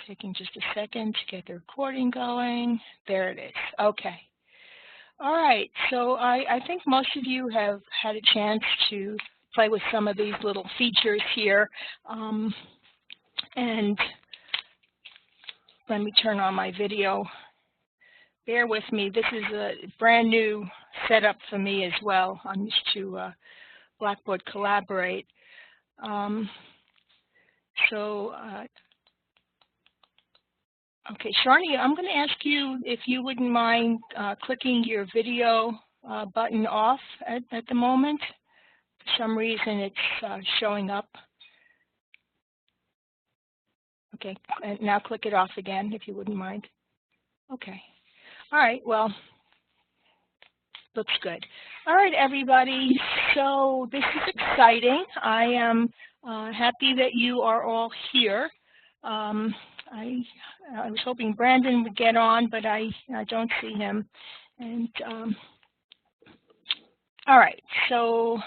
Taking just a second to get the recording going. There it is. Okay. All right. So I think most of you have had a chance to play with some of these little features here. And let me turn on my video. Bear with me. This is a brand new setup for me as well. I'm used to Blackboard Collaborate. Okay, Sharni, I'm going to ask you if you wouldn't mind clicking your video button off at the moment. For some reason, it's showing up. Okay, and now click it off again, if you wouldn't mind. Okay. All right, well, looks good. All right, everybody, so this is exciting. I am happy that you are all here. I was hoping Brandon would get on, but I don't see him. And all right, so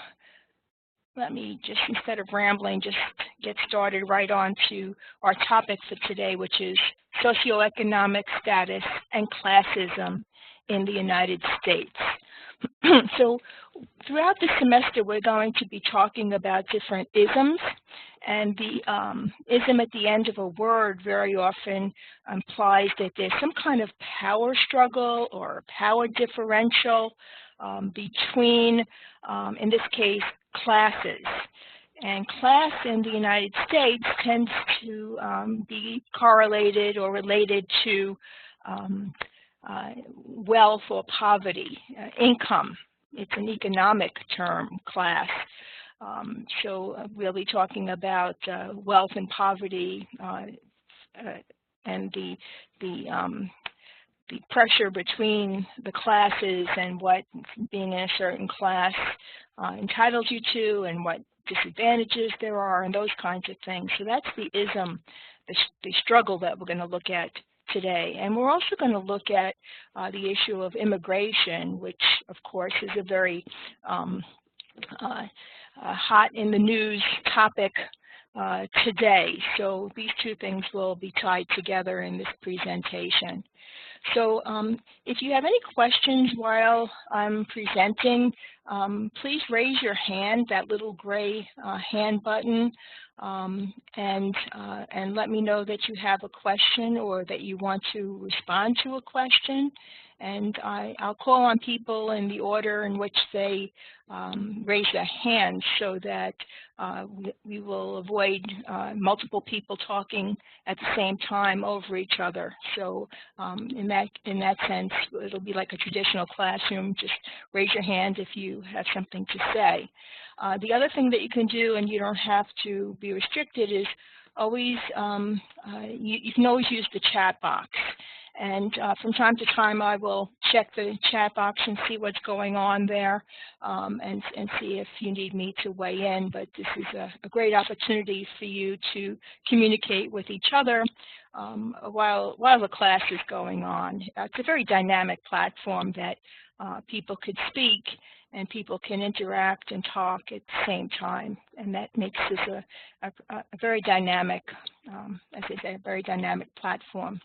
let me just, instead of rambling, just get started right on to our topic for today, which is socioeconomic status and classism in the United States. So throughout the semester, we're going to be talking about different isms, and the ism at the end of a word very often implies that there's some kind of power struggle or power differential between, in this case, classes. And class in the United States tends to be correlated or related to wealth or poverty, income. It's an economic term, class. So we'll be talking about wealth and poverty and the pressure between the classes and what being in a certain class entitles you to, and what disadvantages there are, and those kinds of things. So that's the ism, the struggle that we're going to look at today. And we're also going to look at the issue of immigration, which of course is a very hot in the news topic today. So these two things will be tied together in this presentation. So if you have any questions while I'm presenting, please raise your hand, that little gray hand button, and let me know that you have a question or that you want to respond to a question. And I'll call on people in the order in which they raise their hands, so that we will avoid multiple people talking at the same time over each other. So in that sense, it'll be like a traditional classroom. Just raise your hand if you have something to say. The other thing that you can do, and you don't have to be restricted, is always you can always use the chat box. And from time to time, I will check the chat box and see what's going on there, and see if you need me to weigh in. But this is a great opportunity for you to communicate with each other while the class is going on. It's a very dynamic platform that people could speak and people can interact and talk at the same time. And that makes this a very dynamic, as I say, a very dynamic platform.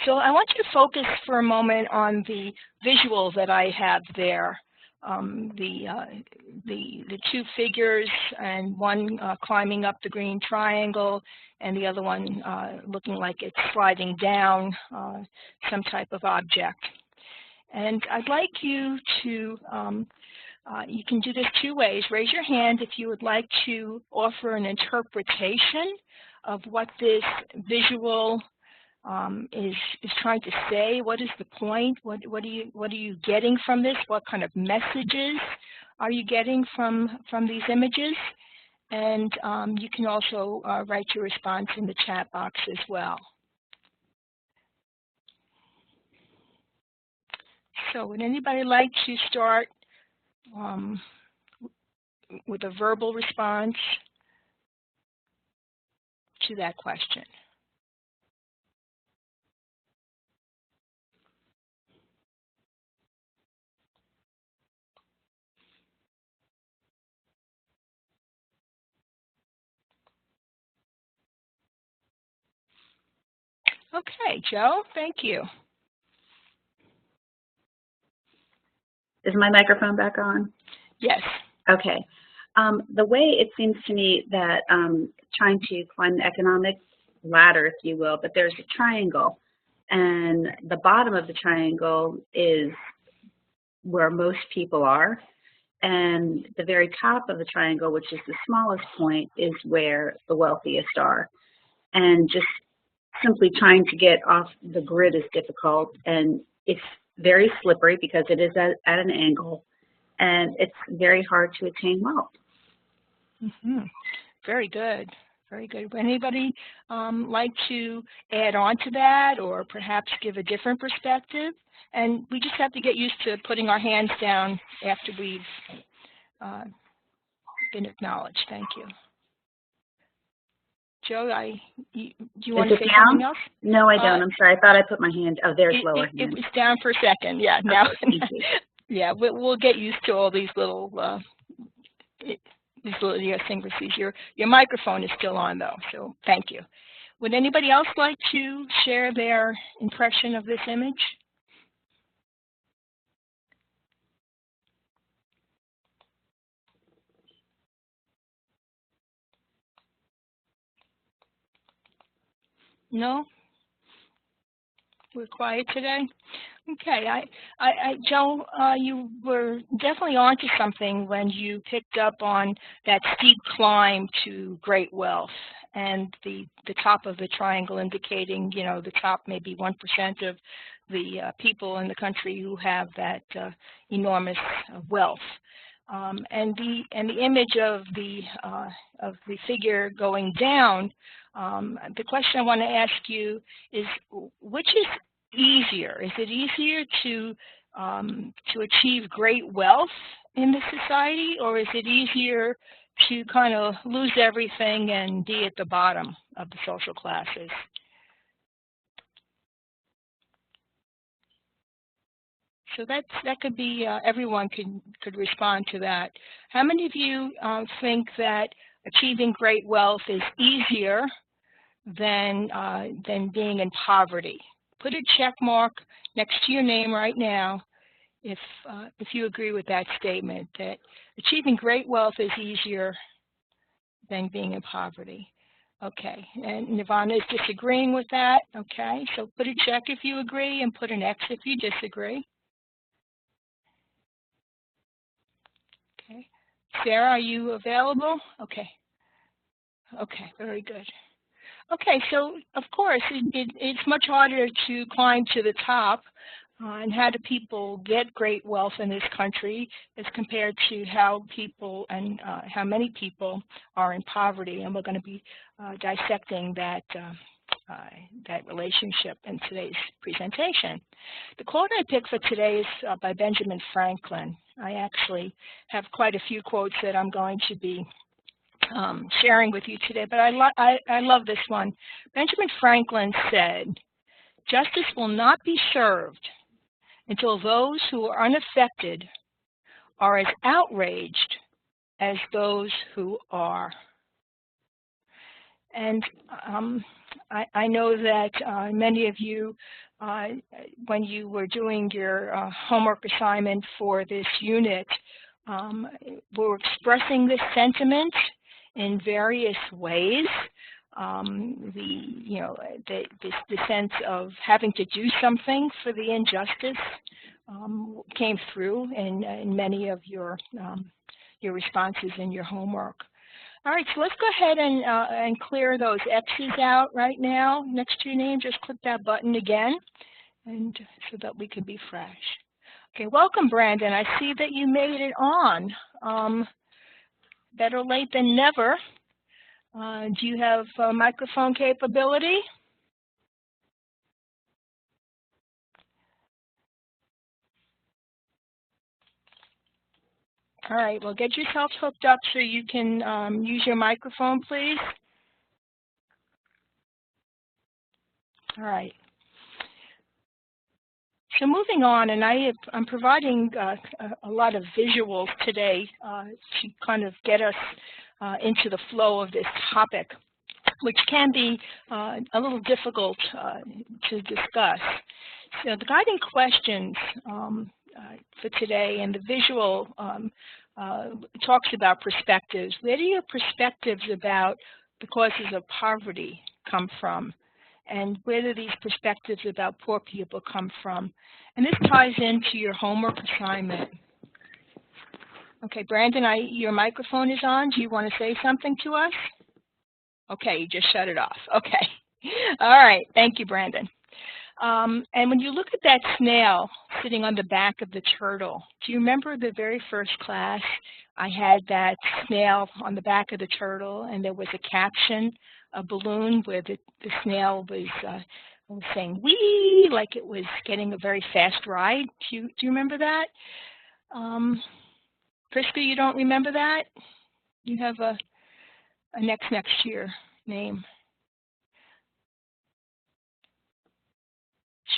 So I want you to focus for a moment on the visual that I have there. The two figures, and one climbing up the green triangle, and the other one looking like it's sliding down some type of object. And I'd like you to, you can do this two ways. Raise your hand if you would like to offer an interpretation of what this visual is trying to say. What is the point? What are you getting from this? What kind of messages are you getting from these images? And you can also write your response in the chat box as well. So would anybody like to start with a verbal response to that question? Okay, Joe, thank you. Is my microphone back on? Yes. Okay. The way it seems to me that trying to climb the economic ladder, if you will, but there's a triangle, and the bottom of the triangle is where most people are, and the very top of the triangle, which is the smallest point, is where the wealthiest are. And just simply trying to get off the grid is difficult, and it's very slippery because it is at an angle, and it's very hard to attain wealth. Mm-hmm. Very good. Very good. Would anybody like to add on to that or perhaps give a different perspective? And we just have to get used to putting our hands down after we've been acknowledged. Thank you. Joe, do you want to say something else? No, I don't. I'm sorry. I thought I put my hand. Oh, there's lower hand. It was down for a second. Yeah. Now, okay, thank you. Yeah, we'll get used to all these little idiosyncrasies. Your microphone is still on though, so thank you. Would anybody else like to share their impression of this image? No? We're quiet today? Okay, Joe, you were definitely onto something when you picked up on that steep climb to great wealth and the top of the triangle indicating, you know, the top maybe 1% of the people in the country who have that enormous wealth. And the image of the figure going down, the question I want to ask you is, which is easier? Is it easier to achieve great wealth in this society, or is it easier to kind of lose everything and be at the bottom of the social classes? So that could be everyone could respond to that. How many of you think that achieving great wealth is easier than being in poverty? Put a check mark next to your name right now if you agree with that statement, that achieving great wealth is easier than being in poverty. Okay, and Nirvana is disagreeing with that. Okay, so put a check if you agree and put an X if you disagree. Okay, Sarah, are you available? Okay. Okay, very good. Okay, so of course it's much harder to climb to the top, and how do people get great wealth in this country as compared to how people and how many people are in poverty, and we're going to be dissecting that that relationship in today's presentation. The quote I picked for today is by Benjamin Franklin. I actually have quite a few quotes that I'm going to be sharing with you today, but I love this one. Benjamin Franklin said, "Justice will not be served until those who are unaffected are as outraged as those who are." And I know that many of you, when you were doing your homework assignment for this unit, were expressing this sentiment in various ways. The sense of having to do something for the injustice came through in many of your responses in your homework. All right, so let's go ahead and clear those X's out right now next to your name. Just click that button again, and so that we can be fresh. Okay, welcome, Brandon. I see that you made it on. Better late than never. Do you have microphone capability? All right, well, get yourself hooked up so you can use your microphone, please. All right. So moving on, and I'm providing a lot of visuals today to kind of get us into the flow of this topic. which can be a little difficult to discuss. So the guiding questions for today, and the visual talks about perspectives. Where do your perspectives about the causes of poverty come from? And where do these perspectives about poor people come from? And this ties into your homework assignment. Okay, Brandon, your microphone is on. Do you want to say something to us? Okay, you just shut it off. Okay. All right. Thank you, Brandon. And when you look at that snail sitting on the back of the turtle, do you remember the very first class? I had that snail on the back of the turtle, and there was a caption, a balloon where the snail was saying wee, like it was getting a very fast ride. Do you remember that? Priska, you don't remember that? You have a next year name.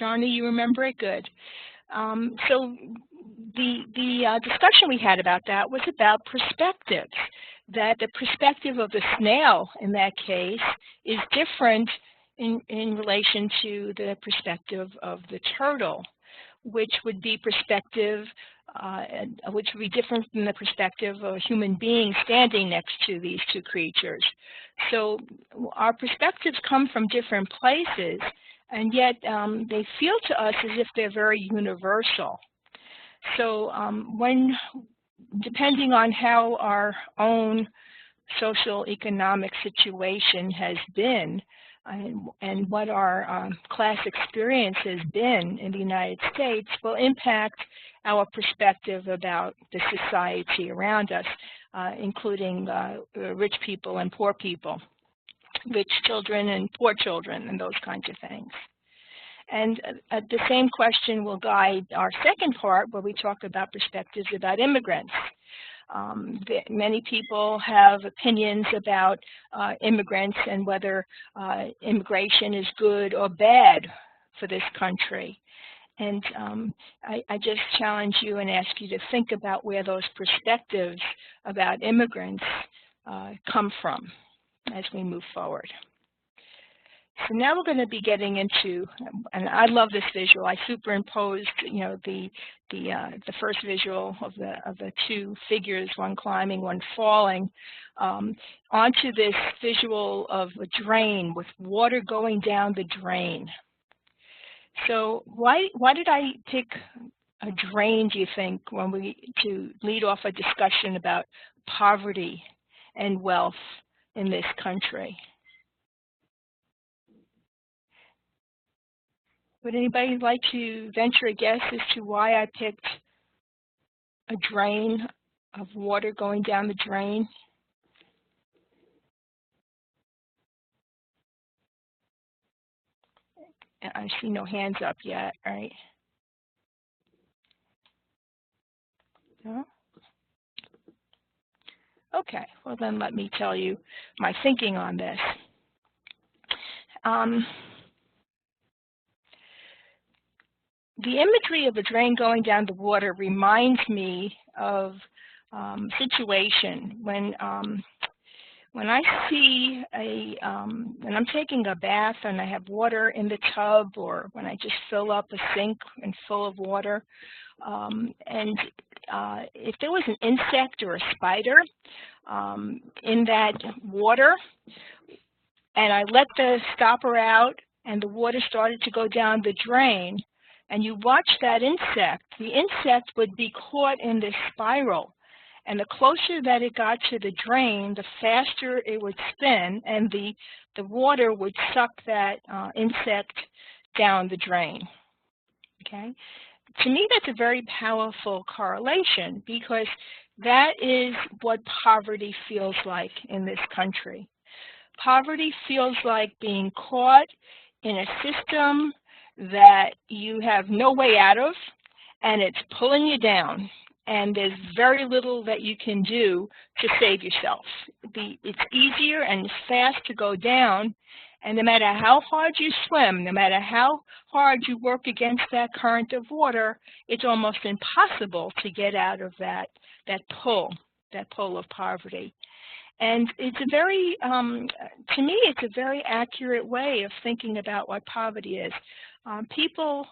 Sharni, you remember it? Good. So the discussion we had about that was about perspectives, that the perspective of the snail in that case is different in relation to the perspective of the turtle, which would be which would be different from the perspective of a human being standing next to these two creatures. So our perspectives come from different places, and yet they feel to us as if they're very universal. So depending on how our own social economic situation has been, and what our class experience has been in the United States will impact our perspective about the society around us, including rich people and poor people, rich children and poor children, and those kinds of things. And the same question will guide our second part, where we talk about perspectives about immigrants. Many people have opinions about immigrants and whether immigration is good or bad for this country. And I just challenge you and ask you to think about where those perspectives about immigrants come from as we move forward. So now we're going to be getting into, and I love this visual. I superimposed, the first visual of the two figures, one climbing, one falling, onto this visual of a drain with water going down the drain. So why did I pick a drain, do you think, to lead off a discussion about poverty and wealth in this country? Would anybody like to venture a guess as to why I picked a drain of water going down the drain? I see no hands up yet, right? No? Okay, well then let me tell you my thinking on this. The imagery of a drain going down the water reminds me of a situation when I see when I'm taking a bath and I have water in the tub, or when I just fill up a sink and full of water, and if there was an insect or a spider in that water, and I let the stopper out and the water started to go down the drain, and you watch that insect, the insect would be caught in this spiral. And the closer that it got to the drain, the faster it would spin, and the water would suck that insect down the drain. Okay? To me, that's a very powerful correlation, because that is what poverty feels like in this country. Poverty feels like being caught in a system that you have no way out of, and it's pulling you down, and there's very little that you can do to save yourself. It's easier and fast to go down, and no matter how hard you swim, no matter how hard you work against that current of water, it's almost impossible to get out of that pull of poverty. And it's a very, to me, it's a very accurate way of thinking about what poverty is. People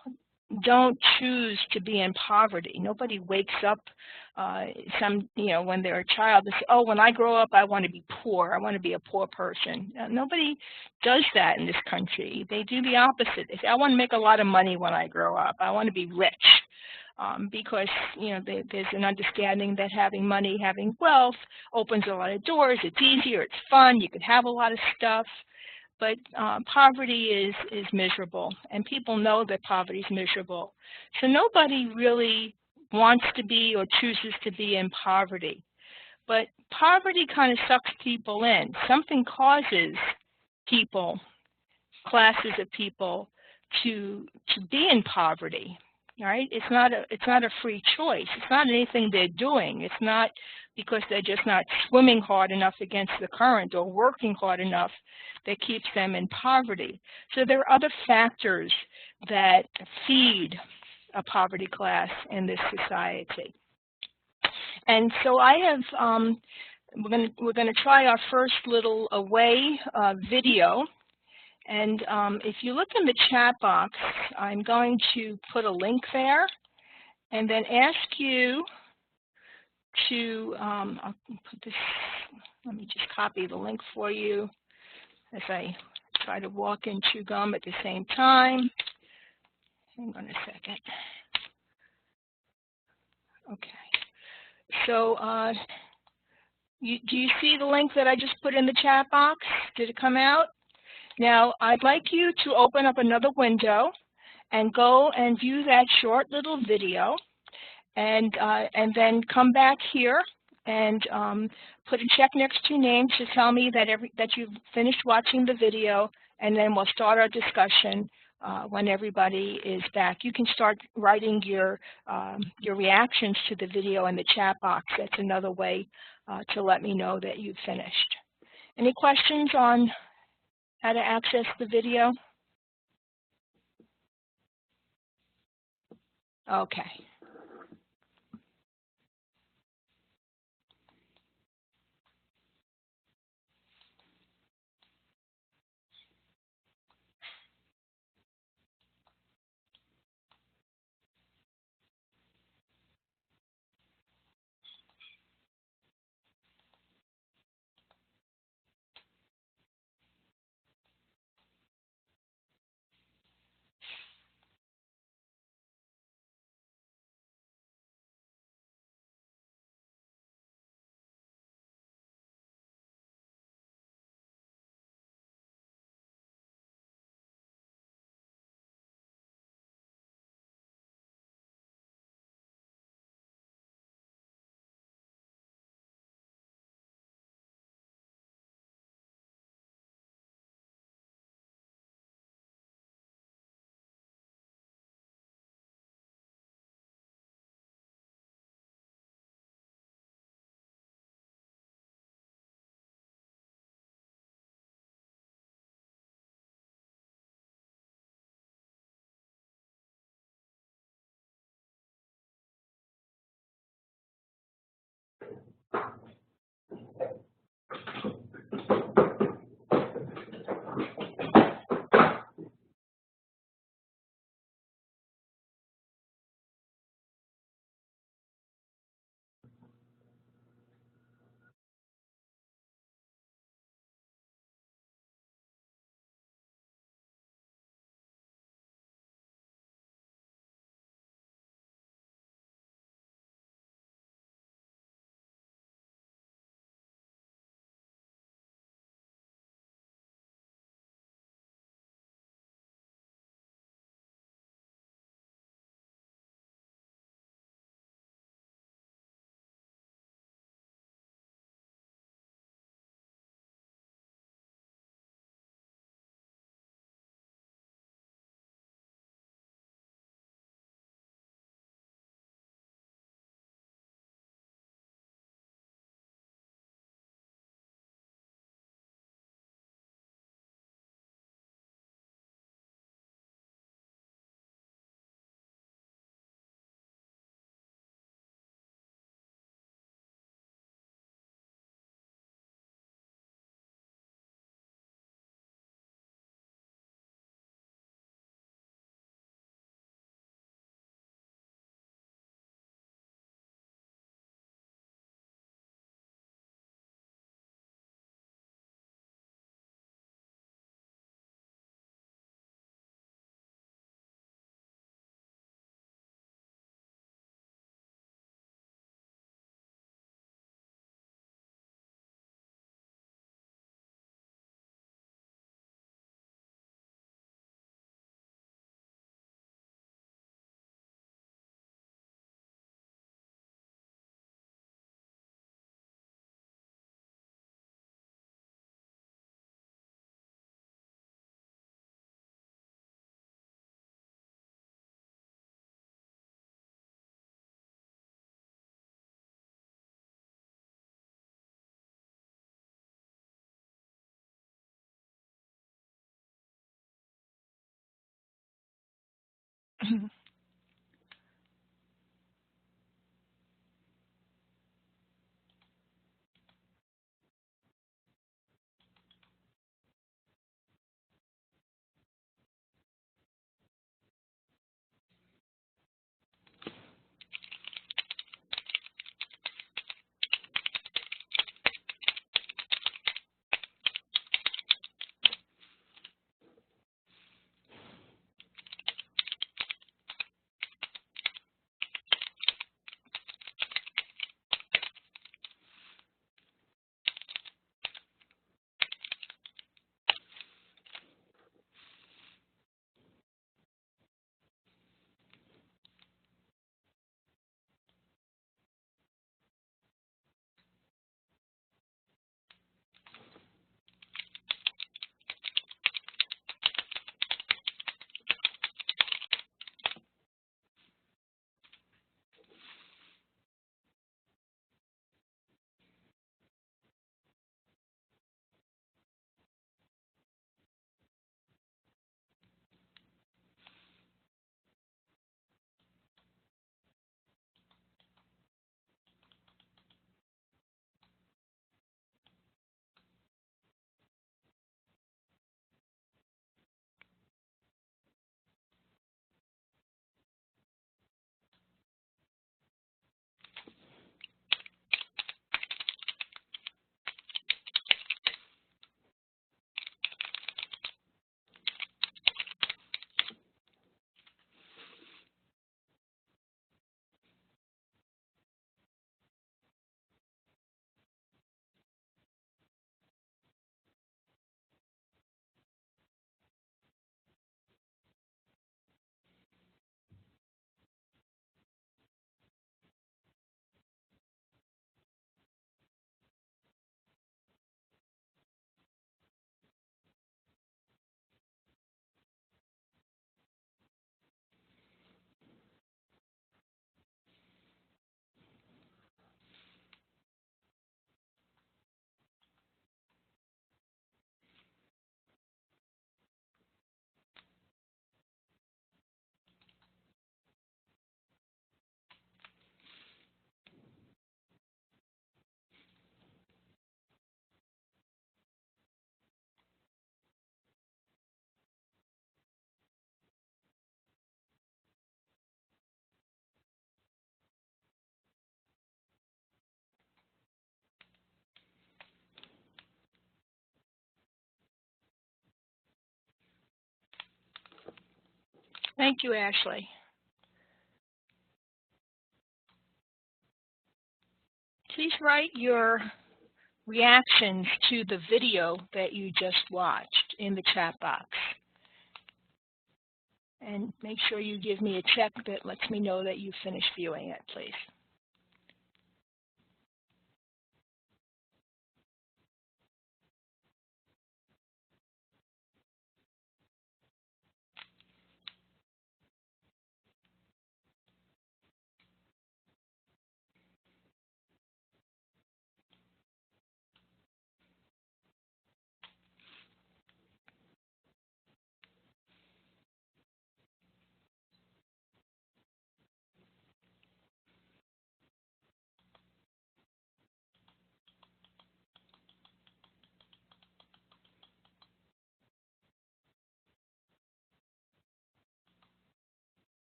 don't choose to be in poverty. Nobody wakes up when they're a child and say, oh, when I grow up, I want to be poor. I want to be a poor person. Nobody does that in this country. They do the opposite. They say, I want to make a lot of money when I grow up. I want to be rich. Because there's an understanding that having money, having wealth opens a lot of doors. It's easier, it's fun, you could have a lot of stuff. But poverty is miserable, and people know that poverty is miserable. So nobody really wants to be or chooses to be in poverty. But poverty kind of sucks people in. Something causes people, classes of people, to be in poverty. Right? It's not a free choice. It's not anything they're doing. It's not because they're just not swimming hard enough against the current or working hard enough that keeps them in poverty. So there are other factors that feed a poverty class in this society. And so I have we're going to try our first little away video. And if you look in the chat box, I'm going to put a link there and then ask you to, I'll put this, let me just copy the link for you as I try to walk and chew gum at the same time. Hang on a second. Okay. So do you see the link that I just put in the chat box? Did it come out? Now, I'd like you to open up another window and go and view that short little video, and then come back here and put a check next to your name to tell me that you've finished watching the video, and then we'll start our discussion when everybody is back. You can start writing your reactions to the video in the chat box. That's another way to let me know that you've finished. Any questions on how to access the video? Okay. Thank you, Ashley. Please write your reactions to the video that you just watched in the chat box. And make sure you give me a check that lets me know that you finished viewing it, please.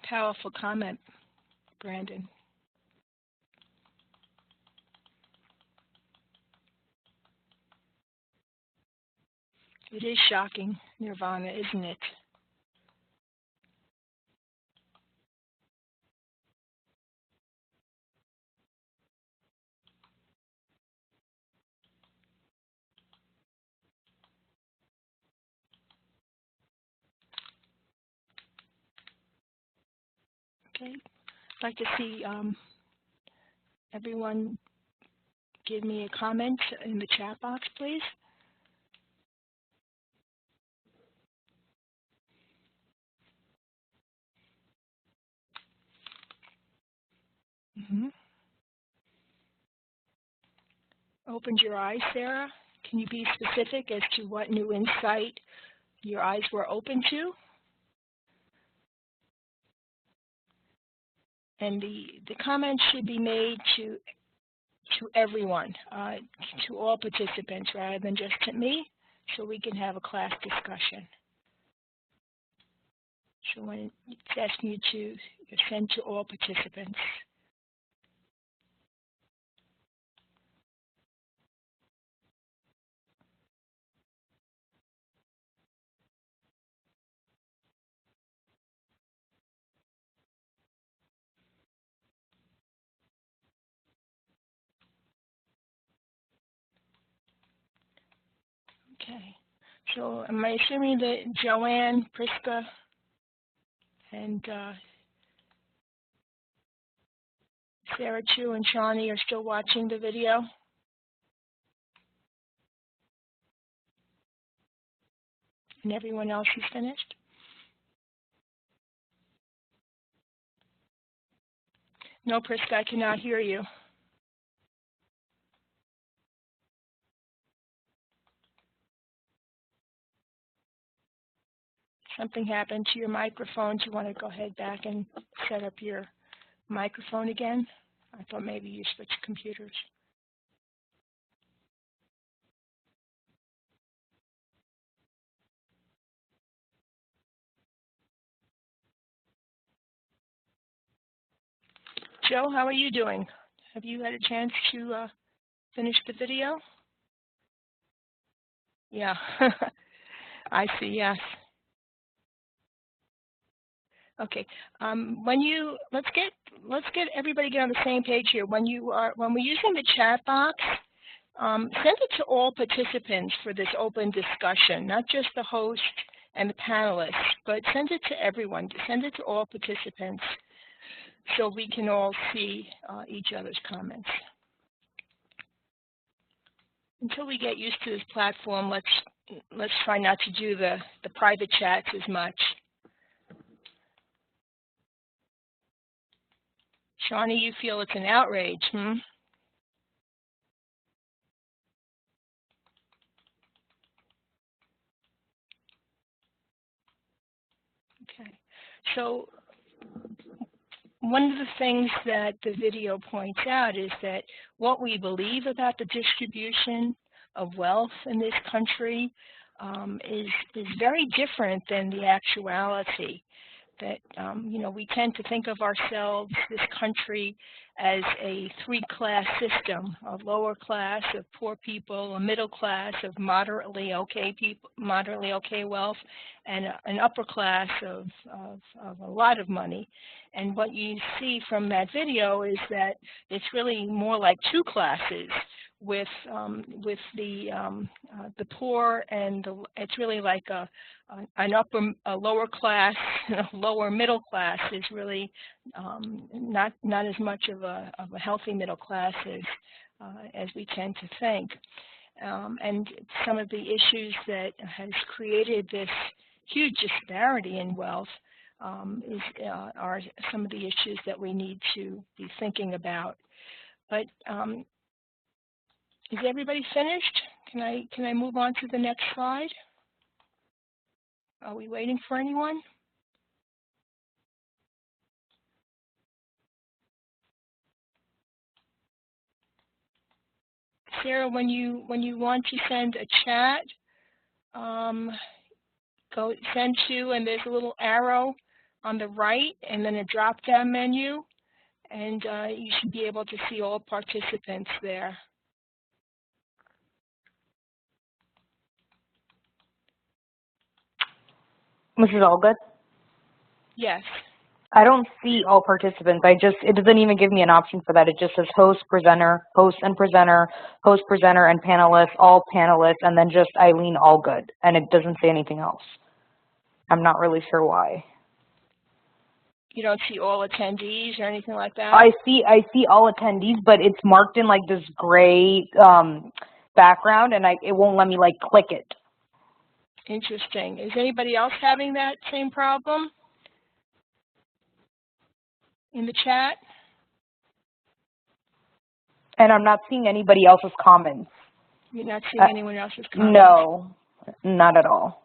Powerful comment, Brandon. It is shocking, Nirvana, isn't it? Okay. I'd like to see everyone give me a comment in the chat box, please. Mm-hmm. Opened your eyes, Sarah? Can you be specific as to what new insight your eyes were open to? And the comments should be made to everyone, to all participants, rather than just to me, so we can have a class discussion. So when it's asking you to send to all participants. Okay. So am I assuming that Joanne, Priska, and Sarah Chu and Shawnee are still watching the video? And everyone else is finished? No, Priska, I cannot hear you. Something happened to your microphone. Do you want to go ahead back and set up your microphone again? I thought maybe you switched computers. Joe, how are you doing? Have you had a chance to finish the video? Yeah, I see, yes. Okay, let's get everybody on the same page here. When we're using the chat box, send it to all participants for this open discussion, not just the host and the panelists, but send it to everyone. Send it to all participants so we can all see each other's comments. Until we get used to this platform, let's try not to do the private chats as much. Shawnee, you feel it's an outrage, hmm? Okay. So one of the things that the video points out is that what we believe about the distribution of wealth in this country is very different than the actuality. That, we tend to think of ourselves, this country, as a three-class system: a lower class of poor people, a middle class of moderately okay people, moderately okay wealth, and an upper class of a lot of money. And what you see from that video is that it's really more like two classes, with the poor and it's really like a lower class, a lower middle class is really not as much of a healthy middle class as we tend to think. And some of the issues that has created this huge disparity in wealth are some of the issues that we need to be thinking about. But is everybody finished? Can I move on to the next slide? Are we waiting for anyone? Sarah, when you want to send a chat, go send to, and there's a little arrow on the right, and then a drop-down menu, and you should be able to see all participants there. Mrs. Allgood? Yes. I don't see all participants. It doesn't even give me an option for that. It just says host, and presenter, host, presenter, and panelists, all panelists, and then just Eileen Allgood. And it doesn't say anything else. I'm not really sure why. You don't see all attendees or anything like that? I see all attendees, but it's marked in like this gray background, and it won't let me like click it. Interesting. Is anybody else having that same problem in the chat? And I'm not seeing anybody else's comments. You're not seeing anyone else's comments? No, not at all.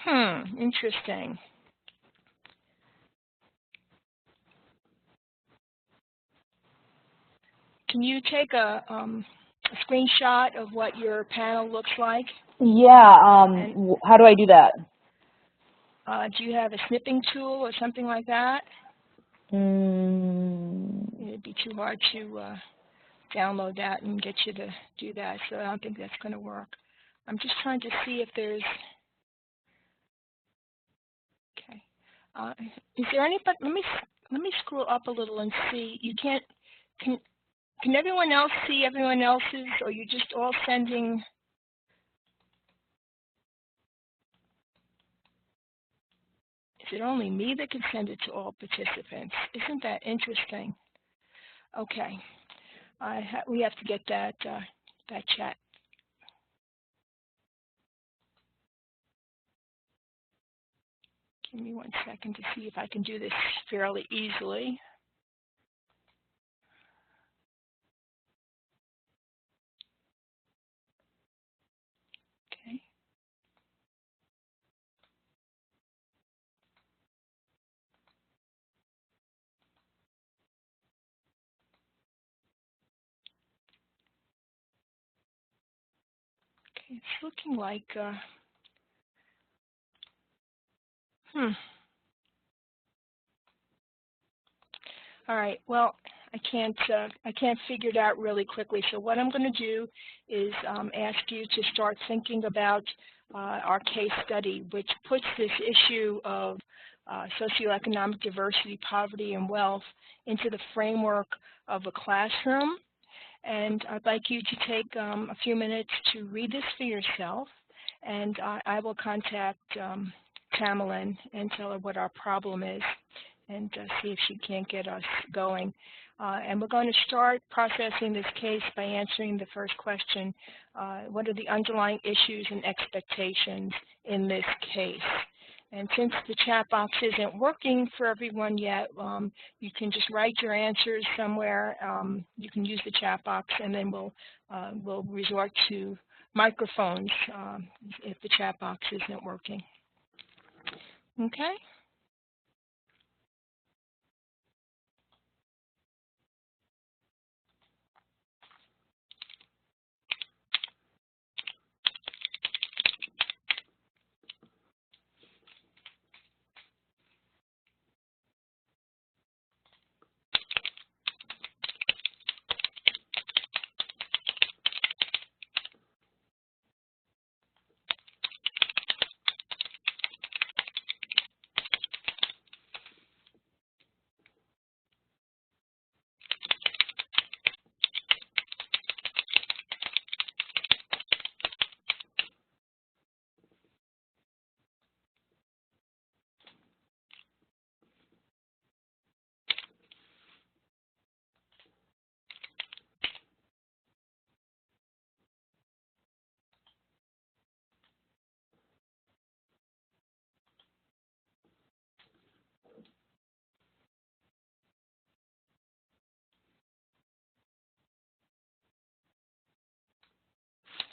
Interesting. Can you take a screenshot of what your panel looks like? Yeah, how do I do that? Do you have a snipping tool or something like that? It'd be too hard to download that and get you to do that, so I don't think that's going to work. I'm just trying to see if there's... Okay. Is there anybody? Let me scroll up a little and see. You can't. Can everyone else see everyone else's, or you're just all sending? Is it only me that can send it to all participants? Isn't that interesting? Okay. We have to get that that chat. Give me 1 second to see if I can do this fairly easily. Okay. Okay, it's looking like All right. Well, I can't figure it out really quickly. So what I'm going to do is ask you to start thinking about our case study, which puts this issue of socioeconomic diversity, poverty, and wealth into the framework of a classroom. And I'd like you to take a few minutes to read this for yourself. And I will contact Tamerlan and tell her what our problem is, and see if she can't get us going. And we're going to start processing this case by answering the first question. What are the underlying issues and expectations in this case? And since the chat box isn't working for everyone yet, you can just write your answers somewhere. You can use the chat box, and then we'll resort to microphones if the chat box isn't working. Okay?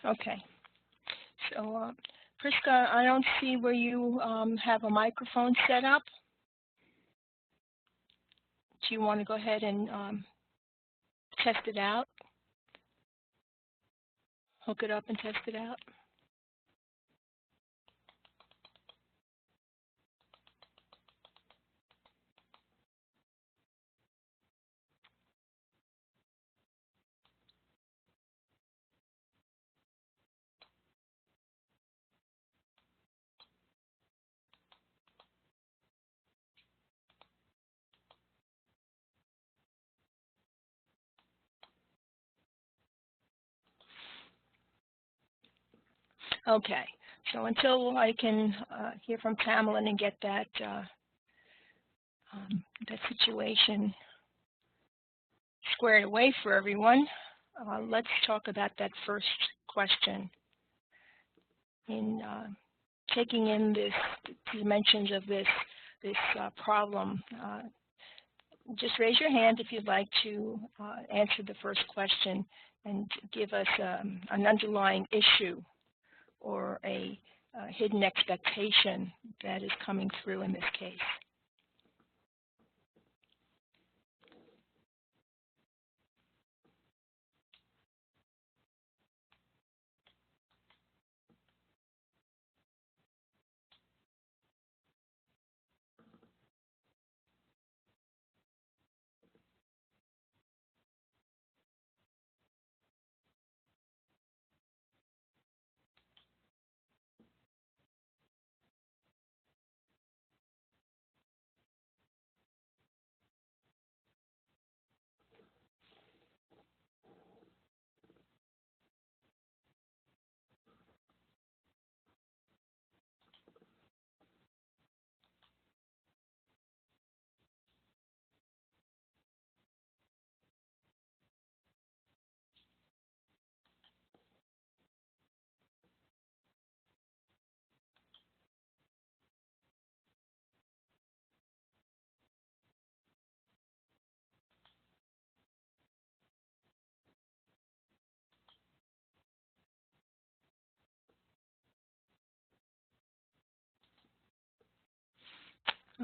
Okay. So, Priska, I don't see where you have a microphone set up. Do you want to go ahead and test it out? Hook it up and test it out? Okay. So until I can hear from Tamerlan and get that that situation squared away for everyone, let's talk about that first question. In taking in the dimensions of this problem, just raise your hand if you'd like to answer the first question and give us an underlying issue or a hidden expectation that is coming through in this case.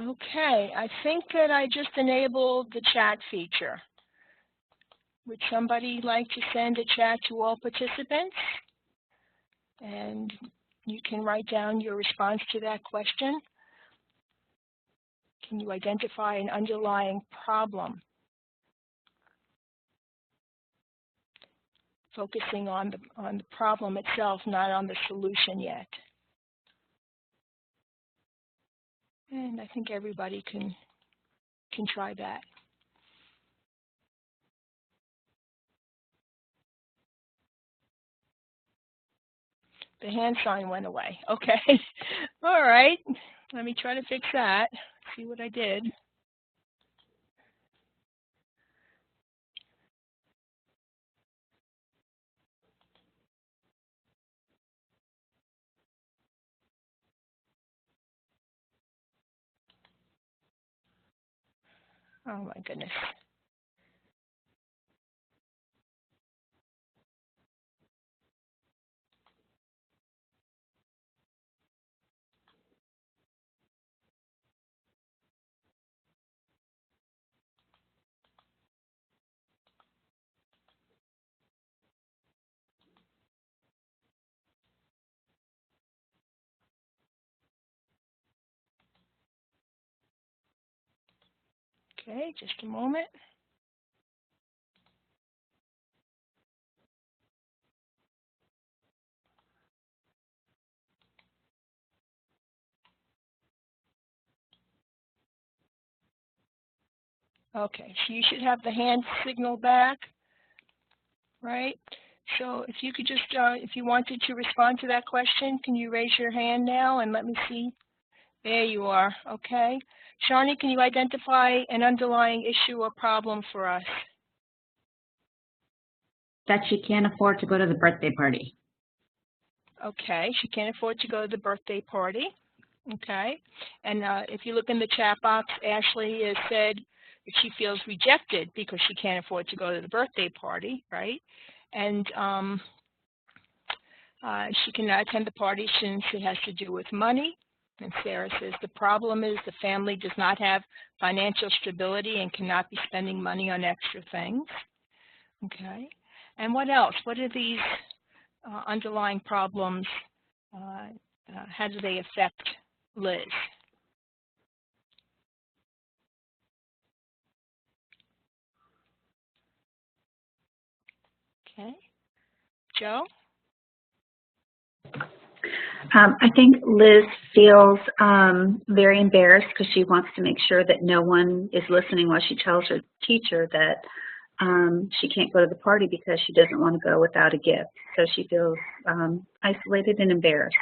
Okay, I think that I just enabled the chat feature. Would somebody like to send a chat to all participants? And you can write down your response to that question. Can you identify an underlying problem? Focusing on the problem itself, not on the solution yet. And I think everybody can try that. The hand sign went away. Okay. All right. Let me try to fix that. See what I did. Oh my goodness. Okay, just a moment. Okay, so you should have the hand signal back, right? So if you could just, if you wanted to respond to that question, can you raise your hand now and let me see? There you are, okay. Shani, can you identify an underlying issue or problem for us? That she can't afford to go to the birthday party. Okay, she can't afford to go to the birthday party. Okay, and if you look in the chat box, Ashley has said that she feels rejected because she can't afford to go to the birthday party, right? And she cannot attend the party since it has to do with money. And Sarah says the problem is the family does not have financial stability and cannot be spending money on extra things. Okay, and what else? What are these underlying problems? How do they affect Liz? Okay, Joe? I think Liz feels very embarrassed because she wants to make sure that no one is listening while she tells her teacher that she can't go to the party because she doesn't want to go without a gift. So she feels isolated and embarrassed.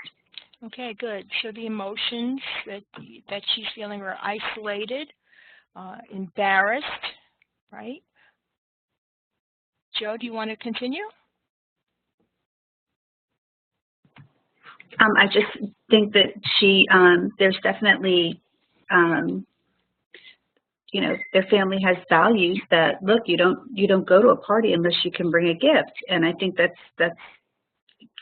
Okay, good. So the emotions that she's feeling are isolated, embarrassed, right? Joe, do you want to continue? I just think that she, there's definitely, you know, their family has values that, look, you don't go to a party unless you can bring a gift. And I think that's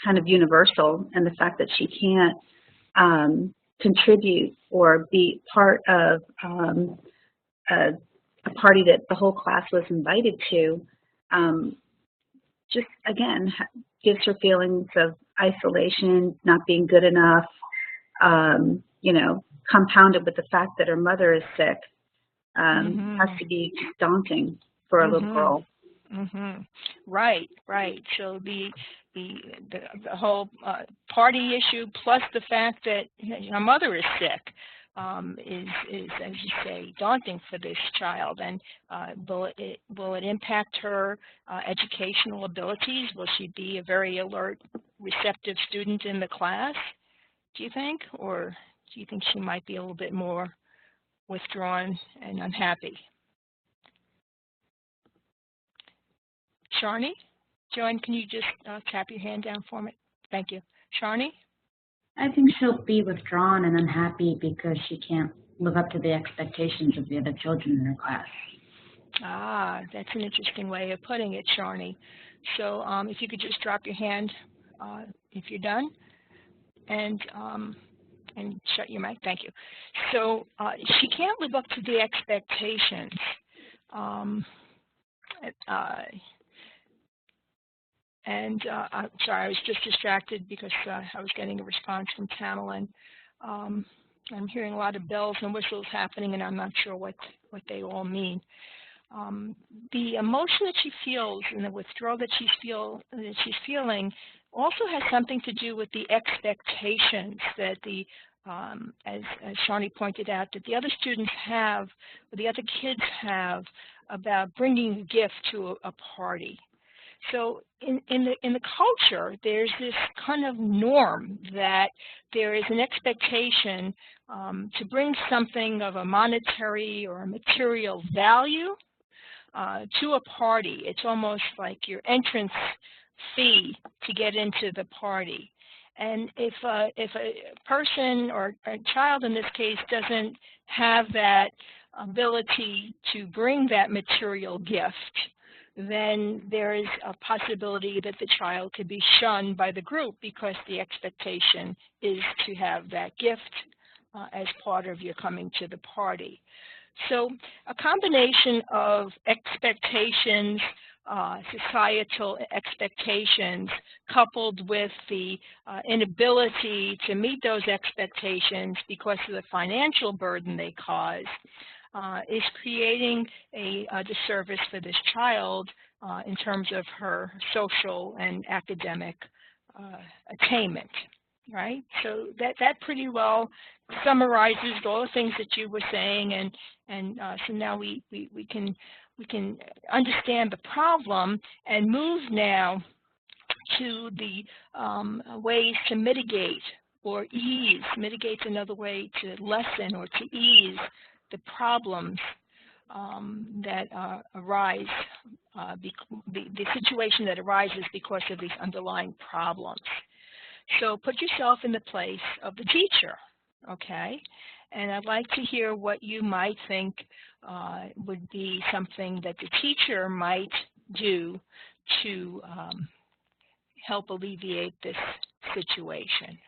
kind of universal. And the fact that she can't contribute or be part of a party that the whole class was invited to, just again gives her feelings of isolation, not being good enough, you know, compounded with the fact that her mother is sick, has to be daunting for a little girl. Right, right. So the whole party issue plus the fact that her mother is sick is, as you say, daunting for this child. And will it impact her educational abilities? Will she be a very alert, receptive student in the class, do you think? Or do you think she might be a little bit more withdrawn and unhappy? Sharni? Joanne, can you just tap your hand down for me? Thank you. Sharni? I think she'll be withdrawn and unhappy because she can't live up to the expectations of the other children in her class. Ah, that's an interesting way of putting it, Sharni. So if you could just drop your hand if you're done, and shut your mic. Thank you. So she can't live up to the expectations. I'm sorry, I was just distracted because I was getting a response from Tamerlan. I'm hearing a lot of bells and whistles happening, and I'm not sure what they all mean. The emotion that she feels and the withdrawal that she's feeling also has something to do with the expectations that as Sharni pointed out, that the other students have, or the other kids have, about bringing a gift to a party. So in the culture, there's this kind of norm that there is an expectation to bring something of a monetary or a material value to a party. It's almost like your entrance fee to get into the party. And if a person or a child in this case doesn't have that ability to bring that material gift, then there is a possibility that the child could be shunned by the group because the expectation is to have that gift as part of your coming to the party. So a combination of expectations, societal expectations, coupled with the inability to meet those expectations because of the financial burden they cause, is creating a disservice for this child in terms of her social and academic attainment, right? So that pretty well summarizes all the things that you were saying, and so now we can understand the problem and move now to the ways to mitigate or ease. Mitigate's another way to lessen or to ease the problems that arise, the situation that arises because of these underlying problems. So put yourself in the place of the teacher, okay? And I'd like to hear what you might think would be something that the teacher might do to help alleviate this situation.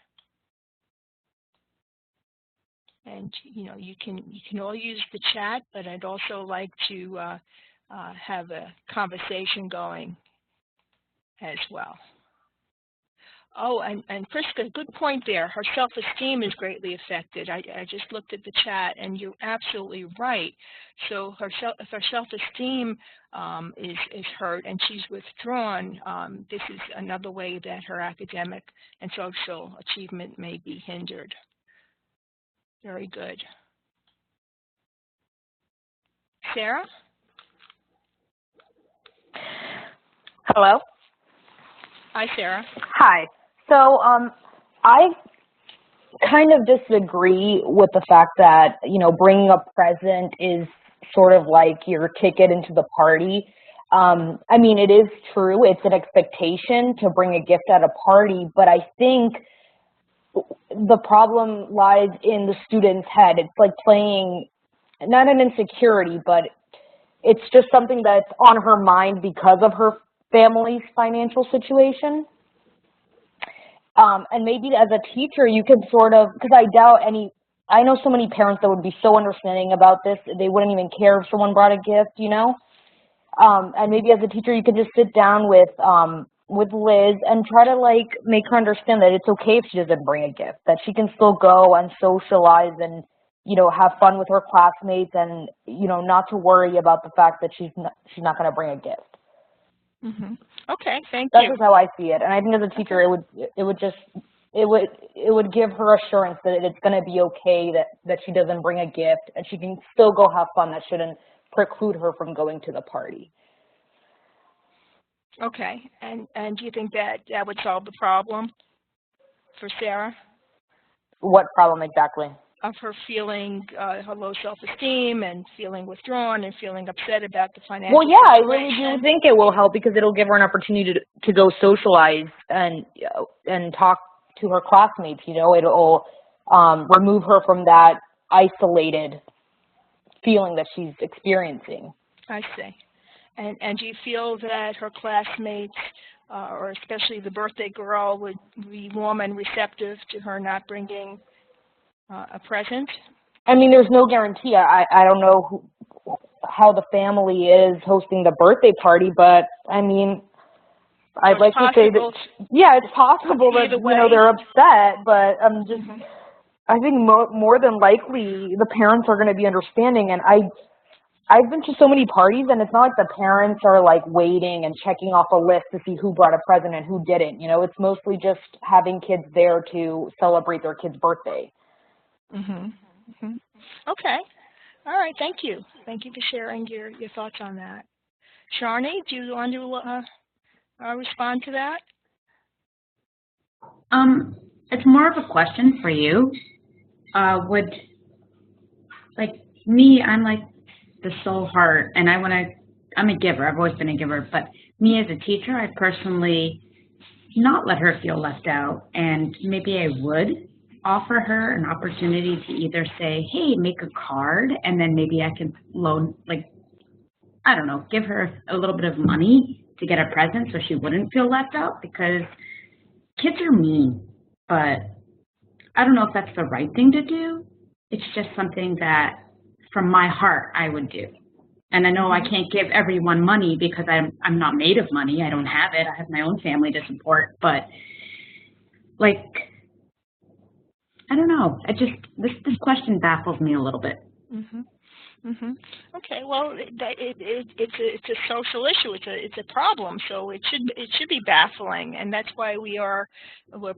And you can all use the chat, but I'd also like to have a conversation going as well. Oh, and Priska, good point there. Her self-esteem is greatly affected. I just looked at the chat, and you're absolutely right. So if her self-esteem is hurt and she's withdrawn, this is another way that her academic and social achievement may be hindered. Very good. Sarah? Hello? Hi, Sarah. Hi. So I kind of disagree with the fact that, bringing a present is sort of like your ticket into the party. I mean, it is true. It's an expectation to bring a gift at a party, but I think the problem lies in the student's head. It's like playing not an insecurity, but it's just something that's on her mind because of her family's financial situation. And maybe as a teacher, you can sort of, because I know so many parents that would be so understanding about this, they wouldn't even care if someone brought a gift, you know? And maybe as a teacher, you could just sit down with Liz and try to like make her understand that it's okay if she doesn't bring a gift, that she can still go and socialize and, you know, have fun with her classmates and, you know, not to worry about the fact that she's not going to bring a gift. Mm-hmm. Okay, thank That's you. just how I see it. And I think as a teacher, it would give her assurance that it's going to be okay that she doesn't bring a gift and she can still go have fun. That shouldn't preclude her from going to the party. Okay, and do you think that would solve the problem for Sarah? What problem exactly? Of her feeling her low self-esteem and feeling withdrawn and feeling upset about the financial situation. I really do situation. think it will help because it'll give her an opportunity to go socialize and talk to her classmates. You know, it'll remove her from that isolated feeling that she's experiencing. I see. And do you feel that her classmates, or especially the birthday girl, would be warm and receptive to her not bringing a present? I mean, there's no guarantee. I don't know how the family is hosting the birthday party, but I mean, so I'd like to say that, yeah, it's possible that, you know, they're upset, but I'm just, I think more than likely the parents are going to be understanding. And I've been to so many parties, and it's not like the parents are like waiting and checking off a list to see who brought a present and who didn't. You know, it's mostly just having kids there to celebrate their kid's birthday. Mm-hmm. Mm-hmm. Okay. All right. Thank you. Thank you for sharing your thoughts on that. Sharni, do you want to respond to that? It's more of a question for you. Like me, I'm like the soul heart, and I'm a giver. I've always been a giver, but me as a teacher, I personally not let her feel left out, and maybe I would offer her an opportunity to either say, hey, make a card, and then maybe I can loan, like, I don't know, give her a little bit of money to get a present so she wouldn't feel left out, because kids are mean, but I don't know if that's the right thing to do. It's just something that from my heart I would do. And I know I can't give everyone money because I'm not made of money. I don't have it. I have my own family to support, but like, I don't know. This question baffles me a little bit. Mm-hmm. Mm-hmm. Okay. Well, it's a social issue. It's a problem. So it should be baffling, and that's why we're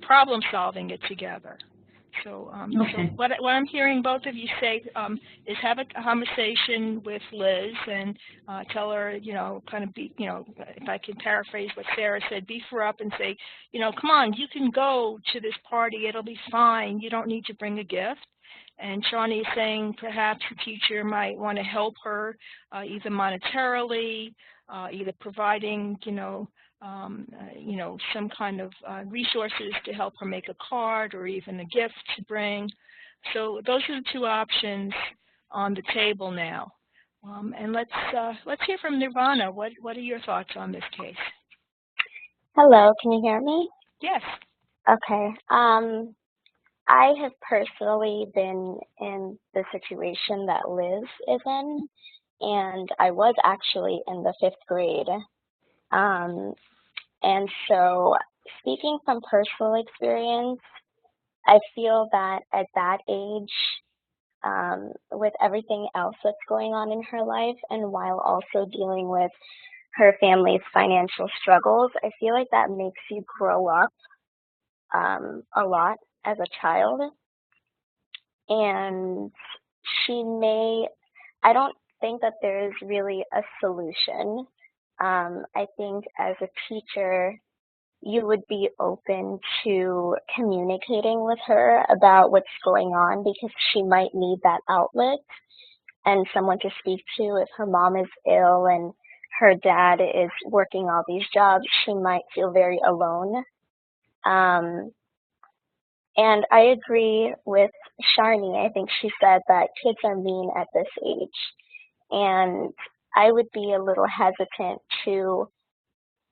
problem solving it together. So, Okay. So what I'm hearing both of you say is have a conversation with Liz and tell her, you know, kind of be, you know, if I can paraphrase what Sarah said, beef her up and say, you know, come on, you can go to this party. It'll be fine. You don't need to bring a gift. And Shawnee is saying perhaps the teacher might want to help her either monetarily, either providing, some kind of resources to help her make a card or even a gift to bring. So those are the two options on the table now. And let's hear from Nirvana. What are your thoughts on this case? Hello, can you hear me? Yes. Okay. I have personally been in the situation that Liz is in, and I was actually in the 5th grade. And so speaking from personal experience, I feel that at that age, with everything else that's going on in her life, and while also dealing with her family's financial struggles, I feel like that makes you grow up a lot as a child. And I don't think that there is really a solution. I think as a teacher, you would be open to communicating with her about what's going on, because she might need that outlet and someone to speak to. If her mom is ill and her dad is working all these jobs, she might feel very alone. And I agree with Sharni. I think she said that kids are mean at this age. And I would be a little hesitant to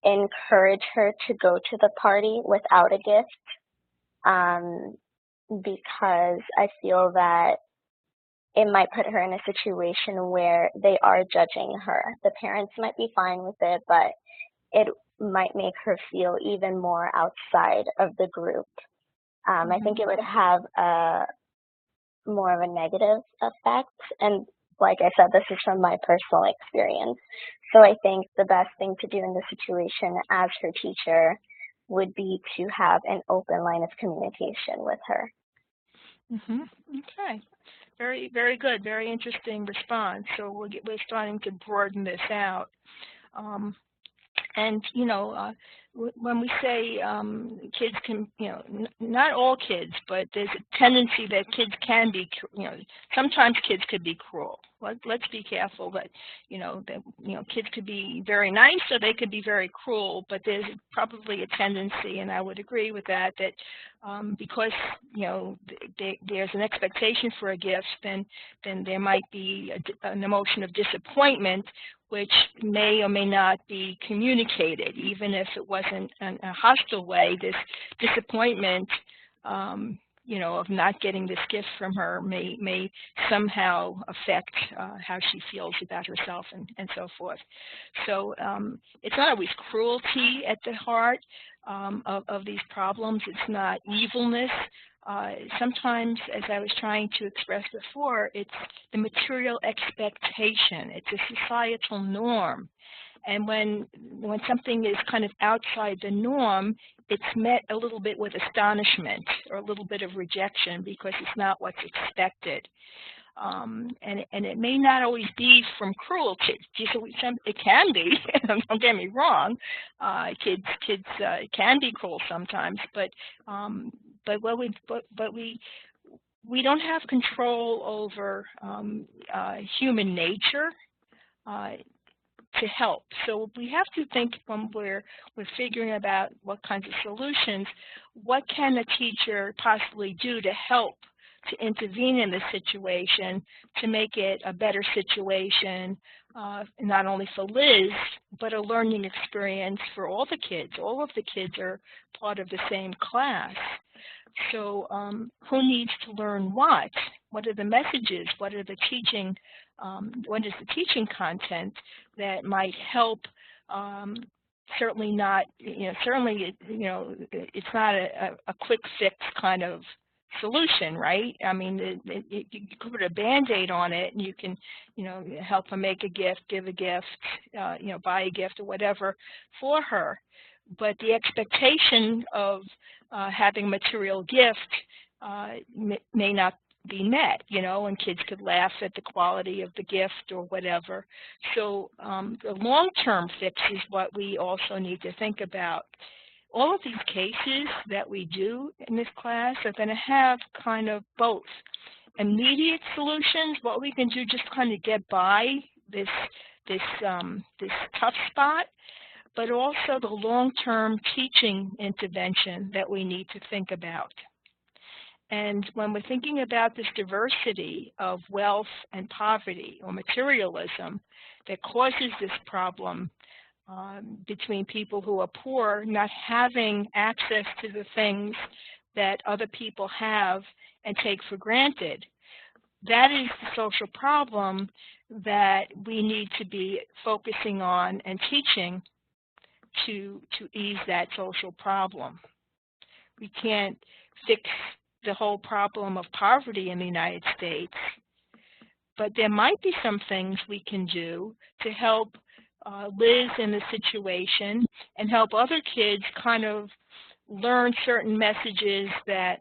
encourage her to go to the party without a gift, because I feel that it might put her in a situation where they are judging her. The parents might be fine with it, but it might make her feel even more outside of the group. I think it would have more of a negative effect. And like I said, this is from my personal experience. So I think the best thing to do in this situation as her teacher would be to have an open line of communication with her. Okay. Very, very good. Very interesting response. So we're starting to broaden this out. And, you know, when we say kids can, you know, not all kids, but there's a tendency that kids can be, you know, sometimes kids could be cruel. Let's be careful that, kids could be very nice or they could be very cruel, but there's probably a tendency, and I would agree with that, that because, there's an expectation for a gift, then there might be an emotion of disappointment, which may or may not be communicated, even if it wasn't in a hostile way. This disappointment, of not getting this gift from her may somehow affect how she feels about herself and so forth. So it's not always cruelty at the heart of these problems. It's not evilness. Sometimes, as I was trying to express before, it's the material expectation. It's a societal norm. And when something is kind of outside the norm, it's met a little bit with astonishment or a little bit of rejection because it's not what's expected. And it may not always be from cruelty. It can be. Don't get me wrong. Kids can be cruel sometimes, but we don't have control over human nature to help. So we have to think when we're figuring about what kinds of solutions, what can a teacher possibly do to help to intervene in the situation to make it a better situation, not only for Liz, but a learning experience for all the kids. All of the kids are part of the same class. So who needs to learn what? What are the messages? What are the teaching? What is the teaching content that might help? Certainly not. It's not a quick fix kind of solution, right? I mean, you can put a Band-Aid on it, and you can, help her make a gift, give a gift, buy a gift or whatever for her. But the expectation of having a material gift may not be met, and kids could laugh at the quality of the gift or whatever. So the long-term fix is what we also need to think about. All of these cases that we do in this class are going to have kind of both immediate solutions, what we can do just kind of get by this tough spot, but also the long-term teaching intervention that we need to think about. And when we're thinking about this diversity of wealth and poverty or materialism that causes this problem between people who are poor not having access to the things that other people have and take for granted, that is the social problem that we need to be focusing on and teaching to ease that social problem. We can't fix the whole problem of poverty in the United States, but there might be some things we can do to help Liz in the situation and help other kids kind of learn certain messages that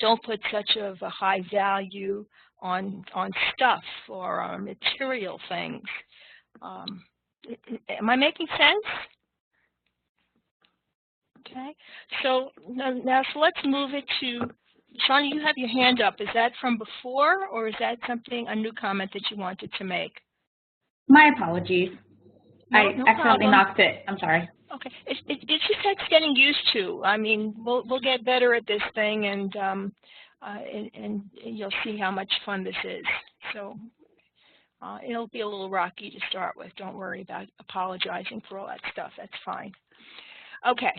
don't put such of a high value on stuff or material things. Am I making sense? Okay, so now let's move it to, Shawnee, you have your hand up. Is that from before, or is that a new comment that you wanted to make? My apologies. No, I no accidentally problem. knocked it. I'm sorry. Okay, it just takes getting used to. I mean, we'll get better at this thing, and you'll see how much fun this is. So it'll be a little rocky to start with. Don't worry about apologizing for all that stuff. That's fine. Okay,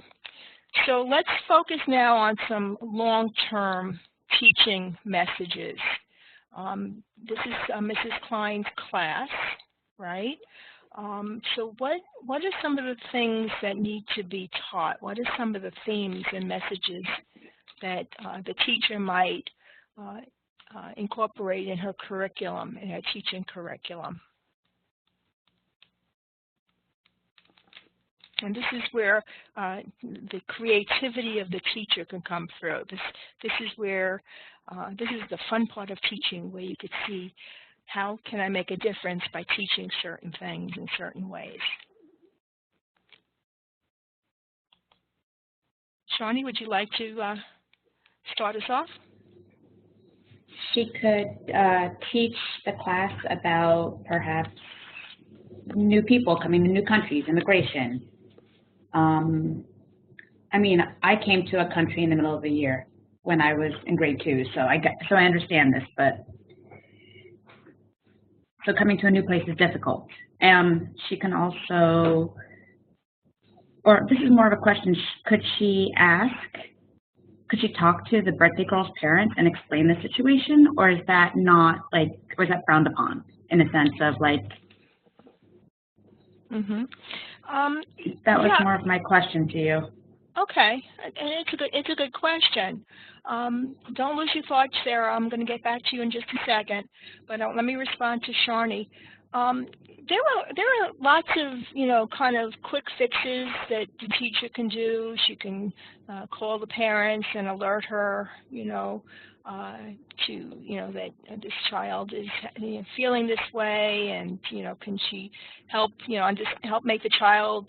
so let's focus now on some long-term teaching messages. This is Mrs. Klein's class, right? So what are some of the things that need to be taught? What are some of the themes and messages that the teacher might incorporate in her curriculum, in her teaching curriculum? And this is where the creativity of the teacher can come through. This is where this is the fun part of teaching, where you could see how can I make a difference by teaching certain things in certain ways. Shawnee, would you like to start us off? She could teach the class about perhaps new people coming to new countries, immigration. I mean, I came to a country in the middle of the year when I was in grade 2, so I understand this, but so coming to a new place is difficult. She can also, or this is more of a question, could she talk to the birthday girl's parents and explain the situation, or is that not like, or is that frowned upon in a sense of like? That was more of my question to you. Okay, and it's a good question. Don't lose your thoughts, Sarah. I'm going to get back to you in just a second, but let me respond to Sharni. There are lots of kind of quick fixes that the teacher can do. She can call the parents and alert her, to that this child is feeling this way, and can she help help make the child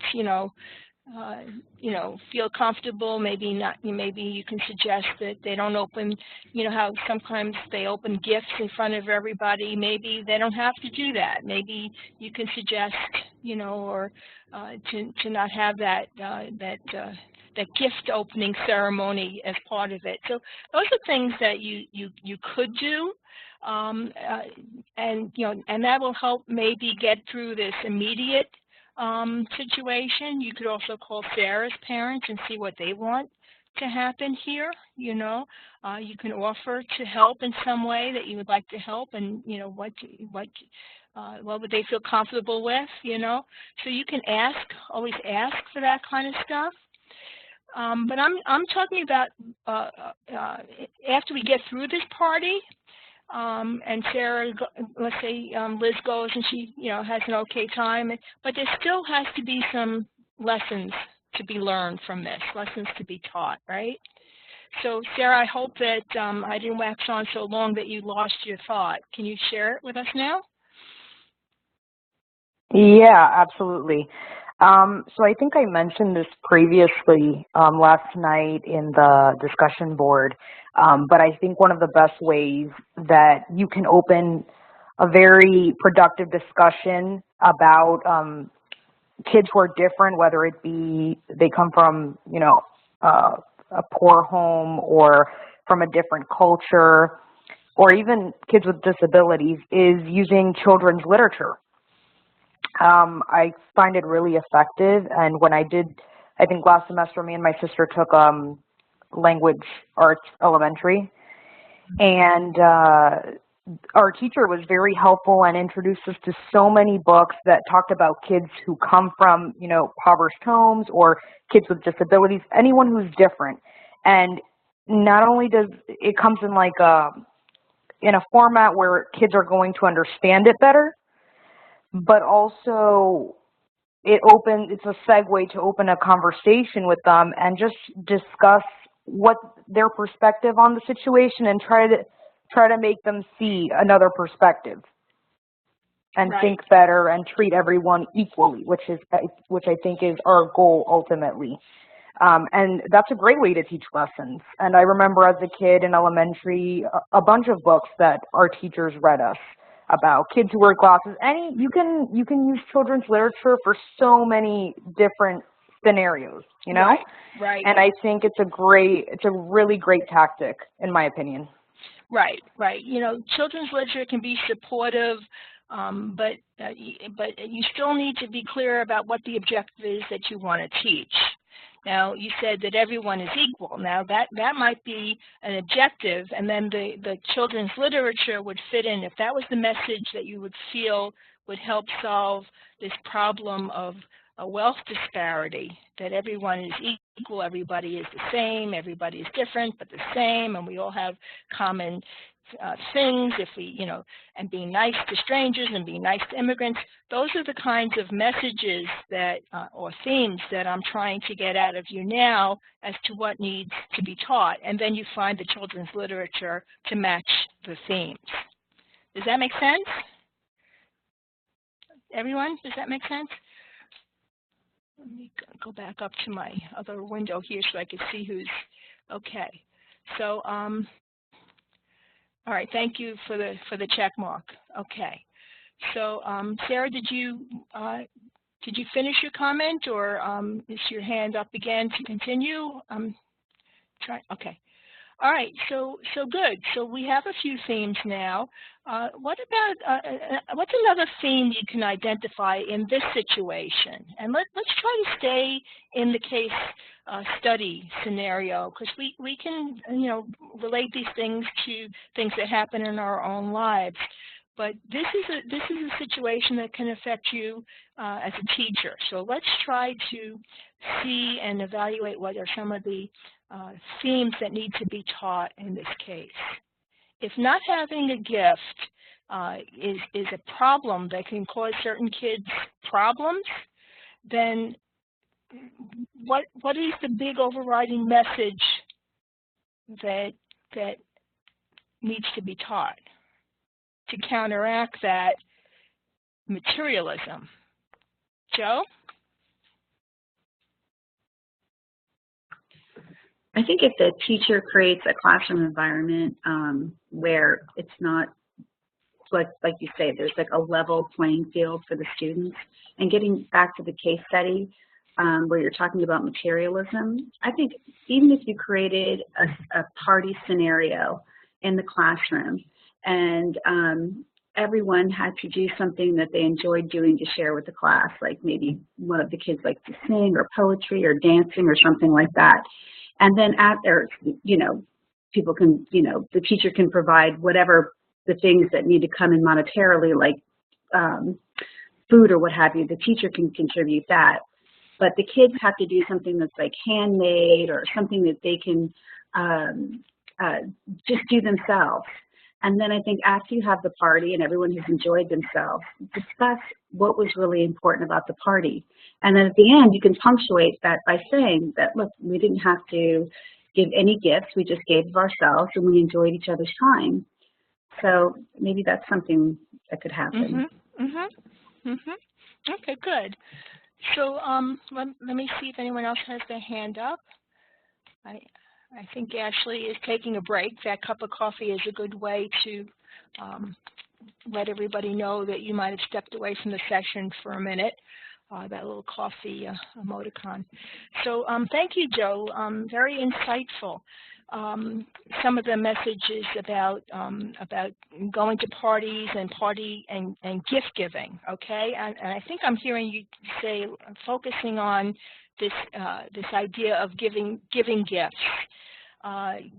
feel comfortable. Maybe not. Maybe you can suggest that they don't open, how sometimes they open gifts in front of everybody. Maybe they don't have to do that. Maybe you can suggest, or to not have that gift opening ceremony as part of it. So those are things that you could do. And that will help maybe get through this immediate situation. You could also call Sarah's parents and see what they want to happen here. You can offer to help in some way that you would like to help, and what would they feel comfortable with. So you can always ask for that kind of stuff. But I'm talking about after we get through this party. And Sarah, let's say Liz goes and she, has an okay time, but there still has to be some lessons to be learned from this, lessons to be taught, right? So Sarah, I hope that I didn't wax on so long that you lost your thought. Can you share it with us now? Yeah, absolutely. So I think I mentioned this previously last night in the discussion board, but I think one of the best ways that you can open a very productive discussion about kids who are different, whether it be they come from, a poor home or from a different culture, or even kids with disabilities, is using children's literature. I find it really effective, and when I think last semester, me and my sister took language arts elementary, and our teacher was very helpful and introduced us to so many books that talked about kids who come from, impoverished homes, or kids with disabilities, anyone who's different. And not only does it comes in like in a format where kids are going to understand it better, but also it's a segue to open a conversation with them and just discuss what their perspective on the situation, and try to make them see another perspective and right. Think better and treat everyone equally, which I think is our goal ultimately. And that's a great way to teach lessons. And I remember as a kid in elementary, a bunch of books that our teachers read us about kids who wear glasses. You can use children's literature for so many different scenarios, you know? Right, right. And I think it's a really great tactic, in my opinion. Right, right. You know, children's literature can be supportive, but you still need to be clear about what the objective is that you want to teach. Now, you said that everyone is equal. Now, that might be an objective, and then the children's literature would fit in. If that was the message that you would feel would help solve this problem of a wealth disparity, that everyone is equal, everybody is the same, everybody is different but the same, and we all have common things, if we, you know, and being nice to strangers and being nice to immigrants. Those are the kinds of messages that, or themes that I'm trying to get out of you now as to what needs to be taught. And then you find the children's literature to match the themes. Does that make sense? Everyone, does that make sense? Let me go back up to my other window here so I can see who's okay. So, all right, thank you for the check mark. Okay. So, Sarah, did you finish your comment, or is your hand up again to continue? Okay. All right, so good. So we have a few themes now. What about, what's another theme you can identify in this situation? And let's try to stay in the case study scenario, because we can, you know, relate these things to things that happen in our own lives. But this is a situation that can affect you as a teacher. So let's try to see and evaluate what are some of the themes that need to be taught in this case. If not having a gift is a problem that can cause certain kids problems, then what is the big overriding message that needs to be taught to counteract that materialism? Joe? I think if the teacher creates a classroom environment where it's not, like you say, there's like a level playing field for the students, and getting back to the case study where you're talking about materialism, I think even if you created a party scenario in the classroom and everyone had to do something that they enjoyed doing to share with the class, like maybe one of the kids likes to sing or poetry or dancing or something like that. And then at there, you know, people can, you know, the teacher can provide whatever the things that need to come in monetarily, like food or what have you. The teacher can contribute that. But the kids have to do something that's like handmade or something that they can just do themselves. And then I think after you have the party and everyone has enjoyed themselves, discuss what was really important about the party. And then at the end, you can punctuate that by saying that, look, we didn't have to give any gifts. We just gave of ourselves and we enjoyed each other's time. So maybe that's something that could happen. Okay, good. So let me see if anyone else has their hand up. I think Ashley is taking a break. That cup of coffee is a good way to let everybody know that you might have stepped away from the session for a minute, that little coffee emoticon. So thank you, Joe. Very insightful. Some of the messages about going to parties and gift giving, okay? And I think I'm hearing you say focusing on this idea of giving gifts.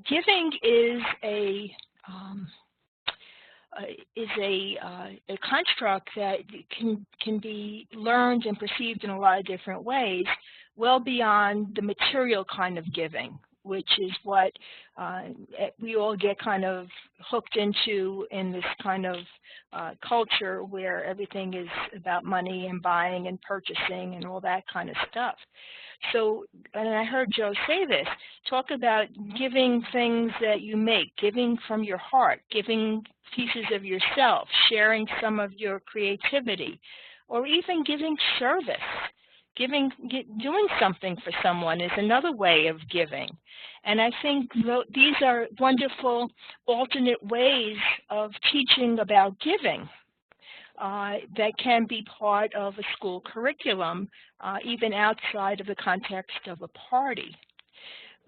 Giving is a construct that can be learned and perceived in a lot of different ways, well beyond the material kind of giving, which is what we all get kind of hooked into in this kind of culture where everything is about money and buying and purchasing and all that kind of stuff. So, and I heard Joe say this, talk about giving things that you make, giving from your heart, giving pieces of yourself, sharing some of your creativity, or even giving service. Doing something for someone is another way of giving. And I think these are wonderful alternate ways of teaching about giving. that can be part of a school curriculum, even outside of the context of a party.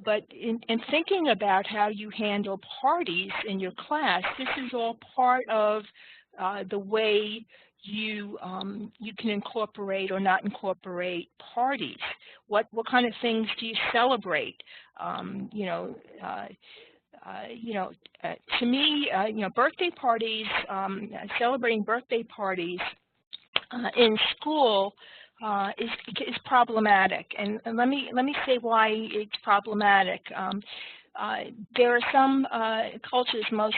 But in thinking about how you handle parties in your class, this is all part of the way you can incorporate or not incorporate parties. What kind of things do you celebrate? To me, birthday parties, celebrating birthday parties in school is problematic, and let me say why it's problematic. There are some cultures, most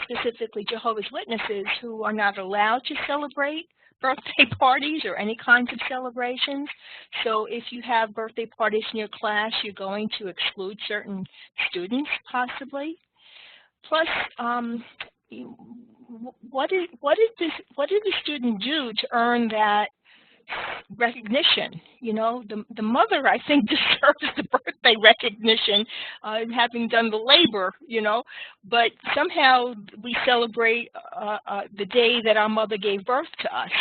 specifically Jehovah's Witnesses, who are not allowed to celebrate birthday parties or any kinds of celebrations. So if you have birthday parties in your class, you're going to exclude certain students, possibly. Plus, what did the student do to earn that recognition? The mother, I think, deserves the birthday recognition, having done the labor, but somehow we celebrate the day that our mother gave birth to us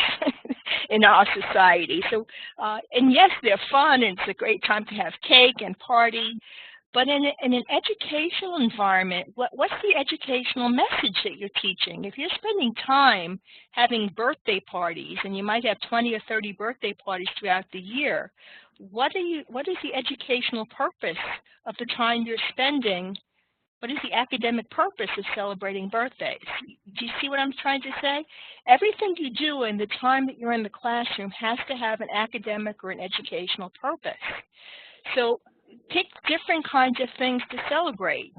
in our society. So, and yes, they're fun, and it's a great time to have cake and party. But in an educational environment, what's the educational message that you're teaching? If you're spending time having birthday parties, and you might have 20 or 30 birthday parties throughout the year, what is the educational purpose of the time you're spending? What is the academic purpose of celebrating birthdays? Do you see what I'm trying to say? Everything you do in the time that you're in the classroom has to have an academic or an educational purpose. So pick different kinds of things to celebrate,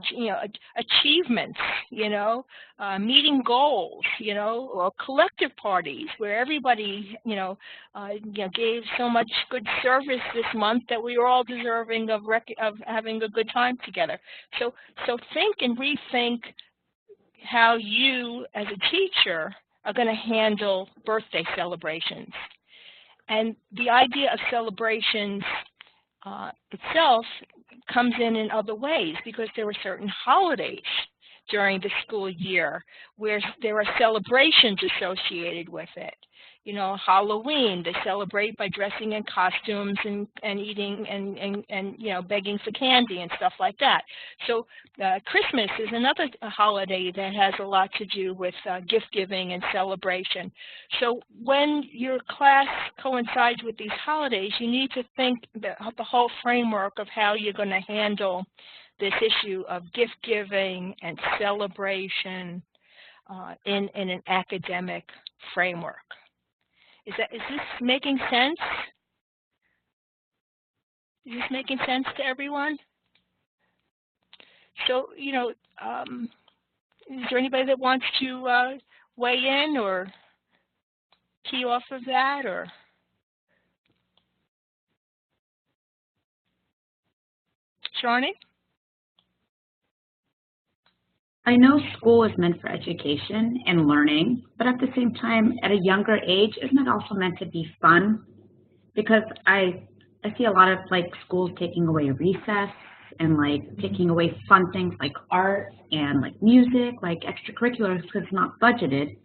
achievements, meeting goals, or collective parties where everybody, gave so much good service this month that we were all deserving of having a good time together. So think and rethink how you, as a teacher, are going to handle birthday celebrations. And the idea of celebrations itself comes in other ways, because there are certain holidays during the school year where there are celebrations associated with it. Halloween, they celebrate by dressing in costumes and eating and begging for candy and stuff like that. So Christmas is another holiday that has a lot to do with gift giving and celebration. So when your class coincides with these holidays, you need to think the whole framework of how you're going to handle this issue of gift giving and celebration in an academic framework. Is this making sense? Is this making sense to everyone? So, is there anybody that wants to weigh in or key off of that, or? Shawnee? I know school is meant for education and learning, but at the same time, at a younger age, isn't it also meant to be fun? Because I see a lot of schools taking away recess and taking away fun things like art and music, extracurriculars, because it's not budgeted.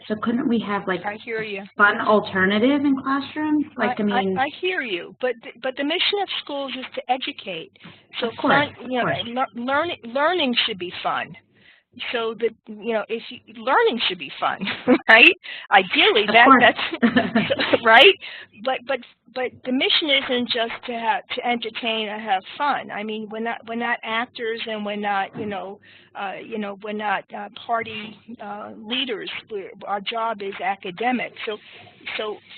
So couldn't we have I hear you. fun alternative in classrooms? I hear you, but the mission of schools is to educate. So of course, learning should be fun. So that learning should be fun, right? Ideally, that's right. But the mission isn't just to entertain or have fun. I mean, we're not actors, and we're not we're not party leaders. Our job is academic. So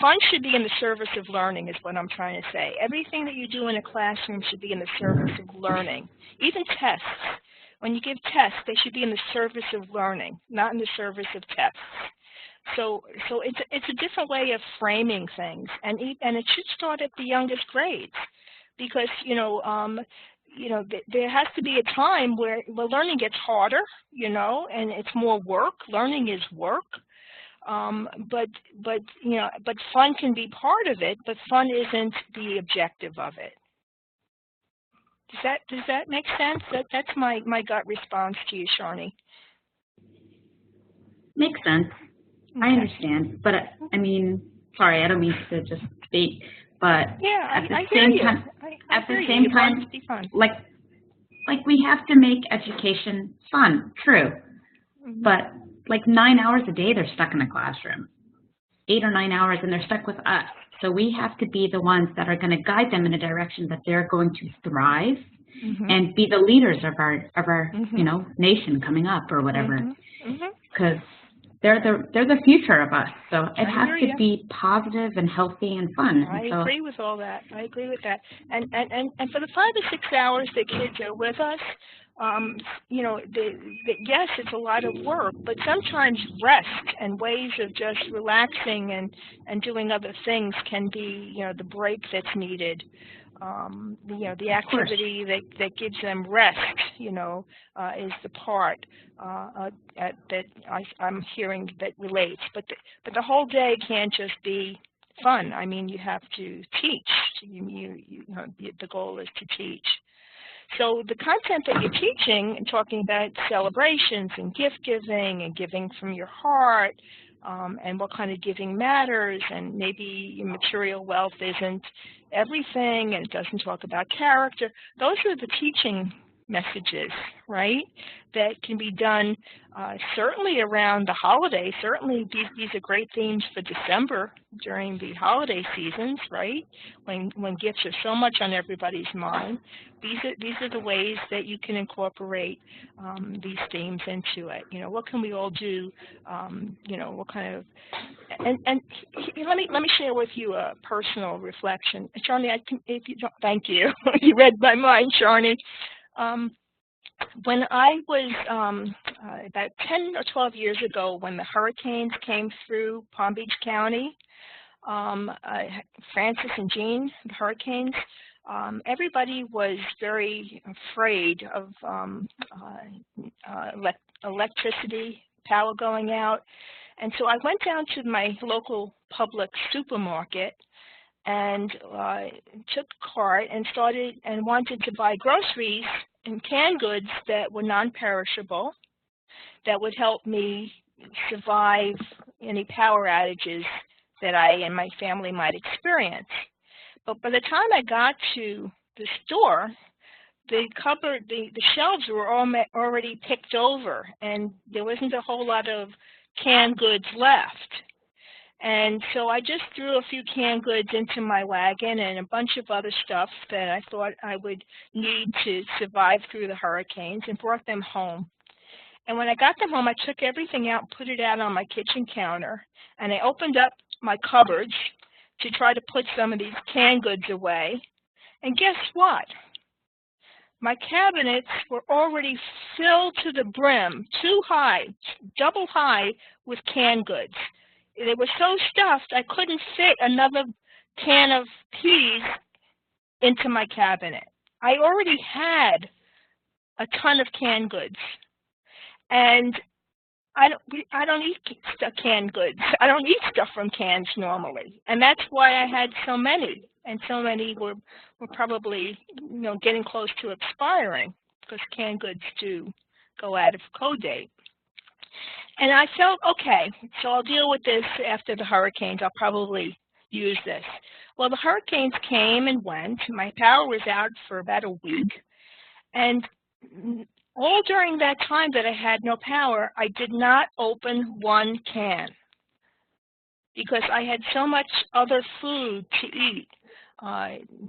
fun should be in the service of learning, is what I'm trying to say. Everything that you do in a classroom should be in the service of learning. Even tests. When you give tests, they should be in the service of learning, not in the service of tests. So it's a different way of framing things, and it should start at the youngest grades, because there has to be a time where learning gets harder, and it's more work. Learning is work, but fun can be part of it, but fun isn't the objective of it. Does that make sense? That's my gut response to you, Shawnee. Makes sense. I understand, but I mean, sorry, I don't mean to just speak, but Yeah, at the I hear same you. time, I at the hear you. same You want it time, to be fun. like we have to make education fun, true, Mhm. but like 9 hours a day they're stuck in a classroom, 8 or 9 hours, and they're stuck with us. So we have to be the ones that are going to guide them in a direction that they're going to thrive Mhm. and be the leaders of our Mhm. you know, nation coming up or whatever, Mhm. Mhm. because they're the future of us. So it I has hear to you. be positive and healthy and fun. I And so agree with all that. I agree with that. And for the 5 or 6 hours that kids are with us, um, you know, yes, it's a lot of work, but sometimes rest and ways of just relaxing and doing other things can be, you know, the break that's needed. You know, the of course, activity that gives them rest, you know, is the part that I'm hearing that relates. But the whole day can't just be fun. I mean, you have to teach. You know, the goal is to teach. So the content that you're teaching and talking about celebrations and gift giving and giving from your heart, and what kind of giving matters, and maybe your material wealth isn't everything and it doesn't talk about character. Those are the teaching messages, right, that can be done certainly around the holidays. Certainly these are great themes for December during the holiday seasons, right, when gifts are so much on everybody's mind. These are the ways that you can incorporate these themes into it. You know, what can we all do? You know, what kind of and let me share with you a personal reflection, Charlie. I can, if you don't, thank you. You read my mind, Charlie. Um, when I was about 10 or 12 years ago, when the hurricanes came through Palm Beach County, Francis and Jean, the hurricanes, everybody was very afraid of electricity, power going out. And so I went down to my local public supermarket and took a cart and started and wanted to buy groceries and canned goods that were non-perishable, that would help me survive any power outages that I and my family might experience. But by the time I got to the store, the shelves were already picked over, and there wasn't a whole lot of canned goods left. And so I just threw a few canned goods into my wagon and a bunch of other stuff that I thought I would need to survive through the hurricanes, and brought them home. And when I got them home, I took everything out and put it out on my kitchen counter, and I opened up my cupboards to try to put some of these canned goods away. And guess what? My cabinets were already filled to the brim, too high, double high, with canned goods. They were so stuffed I couldn't fit another can of peas into my cabinet. I already had a ton of canned goods, and I don't eat canned goods. I don't eat stuff from cans normally, and that's why I had so many. And so many were probably, you know, getting close to expiring, because canned goods do go out of code date. And I felt, okay, so I'll deal with this after the hurricanes. I'll probably use this. Well, the hurricanes came and went. My power was out for about a week, and all during that time that I had no power, I did not open one can, because I had so much other food to eat.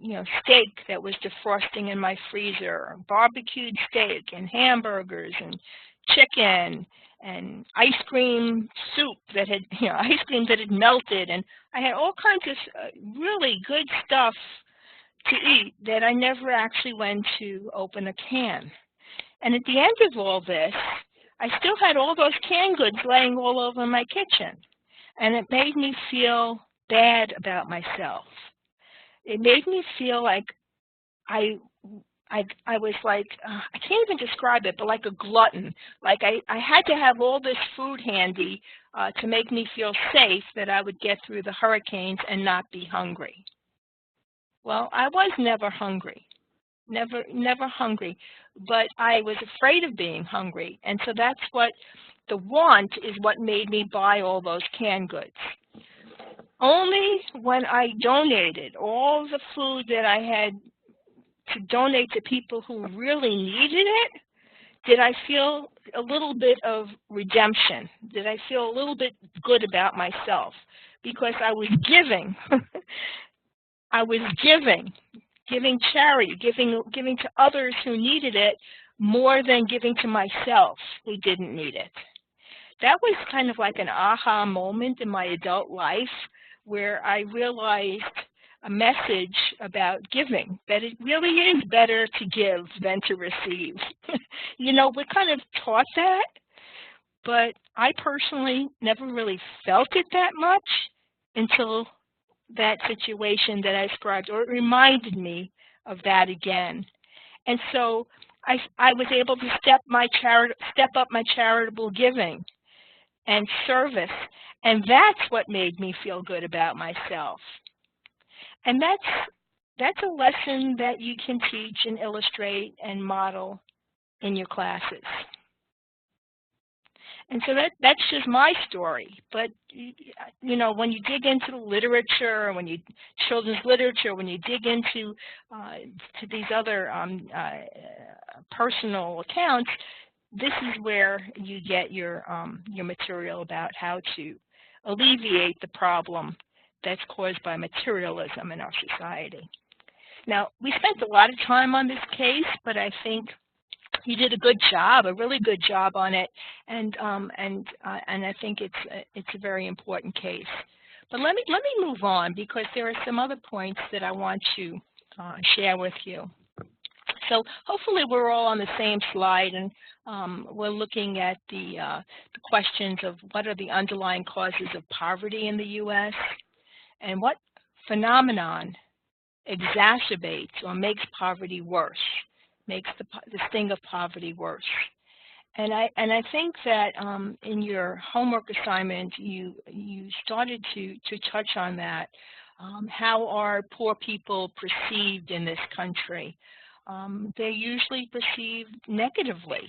You know, steak that was defrosting in my freezer, barbecued steak and hamburgers and chicken and ice cream soup that had, you know, ice cream that had melted. And I had all kinds of really good stuff to eat that I never actually went to open a can. And at the end of all this, I still had all those canned goods laying all over my kitchen. And it made me feel bad about myself. It made me feel like I was like, I can't even describe it, but like a glutton. Like I had to have all this food handy to make me feel safe, that I would get through the hurricanes and not be hungry. Well, I was never hungry. Never hungry, but I was afraid of being hungry, and so that's what The want is what made me buy all those canned goods. Only when I donated all the food that I had to donate to people who really needed it, did I feel a little bit of redemption? Did I feel a little bit good about myself? Because I was giving. I was giving charity, giving to others who needed it more than giving to myself who didn't need it. That was kind of like an aha moment in my adult life where I realized a message about giving, that it really is better to give than to receive. You know, we're kind of taught that, but I personally never really felt it that much until that situation that I described, or it reminded me of that again. And so I was able to step up my charitable giving and service, and that's what made me feel good about myself. And that's a lesson that you can teach and illustrate and model in your classes. And so that's just my story. But you know, when you dig into the literature, children's literature, when you dig into to these other personal accounts, this is where you get your material about how to alleviate the problem that's caused by materialism in our society. Now, we spent a lot of time on this case, but I think you did a good job, a really good job on it, and I think it's a very important case. But let me move on, because there are some other points that I want to share with you. So hopefully we're all on the same slide, and we're looking at the questions of what are the underlying causes of poverty in the U.S. and what phenomenon exacerbates or makes poverty worse, makes the sting of poverty worse. And I think that in your homework assignment you started to touch on that. How are poor people perceived in this country? They're usually perceived negatively,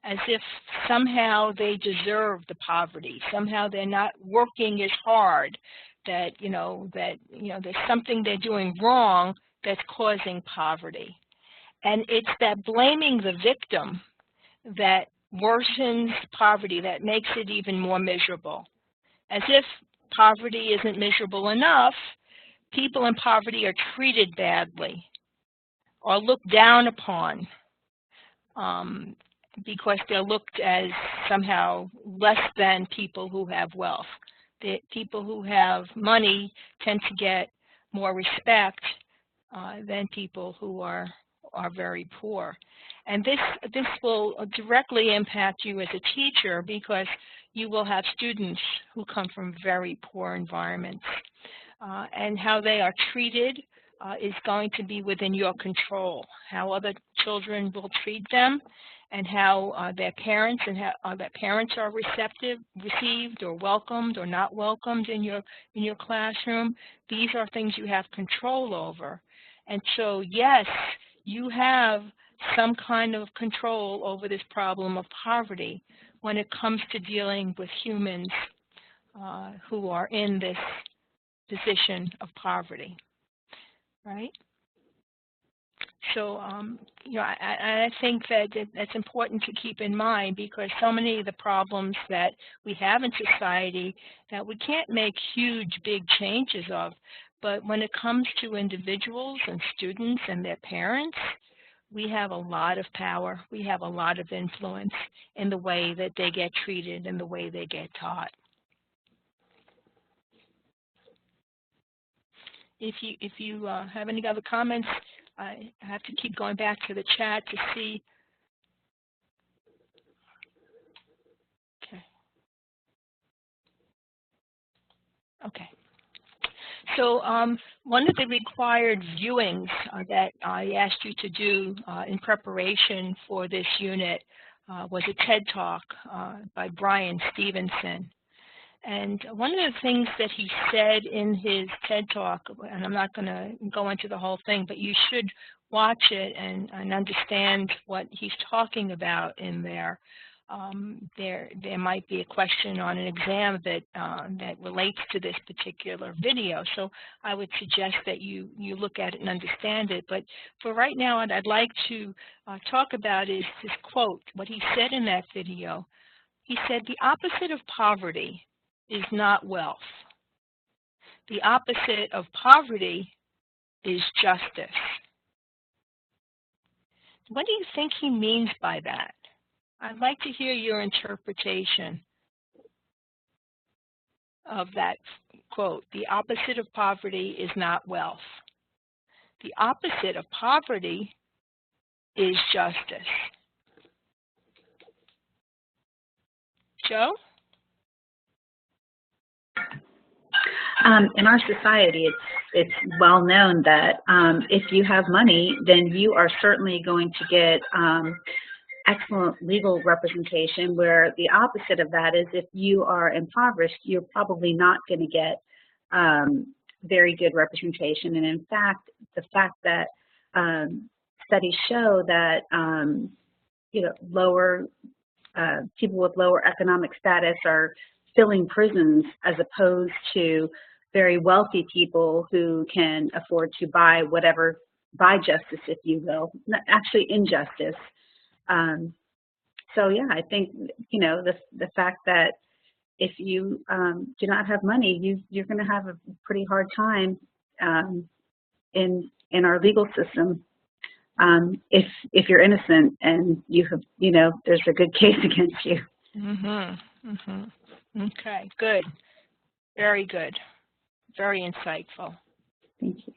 as if somehow they deserve the poverty, somehow they're not working as hard, that there's something they're doing wrong that's causing poverty. And it's that blaming the victim that worsens poverty, that makes it even more miserable. As if poverty isn't miserable enough, people in poverty are treated badly or looked down upon because they're looked as somehow less than people who have wealth. The people who have money tend to get more respect than people who are very poor. And this will directly impact you as a teacher, because you will have students who come from very poor environments. And how they are treated is going to be within your control. How other children will treat them, and how their parents are received or welcomed or not welcomed in your classroom. These are things you have control over. And so yes, you have some kind of control over this problem of poverty when it comes to dealing with humans who are in this position of poverty, right? So, I think that that's important to keep in mind, because so many of the problems that we have in society that we can't make huge, big changes of, but when it comes to individuals and students and their parents, we have a lot of power. We have a lot of influence in the way that they get treated and the way they get taught. If you have any other comments, I have to keep going back to the chat to see. Okay. So one of the required viewings that I asked you to do in preparation for this unit was a TED Talk by Brian Stevenson. And one of the things that he said in his TED Talk, and I'm not going to go into the whole thing, but you should watch it and understand what he's talking about in there. there might be a question on an exam that that relates to this particular video. So I would suggest that you look at it and understand it. But for right now, what I'd like to talk about is his quote, what he said in that video. He said, "The opposite of poverty is not wealth. The opposite of poverty is justice." What do you think he means by that? I'd like to hear your interpretation of that quote. The opposite of poverty is not wealth. The opposite of poverty is justice. Joe? In our society, it's well known that if you have money, then you are certainly going to get excellent legal representation, where the opposite of that is if you are impoverished, you're probably not going to get very good representation. And in fact, the fact that studies show that lower people with lower economic status are filling prisons as opposed to very wealthy people who can afford to buy justice, if you will, actually injustice. So yeah, I think, the fact that if you do not have money, you're going to have a pretty hard time in our legal system if you're innocent and you have, there's a good case against you. Okay, good. Very good. Very insightful. Thank you.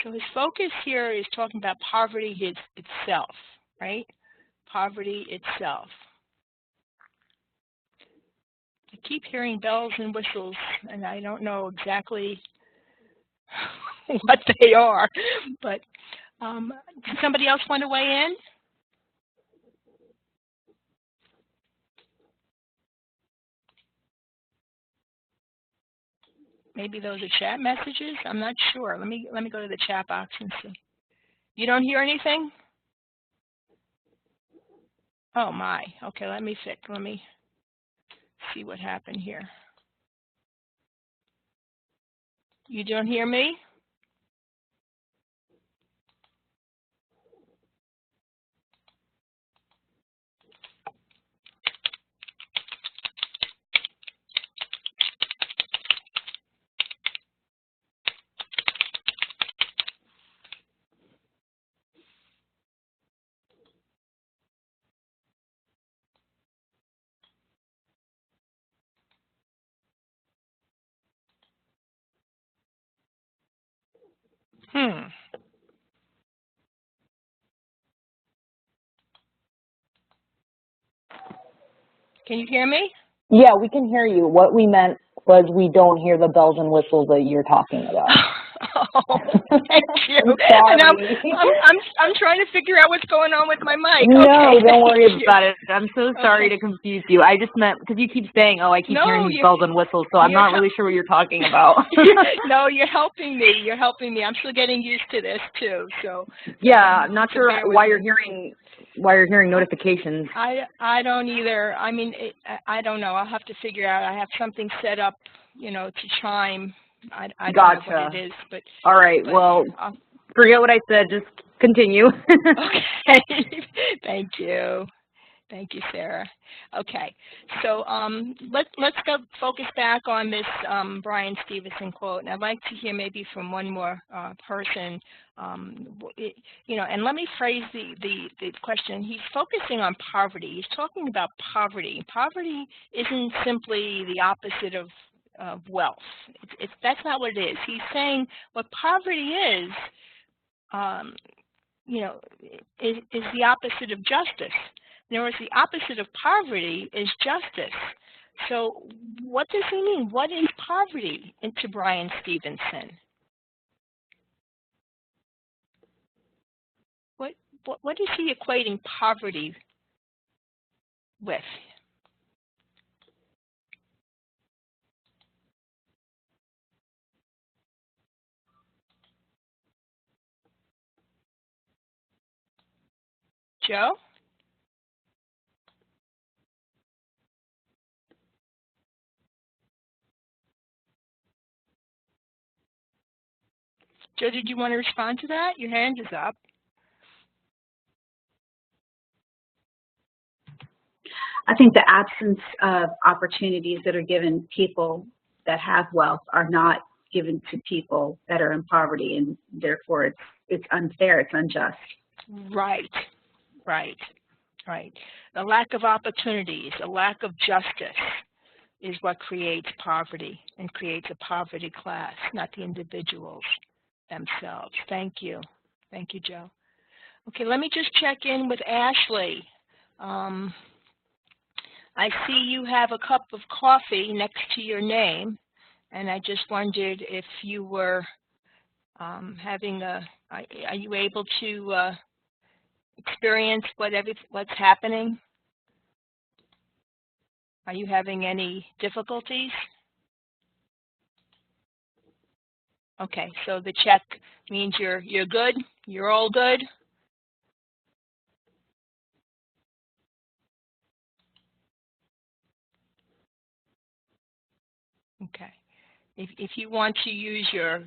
So his focus here is talking about poverty itself, right? Poverty itself. I keep hearing bells and whistles, and I don't know exactly what they are, but does somebody else want to weigh in? Maybe those are chat messages. I'm not sure. Let me go to the chat box and see. You don't hear anything? Oh my. Okay, let me see what happened here. You don't hear me? Can you hear me? Yeah, we can hear you. What we meant was we don't hear the bells and whistles that you're talking about. Oh, thank you. I'm sorry. And I'm trying to figure out what's going on with my mic. No, okay, don't worry about it. I'm so sorry to confuse you. I just meant because you keep saying, "Oh, I keep hearing these bells and whistles," so I'm not really sure what you're talking about. No, you're helping me. You're helping me. I'm still getting used to this too. So yeah, I'm not sure why you're hearing notifications. I don't either. I mean, I don't know. I'll have to figure out. I have something set up, to chime. I don't know what it is, but all right. Well, forget what I said. Just continue. Okay. Thank you. Thank you, Sarah. Okay, so let's go focus back on this Brian Stevenson quote, and I'd like to hear maybe from one more person. And let me phrase the question. He's focusing on poverty. He's talking about poverty. Poverty isn't simply the opposite of wealth. That's not what it is. He's saying what poverty is the opposite of justice. In other words, the opposite of poverty is justice. So what does he mean? What is poverty to Brian Stevenson? What is he equating poverty with? Joe? Joe, did you want to respond to that? Your hand is up. I think the absence of opportunities that are given people that have wealth are not given to people that are in poverty, and therefore it's unfair, it's unjust. Right, right, right. The lack of opportunities, a lack of justice is what creates poverty and creates a poverty class, not the individuals themselves. Thank you. Thank you, Joe. Okay, let me just check in with Ashley. I see you have a cup of coffee next to your name, and I just wondered if you were are you able to experience what's happening? Are you having any difficulties? Okay, so the check means you're good? You're all good? Okay. If you want to use your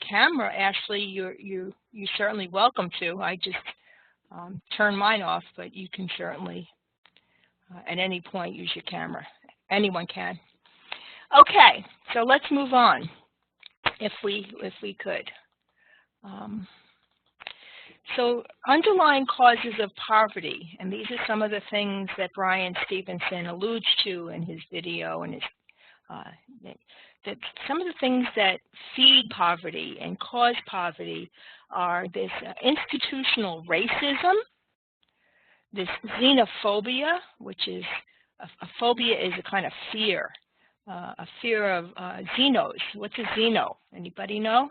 camera, Ashley, you're certainly welcome to. I just turn mine off, but you can certainly at any point use your camera. Anyone can. Okay, so let's move on, if we could. So underlying causes of poverty, and these are some of the things that Brian Stevenson alludes to in his video and his that some of the things that feed poverty and cause poverty are this institutional racism, this xenophobia, which is a phobia is a kind of fear, a fear of xenos. What's a xeno? Anybody know?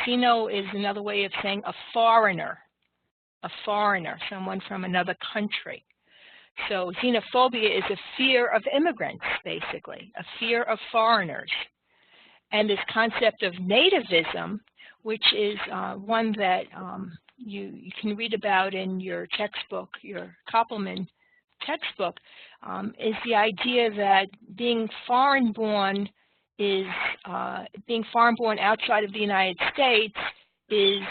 Xeno is another way of saying a foreigner, someone from another country. So xenophobia is a fear of immigrants, basically, a fear of foreigners. And this concept of nativism, which is one that you can read about in your textbook, your Koppelman textbook, is the idea that being foreign-born outside of the United States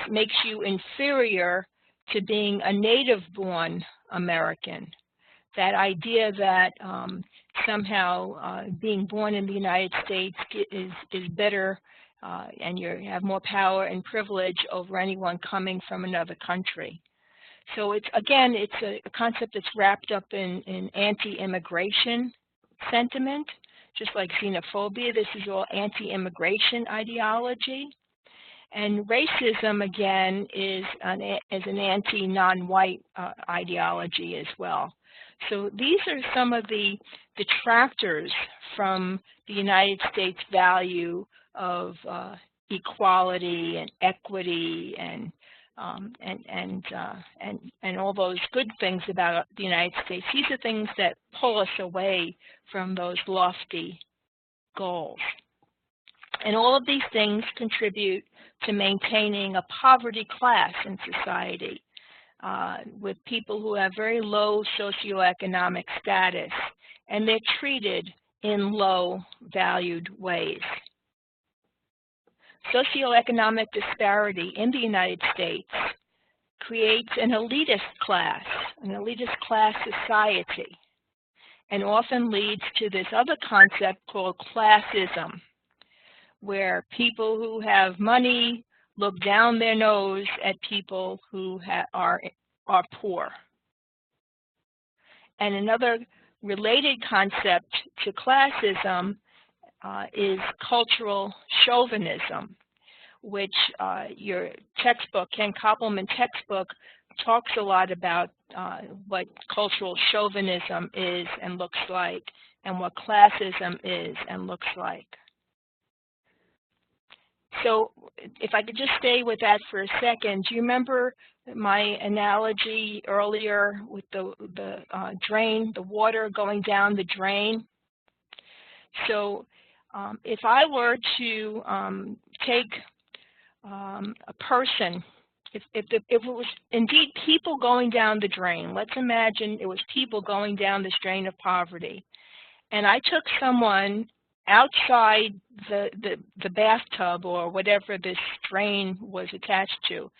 makes you inferior to being a native-born American. That idea that somehow being born in the United States is better and you have more power and privilege over anyone coming from another country. So it's a concept that's wrapped up in anti-immigration sentiment, just like xenophobia. This is all anti-immigration ideology. And racism, again, is an anti-non-white ideology as well. So these are some of the detractors from the United States value of equality and equity and all those good things about the United States. These are things that pull us away from those lofty goals. And all of these things contribute to maintaining a poverty class in society with people who have very low socioeconomic status, and they're treated in low-valued ways. Socioeconomic disparity in the United States creates an elitist class society, and often leads to this other concept called classism, where people who have money look down their nose at people who are poor. And another related concept to classism is cultural chauvinism, which your textbook, Ken Koppelman textbook, talks a lot about what cultural chauvinism is and looks like, and what classism is and looks like. So if I could just stay with that for a second, do you remember my analogy earlier with the drain, the water going down the drain? So if I were to take a person, if it was indeed people going down the drain, let's imagine it was people going down this drain of poverty, and I took someone outside the bathtub or whatever this drain was attached to.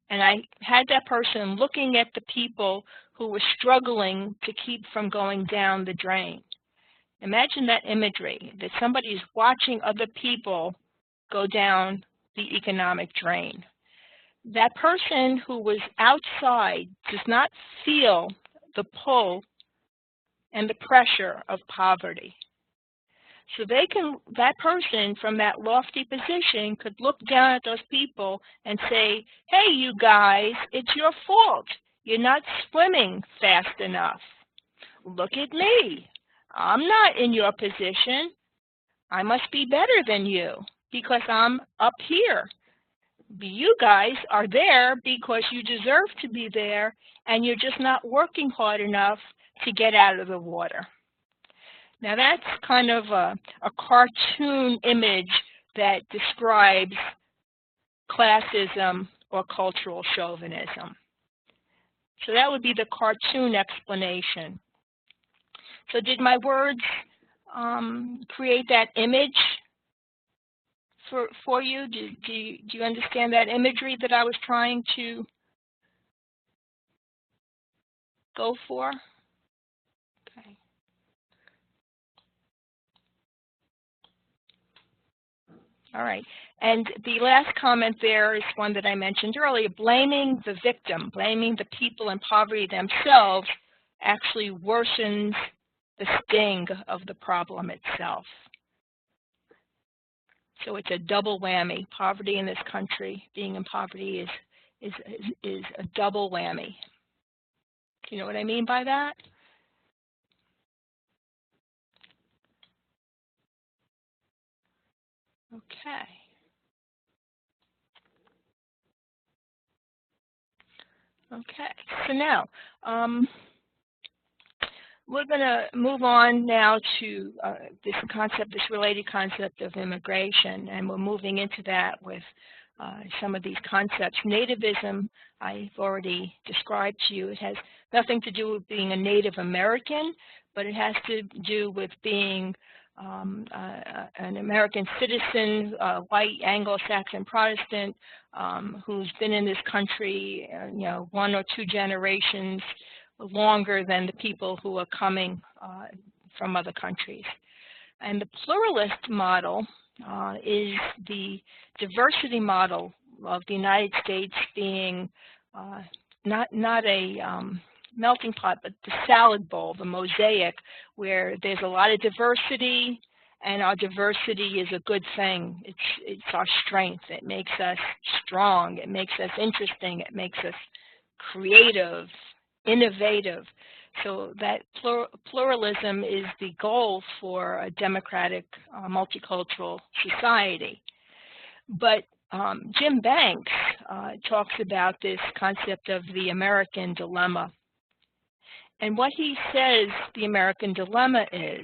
And I had that person looking at the people who were struggling to keep from going down the drain. Imagine that imagery, that somebody's watching other people go down the economic drain. That person who was outside does not feel the pull and the pressure of poverty. So that person from that lofty position could look down at those people and say, hey, you guys, it's your fault. You're not swimming fast enough. Look at me. I'm not in your position. I must be better than you because I'm up here. You guys are there because you deserve to be there, and you're just not working hard enough to get out of the water. Now that's kind of a cartoon image that describes classism or cultural chauvinism. So that would be the cartoon explanation. So did my words create that image for you? Do you understand that imagery that I was trying to go for? Okay. All right. And the last comment there is one that I mentioned earlier. Blaming the victim, blaming the people in poverty themselves actually worsens the sting of the problem itself. So it's a double whammy. Poverty in this country, being in poverty is a double whammy. Do you know what I mean by that? Okay. Okay, so now we're going to move on now to this related concept of immigration, and we're moving into that with some of these concepts. Nativism, I've already described to you. It has nothing to do with being a Native American, but it has to do with being an American citizen, white Anglo-Saxon Protestant, who's been in this country, 1 or 2 generations longer than the people who are coming from other countries. And the pluralist model is the diversity model of the United States being not a melting pot, but the salad bowl, the mosaic, where there's a lot of diversity, and our diversity is a good thing. It's our strength. It makes us strong. It makes us interesting. It makes us creative, innovative. So that pluralism is the goal for a democratic, multicultural society. But Jim Banks talks about this concept of the American dilemma. And what he says the American dilemma is,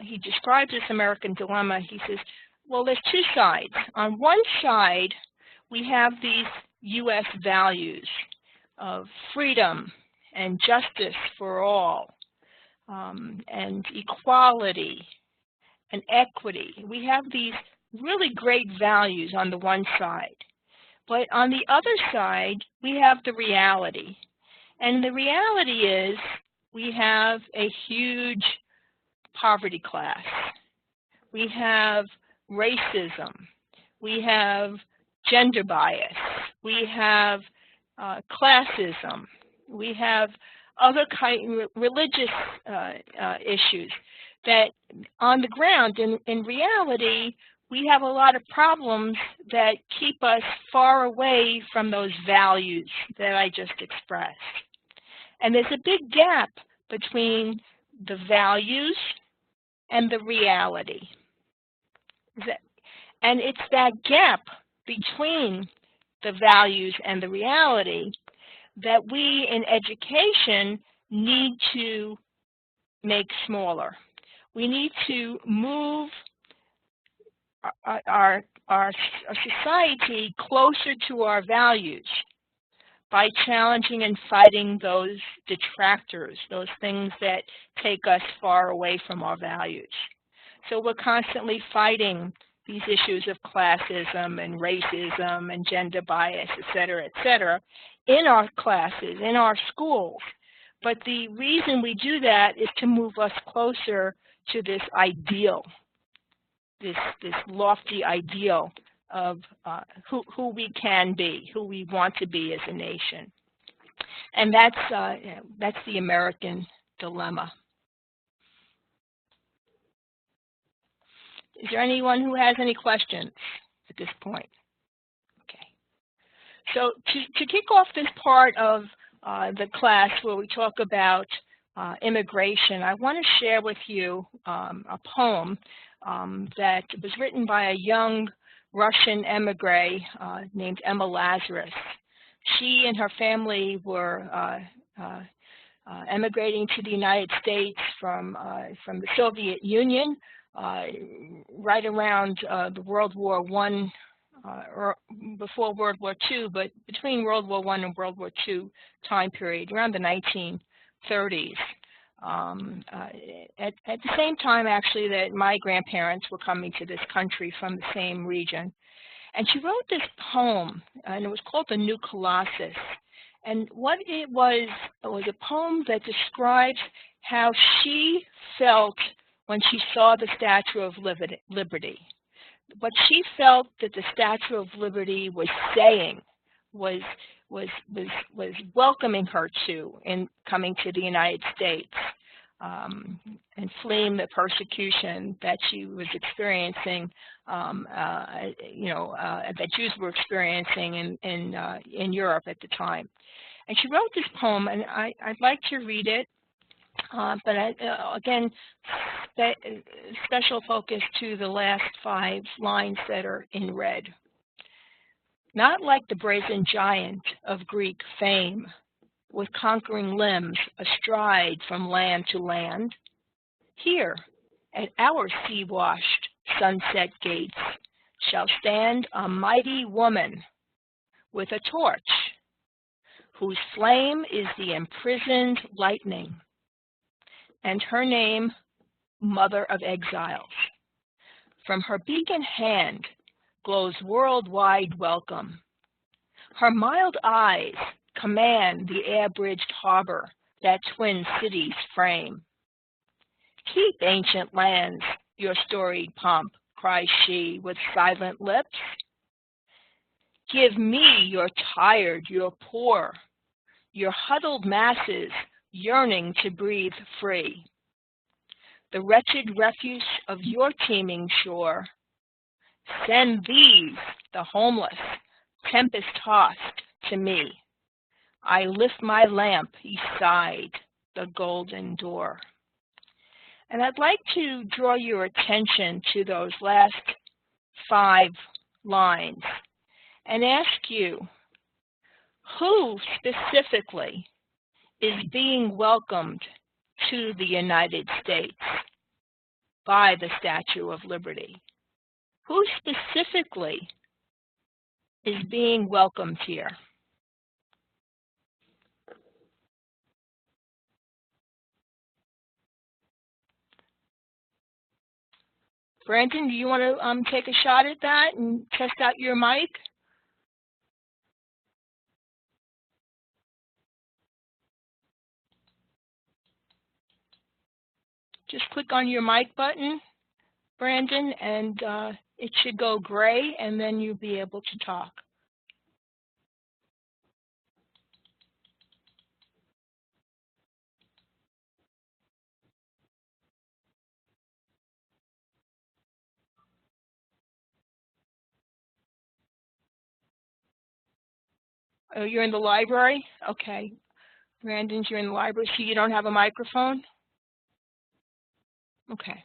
he describes this American dilemma. He says, well, there's 2 sides. On one side, we have these U.S. values of freedom and justice for all, and equality and equity. We have these really great values on the one side. But on the other side, we have the reality. And the reality is we have a huge poverty class. We have racism. We have gender bias. We have classism. We have other religious issues that on the ground, in reality, we have a lot of problems that keep us far away from those values that I just expressed. And there's a big gap between the values and the reality. And it's that gap between the values and the reality that we in education need to make smaller. We need to move our society closer to our values by challenging and fighting those detractors, those things that take us far away from our values. So we're constantly fighting these issues of classism and racism and gender bias, et cetera, in our classes, in our schools. But the reason we do that is to move us closer to this ideal, this lofty ideal of who we can be, who we want to be as a nation. And that's the American dilemma. Is there anyone who has any questions at this point? Okay. So to kick off this part of the class where we talk about immigration, I want to share with you a poem that was written by a young Russian emigre named Emma Lazarus. She and her family were emigrating to the United States from the Soviet Union right around the World War I, or before World War II, but between World War I and World War II time period, around the 1930s. At the same time, actually, that my grandparents were coming to this country from the same region. And she wrote this poem, and it was called The New Colossus. And what it was a poem that describes how she felt when she saw the Statue of Liberty. What she felt that the Statue of Liberty was saying, was welcoming her to in coming to the United States and fleeing the persecution that she was experiencing, that Jews were experiencing in Europe at the time. And she wrote this poem, and I'd like to read it. But again, special focus to the last 5 lines that are in red. Not like the brazen giant of Greek fame, with conquering limbs astride from land to land. Here, at our sea-washed sunset gates, shall stand a mighty woman with a torch, whose flame is the imprisoned lightning, and her name, Mother of Exiles. From her beacon hand glows worldwide welcome. Her mild eyes command the air-bridged harbor that twin cities frame. Keep, ancient lands, your storied pomp, cries she with silent lips. Give me your tired, your poor, your huddled masses yearning to breathe free. The wretched refuse of your teeming shore. Send these, the homeless, tempest-tossed, to me. I lift my lamp beside the golden door. And I'd like to draw your attention to those last 5 lines and ask you, who specifically is being welcomed to the United States by the Statue of Liberty? Who specifically is being welcomed here? Brandon, do you want to take a shot at that and test out your mic? Just click on your mic button, Brandon, and it should go gray, and then you'll be able to talk. Oh, you're in the library? Okay. Brandon, you're in the library, so you don't have a microphone? Okay.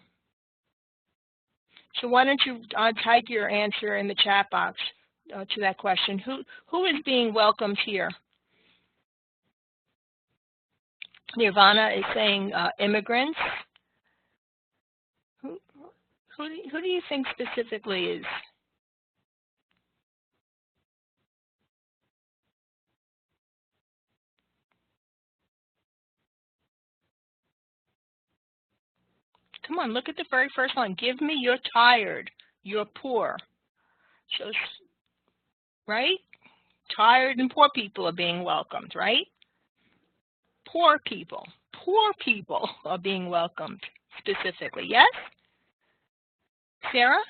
So why don't you type your answer in the chat box to that question. Who is being welcomed here? Nirvana is saying immigrants. Who do you think specifically is? Come on, look at the very first line. Give me, you're tired, you're poor. So, right? Tired and poor people are being welcomed, right? Poor people are being welcomed specifically. Yes? Sarah?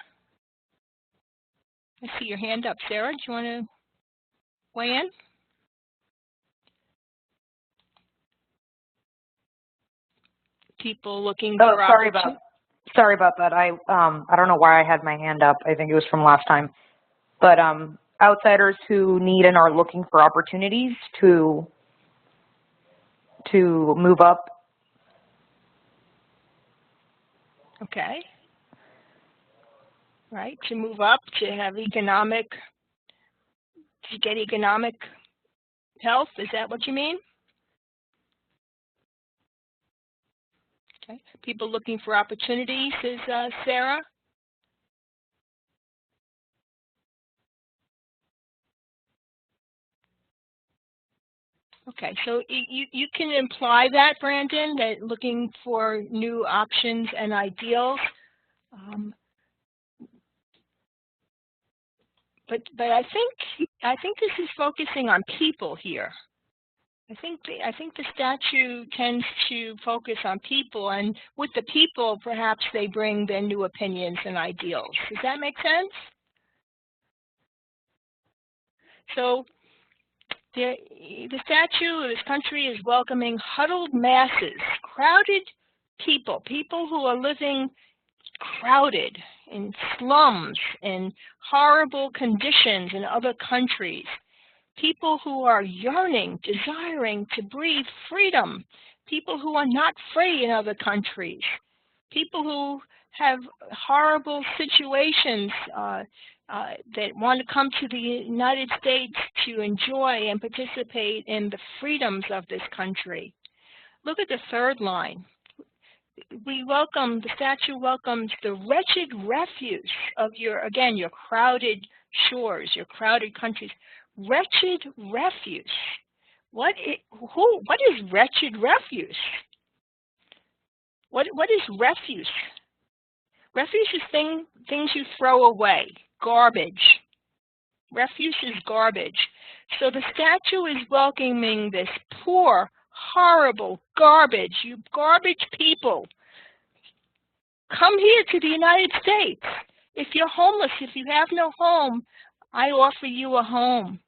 I see your hand up. Sarah, do you want to weigh in? People looking for opportunity. Sorry about that. I don't know why I had my hand up. I think it was from last time. But outsiders who need and are looking for opportunities to move up. Okay. Right, to move up, to have to get economic health. Is that what you mean? Okay. People looking for opportunities is Sarah. Okay, so you can imply that, Brandon, that looking for new options and ideals. But I think this is focusing on people here. I think the statute tends to focus on people, and with the people, perhaps they bring their new opinions and ideals. Does that make sense? So the statute of this country is welcoming huddled masses, crowded people who are living crowded in slums, in horrible conditions in other countries. People who are yearning, desiring to breathe freedom. People who are not free in other countries. People who have horrible situations that want to come to the United States to enjoy and participate in the freedoms of this country. Look at the third line. The statute welcomes the wretched refuse of your crowded shores, your crowded countries. Wretched refuse. What is wretched refuse? What is refuse? Refuse is things you throw away, garbage. Refuse is garbage. So the statute is welcoming this poor, horrible garbage. You garbage people. Come here to the United States. If you're homeless, if you have no home, I offer you a home.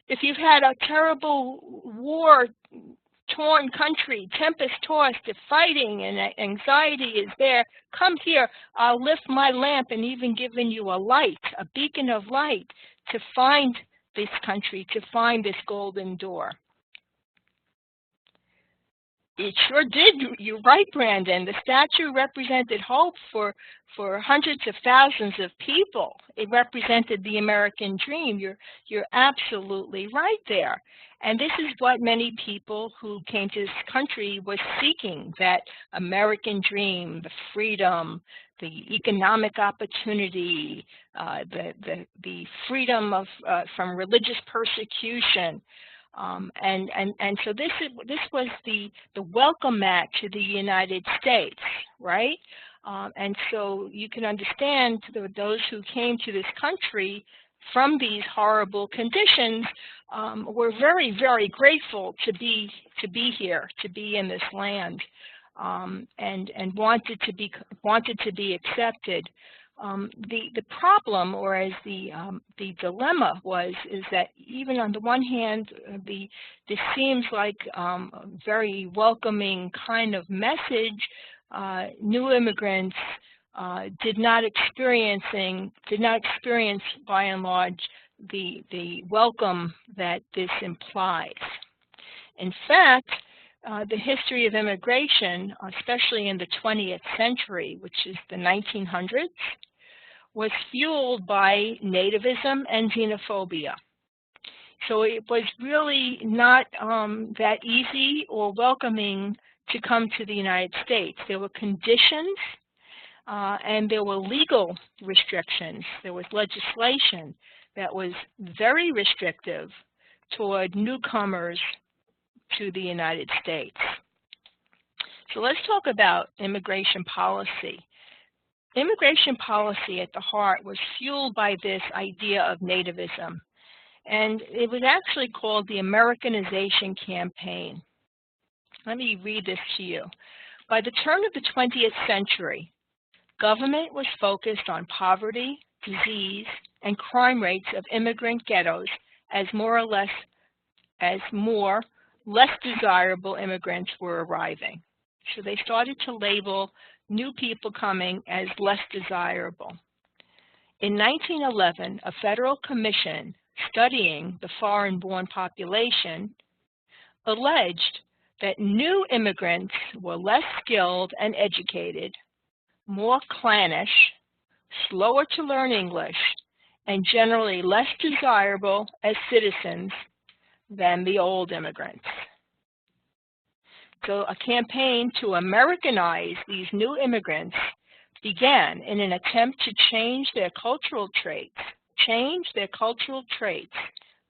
If you've had a terrible war-torn country, tempest-tossed, if fighting and anxiety is there, come here. I'll lift my lamp and even given you a light, a beacon of light to find this country, to find this golden door. It sure did. You're right, Brandon. The statue represented hope for hundreds of thousands of people. It represented the American dream. You're absolutely right there. And this is what many people who came to this country were seeking, that American dream, the freedom, the economic opportunity, the freedom from religious persecution. And so this was the welcome mat to the United States, right? And so you can understand those who came to this country from these horrible conditions were very, very grateful to be here, to be in this land, and wanted to be accepted. The problem, or as the dilemma is that even on the one hand, this seems like a very welcoming kind of message. New immigrants did not experience by and large the welcome that this implies. In fact, the history of immigration, especially in the 20th century, which is the 1900s, was fueled by nativism and xenophobia. So it was really not that easy or welcoming to come to the United States. There were conditions and there were legal restrictions. There was legislation that was very restrictive toward newcomers to the United States. So let's talk about immigration policy. Immigration policy at the heart was fueled by this idea of nativism, and it was actually called the Americanization campaign. Let me read this to you. By the turn of the 20th century, government was focused on poverty, disease, and crime rates of immigrant ghettos as less desirable immigrants were arriving. So they started to label new people coming as less desirable. In 1911, a federal commission studying the foreign-born population alleged that new immigrants were less skilled and educated, more clannish, slower to learn English, and generally less desirable as citizens than the old immigrants. So a campaign to Americanize these new immigrants began in an attempt to change their cultural traits,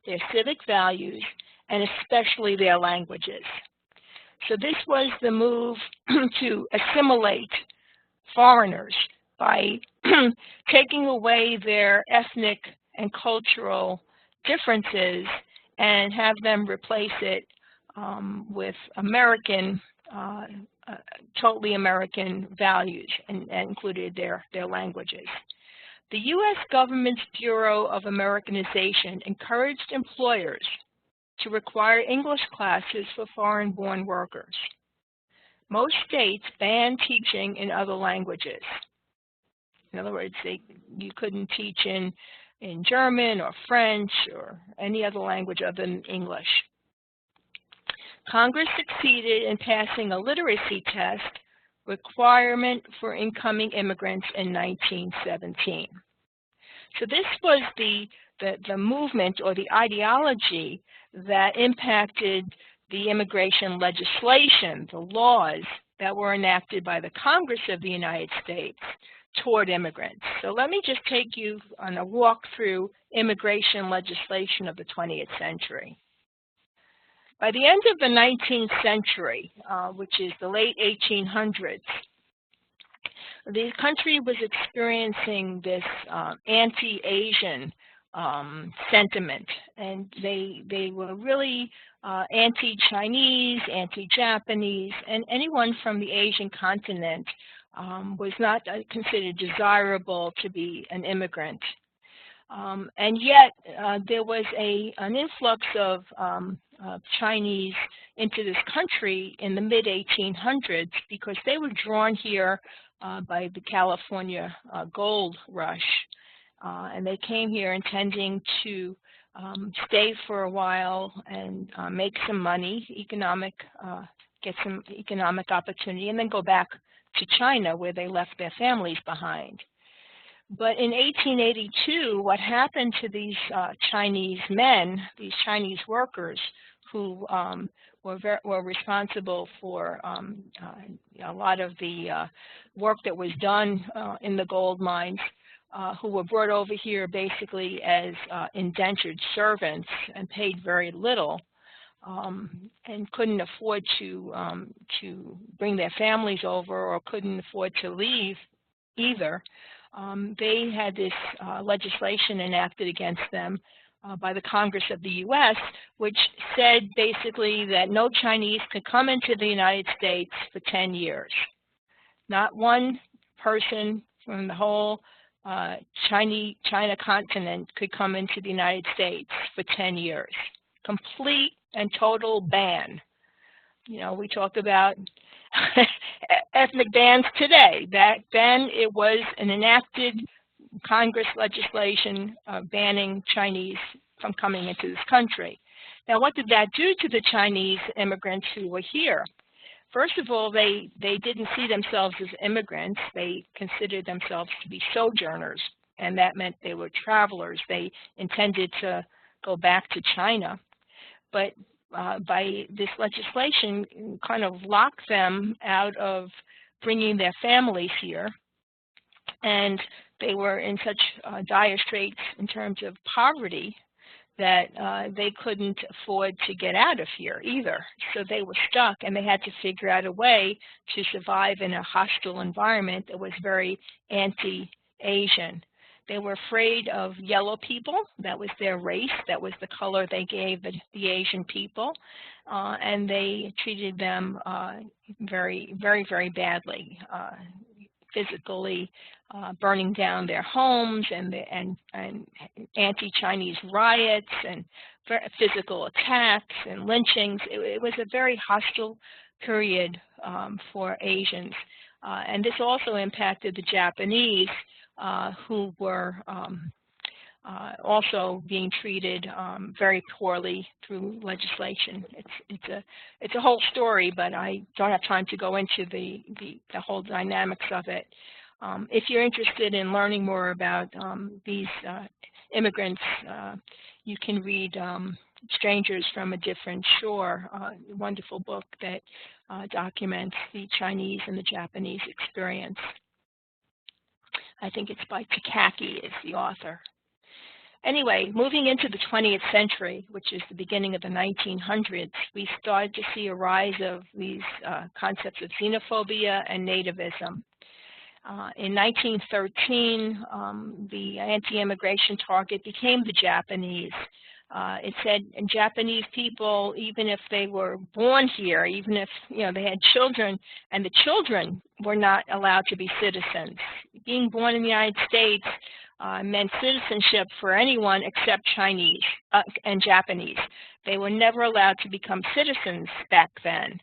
their civic values, and especially their languages. So this was the move to assimilate foreigners by taking away their ethnic and cultural differences and have them replace it with American, totally American values, and included their languages. The U.S. government's Bureau of Americanization encouraged employers to require English classes for foreign-born workers. Most states banned teaching in other languages. In other words, you couldn't teach in German or French or any other language other than English. Congress succeeded in passing a literacy test requirement for incoming immigrants in 1917. So this was the movement or the ideology that impacted the immigration legislation, the laws that were enacted by the Congress of the United States toward immigrants. So let me just take you on a walk through immigration legislation of the 20th century. By the end of the 19th century, which is the late 1800s, the country was experiencing this anti-Asian sentiment, and they were really anti-Chinese, anti-Japanese, and anyone from the Asian continent was not considered desirable to be an immigrant. And yet there was an influx of Chinese into this country in the mid-1800s because they were drawn here by the California gold rush. And they came here intending to stay for a while and make some money, get some economic opportunity, and then go back to China where they left their families behind. But in 1882, what happened to these Chinese men, these Chinese workers, who were responsible for a lot of the work that was done in the gold mines, who were brought over here basically as indentured servants and paid very little, and couldn't afford to bring their families over or couldn't afford to leave either. They had this legislation enacted against them by the Congress of the U.S., which said basically that no Chinese could come into the United States for 10 years. Not one person from the whole China continent could come into the United States for 10 years. Complete and total ban. You know, we talk about ethnic bans today. Back then, it was an enacted Congress legislation banning Chinese from coming into this country. Now, what did that do to the Chinese immigrants who were here? First of all, they didn't see themselves as immigrants. They considered themselves to be sojourners, and that meant they were travelers. They intended to go back to China. But by this legislation, kind of locked them out of bringing their families here, and they were in such dire straits in terms of poverty that they couldn't afford to get out of here either. So they were stuck, and they had to figure out a way to survive in a hostile environment that was very anti-Asian. They were afraid of yellow people. That was their race. That was the color they gave the Asian people. And they treated them very, very, very badly, physically burning down their homes and anti-Chinese riots and physical attacks and lynchings. It was a very hostile period for Asians. And this also impacted the Japanese, who were also being treated very poorly through legislation. It's a whole story, but I don't have time to go into the whole dynamics of it. If you're interested in learning more about these immigrants, you can read Strangers from a Different Shore, a wonderful book that documents the Chinese and the Japanese experience. I think it's by Takaki is the author. Anyway, moving into the 20th century, which is the beginning of the 1900s, we started to see a rise of these concepts of xenophobia and nativism. In 1913, the anti-immigration target became the Japanese. It said Japanese people, even if they were born here, even if they had children, and the children were not allowed to be citizens. Being born in the United States meant citizenship for anyone except Chinese and Japanese. They were never allowed to become citizens back then.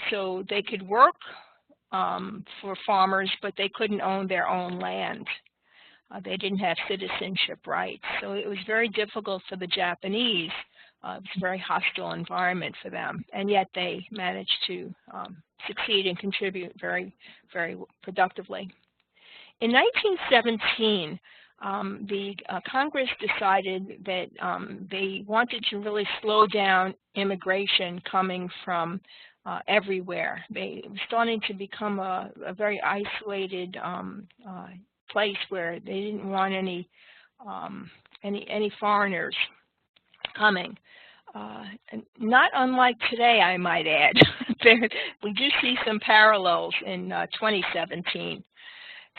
So they could work for farmers, but they couldn't own their own land. They didn't have citizenship rights. So it was very difficult for the Japanese. It was a very hostile environment for them, and yet they managed to succeed and contribute very, very productively. In 1917, the Congress decided that they wanted to really slow down immigration coming from everywhere. They were starting to become a very isolated place where they didn't want any foreigners coming. Not unlike today, I might add. We do see some parallels in 2017.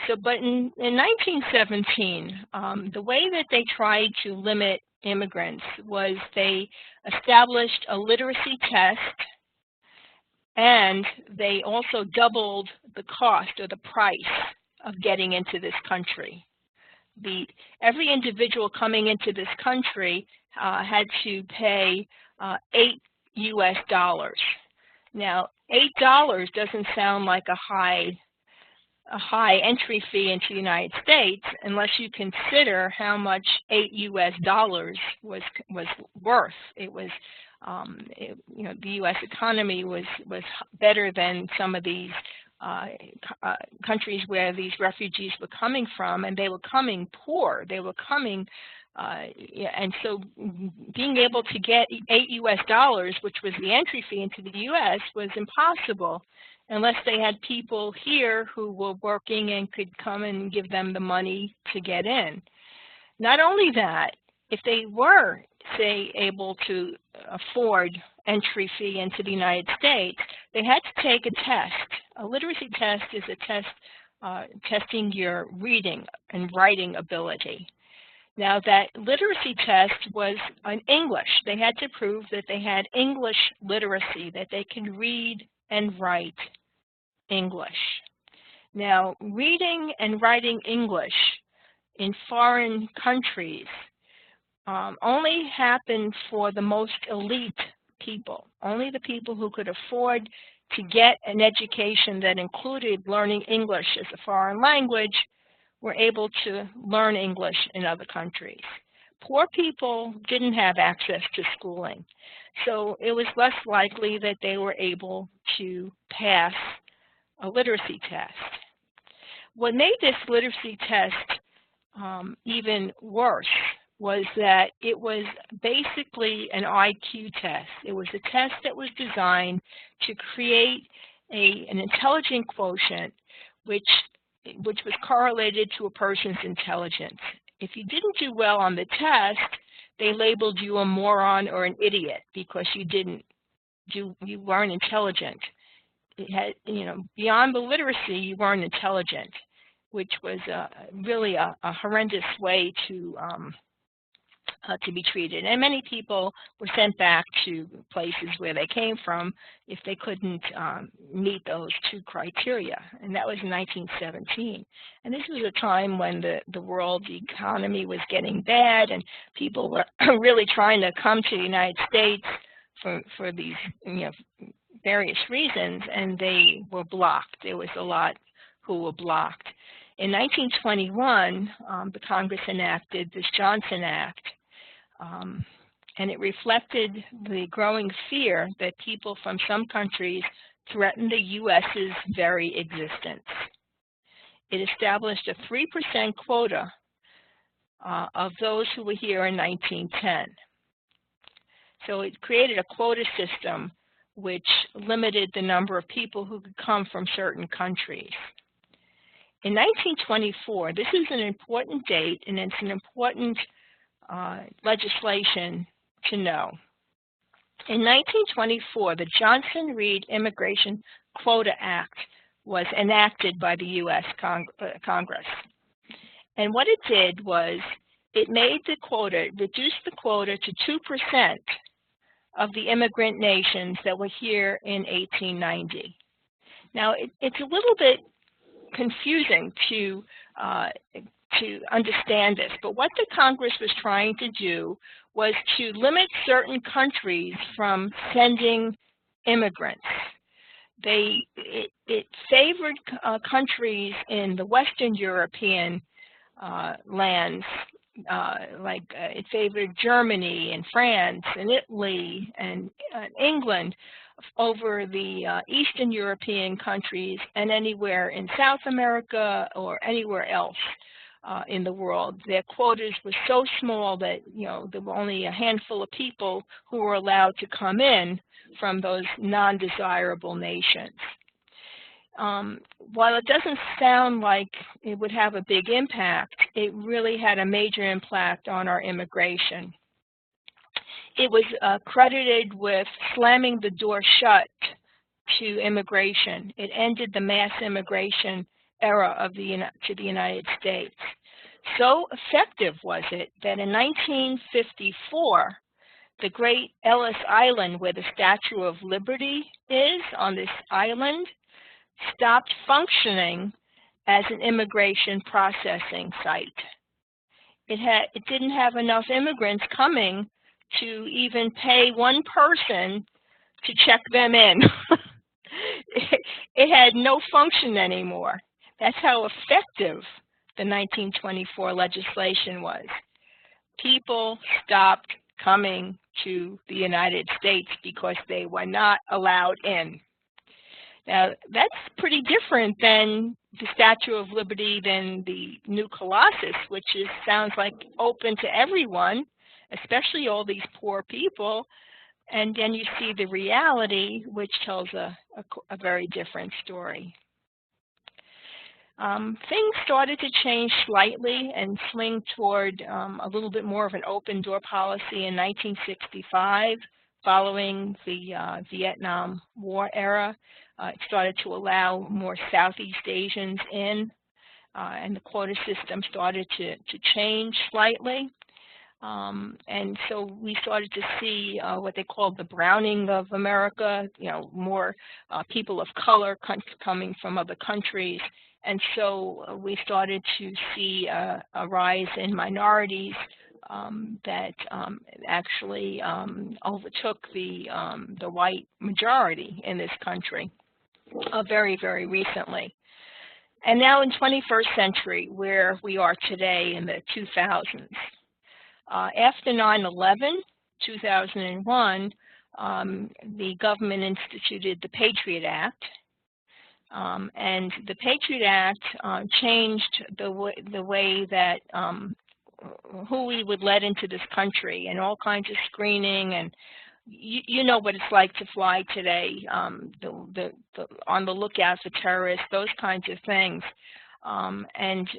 So, but in 1917, the way that they tried to limit immigrants was they established a literacy test, and they also doubled the cost or the price of getting into this country. Every individual coming into this country had to pay $8 US. Now, $8 doesn't sound like a high entry fee into the United States unless you consider how much $8 US was worth. It was, the U.S. economy was better than some of these countries where these refugees were coming from, and they were coming poor. They were coming, and so being able to get $8 US, which was the entry fee into the U.S., was impossible unless they had people here who were working and could come and give them the money to get in. Not only that, if they were, say, able to afford entry fee into the United States, they had to take a test. A literacy test is a test testing your reading and writing ability. Now, that literacy test was in English. They had to prove that they had English literacy, that they could read and write English. Now, reading and writing English in foreign countries only happened for the most elite people. Only the people who could afford to get an education that included learning English as a foreign language were able to learn English in other countries. Poor people didn't have access to schooling, so it was less likely that they were able to pass a literacy test. What made this literacy test even worse was that it was basically an IQ test. It was a test that was designed to create an intelligence quotient which was correlated to a person's intelligence. If you didn't do well on the test, they labeled you a moron or an idiot because you weren't intelligent. It had, beyond the literacy, you weren't intelligent, which was really a horrendous way to be treated. And many people were sent back to places where they came from if they couldn't meet those two criteria. And that was in 1917. And this was a time when the world economy was getting bad and people were really trying to come to the United States for these various reasons, and they were blocked. There was a lot who were blocked. In 1921, the Congress enacted this Johnson Act, and it reflected the growing fear that people from some countries threatened the U.S.'s very existence. It established a 3% quota of those who were here in 1910. So it created a quota system which limited the number of people who could come from certain countries. In 1924, this is an important date, and it's an important legislation to know. In 1924, the Johnson-Reed Immigration Quota Act was enacted by the U.S. Congress. And what it did was it reduced the quota to 2% of the immigrant nations that were here in 1890. Now, it's a little bit confusing to understand this, but what the Congress was trying to do was to limit certain countries from sending immigrants. It favored countries in the Western European lands, like it favored Germany and France and Italy and England over the Eastern European countries and anywhere in South America or anywhere else in the world. Their quotas were so small that there were only a handful of people who were allowed to come in from those non-desirable nations. While it doesn't sound like it would have a big impact, it really had a major impact on our immigration. It was credited with slamming the door shut to immigration. It ended the mass immigration era to the United States. So effective was it that in 1954, the great Ellis Island, where the Statue of Liberty is on this island, stopped functioning as an immigration processing site. It didn't have enough immigrants coming to even pay one person to check them in. It had no function anymore. That's how effective the 1924 legislation was. People stopped coming to the United States because they were not allowed in. Now, that's pretty different than the Statue of Liberty, than the new Colossus, which sounds like open to everyone, especially all these poor people. And then you see the reality, which tells a very different story. Things started to change slightly and swing toward a little bit more of an open door policy in 1965, following the Vietnam War era. It started to allow more Southeast Asians in, and the quota system started to change slightly. And so we started to see what they called the browning of America, more people of color coming from other countries. And so we started to see a rise in minorities that actually overtook the white majority in this country very, very recently. And now in 21st century, where we are today in the 2000s. After 9/11, 2001, the government instituted the Patriot Act. And the Patriot Act changed the way that who we would let into this country, and all kinds of screening, and you know what it's like to fly today, on the lookout for terrorists, those kinds of things. And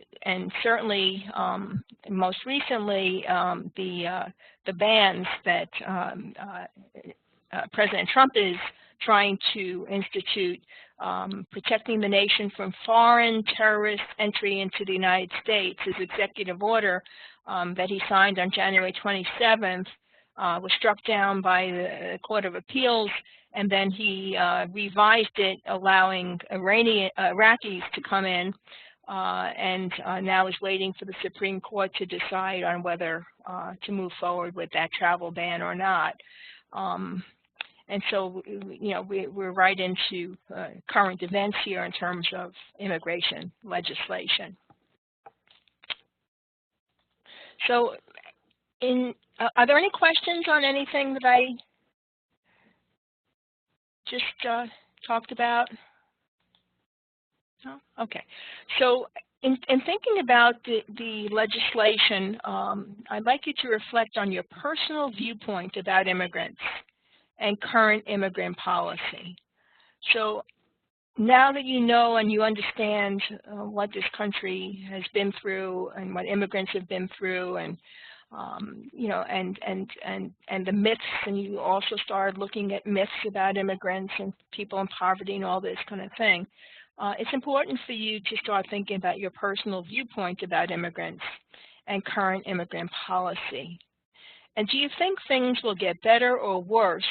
certainly, most recently, the bans that President Trump is trying to institute, protecting the nation from foreign terrorist entry into the United States. His executive order that he signed on January 27th was struck down by the Court of Appeals, and then he revised it, allowing Iraqis to come in, and now is waiting for the Supreme Court to decide on whether to move forward with that travel ban or not. And so, you know, we're right into current events here in terms of immigration legislation. So, are there any questions on anything that I just talked about? No? Okay. So, in thinking about the legislation, I'd like you to reflect on your personal viewpoint about immigrants and current immigrant policy. So now that you know and you understand what this country has been through and what immigrants have been through, and you know, and the myths, and you also started looking at myths about immigrants and people in poverty and all this kind of thing, it's important for you to start thinking about your personal viewpoint about immigrants and current immigrant policy. And do you think things will get better or worse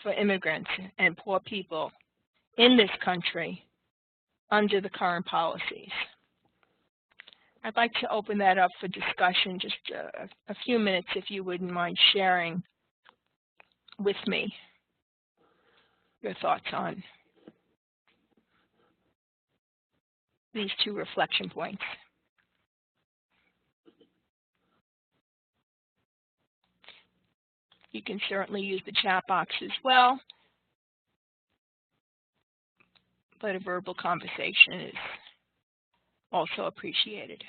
for immigrants and poor people in this country under the current policies? I'd like to open that up for discussion, just a few minutes, if you wouldn't mind sharing with me your thoughts on these two reflection points. You can certainly use the chat box as well, but a verbal conversation is also appreciated.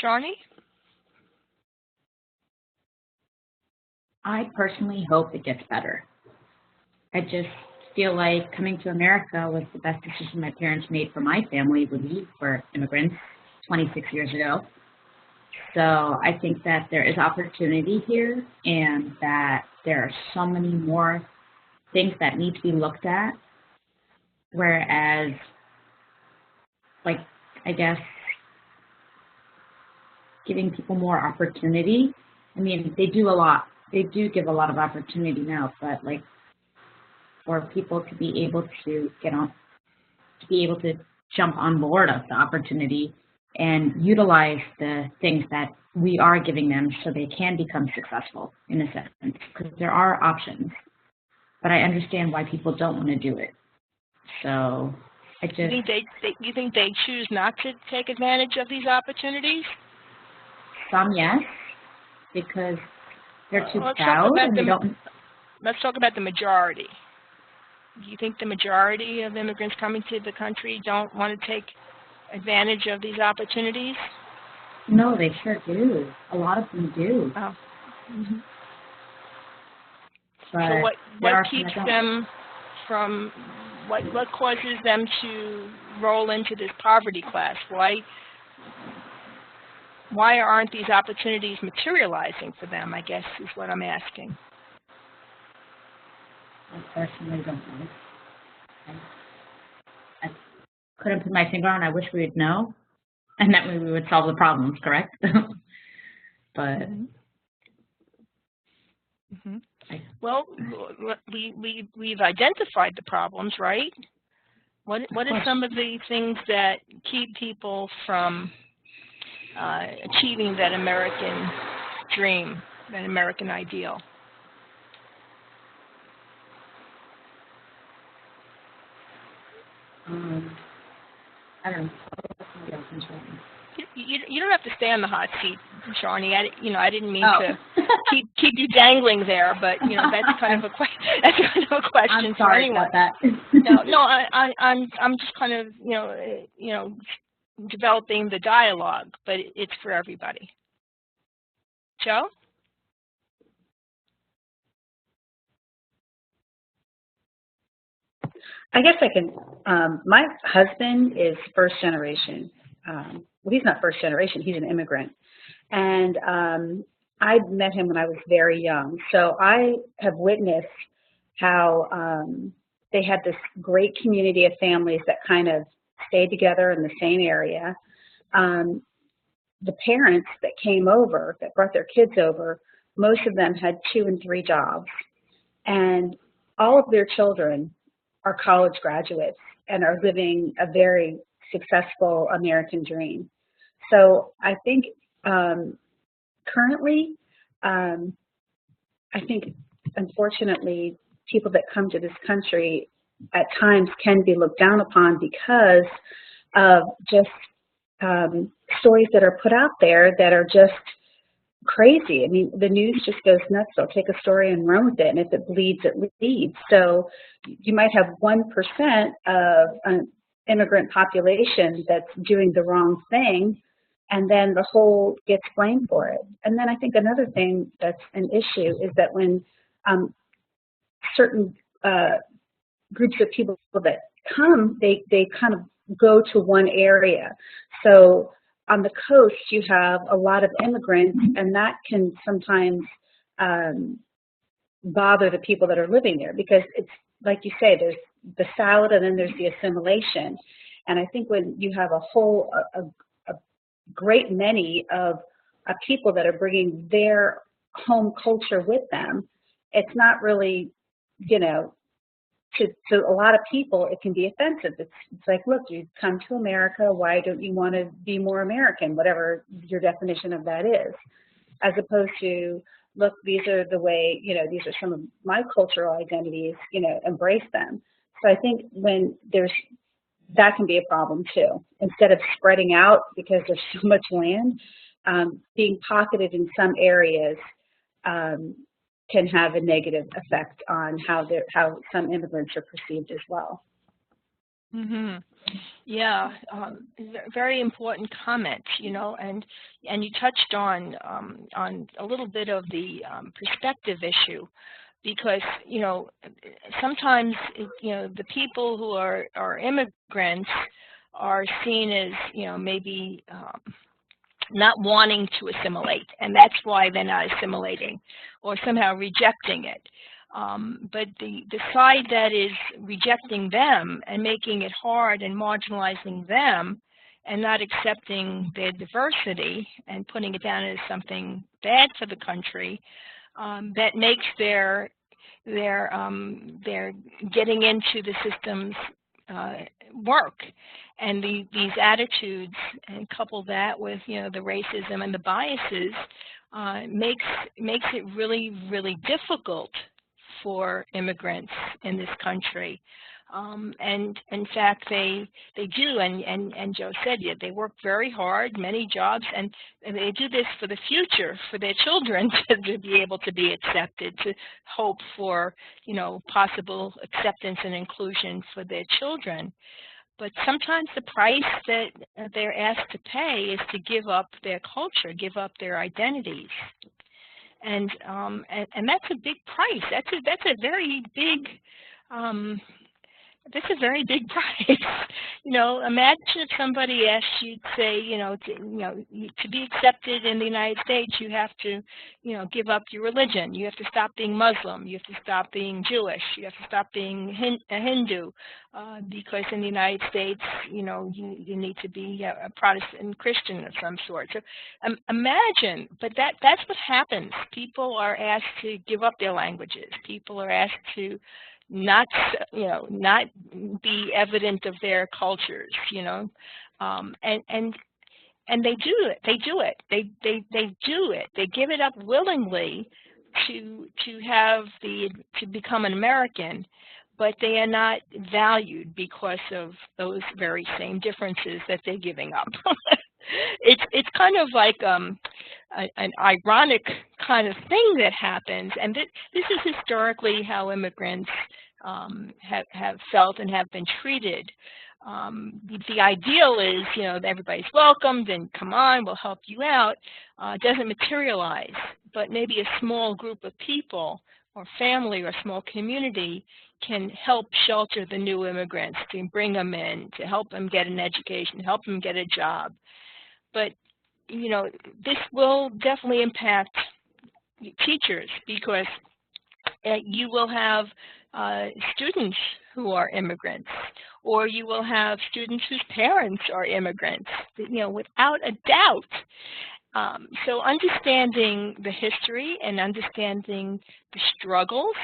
Sharni? I personally hope it gets better. I just feel like coming to America was the best decision my parents made for my family when we were immigrants 26 years ago. So I think that there is opportunity here, and that there are so many more things that need to be looked at. Whereas, like, I guess, giving people more opportunity, I mean, they do a lot. They do give a lot of opportunity now, but like, for people to be able to get on, to be able to jump on board of the opportunity and utilize the things that we are giving them so they can become successful in a sense, because there are options. But I understand why people don't want to do it. So I just... You think they choose not to take advantage of these opportunities? Some, yes, because they're too proud and they don't... Let's talk about the majority. Do you think the majority of immigrants coming to the country don't want to take advantage of these opportunities? No, they sure do. A lot of them do. Oh. Mm-hmm. So what keeps them from, what causes them to roll into this poverty class? Why aren't these opportunities materializing for them, I guess, is what I'm asking. I personally don't know. I couldn't put my finger on. I wish we would know, and that way we would solve the problems, correct? But well, we've identified the problems, right? What are some of the things that keep people from achieving that American dream, that American ideal? I don't know. You don't have to stay on the hot seat, Sharni. I didn't mean to keep you dangling there, but that's kind of a question I'm for sorry anyone. about that. No, I'm just kind of developing the dialogue, but it's for everybody. Joe? I guess I can. My husband is first generation. Well, he's not first generation. He's an immigrant. And I met him when I was very young. So I have witnessed how they had this great community of families that kind of stayed together in the same area. The parents that came over, that brought their kids over, most of them had 2 and 3 jobs. And all of their children are college graduates and are living a very successful American dream. So I think currently, I think unfortunately people that come to this country at times can be looked down upon because of just stories that are put out there that are just crazy. I mean, the news just goes nuts. They'll take a story and run with it, and if it bleeds, it leads. So you might have 1% of an immigrant population that's doing the wrong thing, and then the whole gets blamed for it. And then I think another thing that's an issue is that when certain groups of people that come, they kind of go to one area. So on the coast, you have a lot of immigrants, and that can sometimes bother the people that are living there because it's, like you say, there's the salad and then there's the assimilation. And I think when you have a great many of people that are bringing their home culture with them, it's not really, you know, to a lot of people, it can be offensive. It's like, look, you come to America, why don't you want to be more American, whatever your definition of that is, as opposed to, look, these are the way, you know, these are some of my cultural identities, you know, embrace them. So I think when there's, that can be a problem too. Instead of spreading out because there's so much land, being pocketed in some areas can have a negative effect on how some immigrants are perceived as well. Mm-hmm. Yeah, very important comment, you know, and you touched on a little bit of the perspective issue, because, you know, sometimes, you know, the people who are immigrants are seen as, you know, maybe not wanting to assimilate, and that's why they're not assimilating or somehow rejecting it. But the side that is rejecting them and making it hard and marginalizing them and not accepting their diversity and putting it down as something bad for the country, that makes their getting into the systems work. And these attitudes, and couple that with, you know, the racism and the biases, makes it really, really difficult for immigrants in this country. And in fact, they do, and Joe said, yeah, they work very hard, many jobs, and they do this for the future, for their children to be able to be accepted, to hope for, you know, possible acceptance and inclusion for their children. But sometimes the price that they're asked to pay is to give up their culture, give up their identities. And that's a big price. That's a very big price. You know, imagine if somebody asked you to say, to be accepted in the United States, you have to, you know, give up your religion. You have to stop being Muslim. You have to stop being Jewish. You have to stop being a Hindu, because in the United States, you know, you need to be a Protestant Christian of some sort. So imagine, but that's what happens. People are asked to give up their languages. People are asked to not be evident of their cultures, you know, and they do it. They do it. They do it. They give it up willingly to become an American, but they are not valued because of those very same differences that they're giving up. It's kind of like an ironic kind of thing that happens, and this is historically how immigrants have felt and have been treated. The ideal is, that everybody's welcomed and come on, we'll help you out. It doesn't materialize, but maybe a small group of people or family or small community can help shelter the new immigrants, to bring them in, to help them get an education, help them get a job. But, this will definitely impact teachers, because you will have students who are immigrants, or you will have students whose parents are immigrants, without a doubt. So understanding the history and understanding the struggles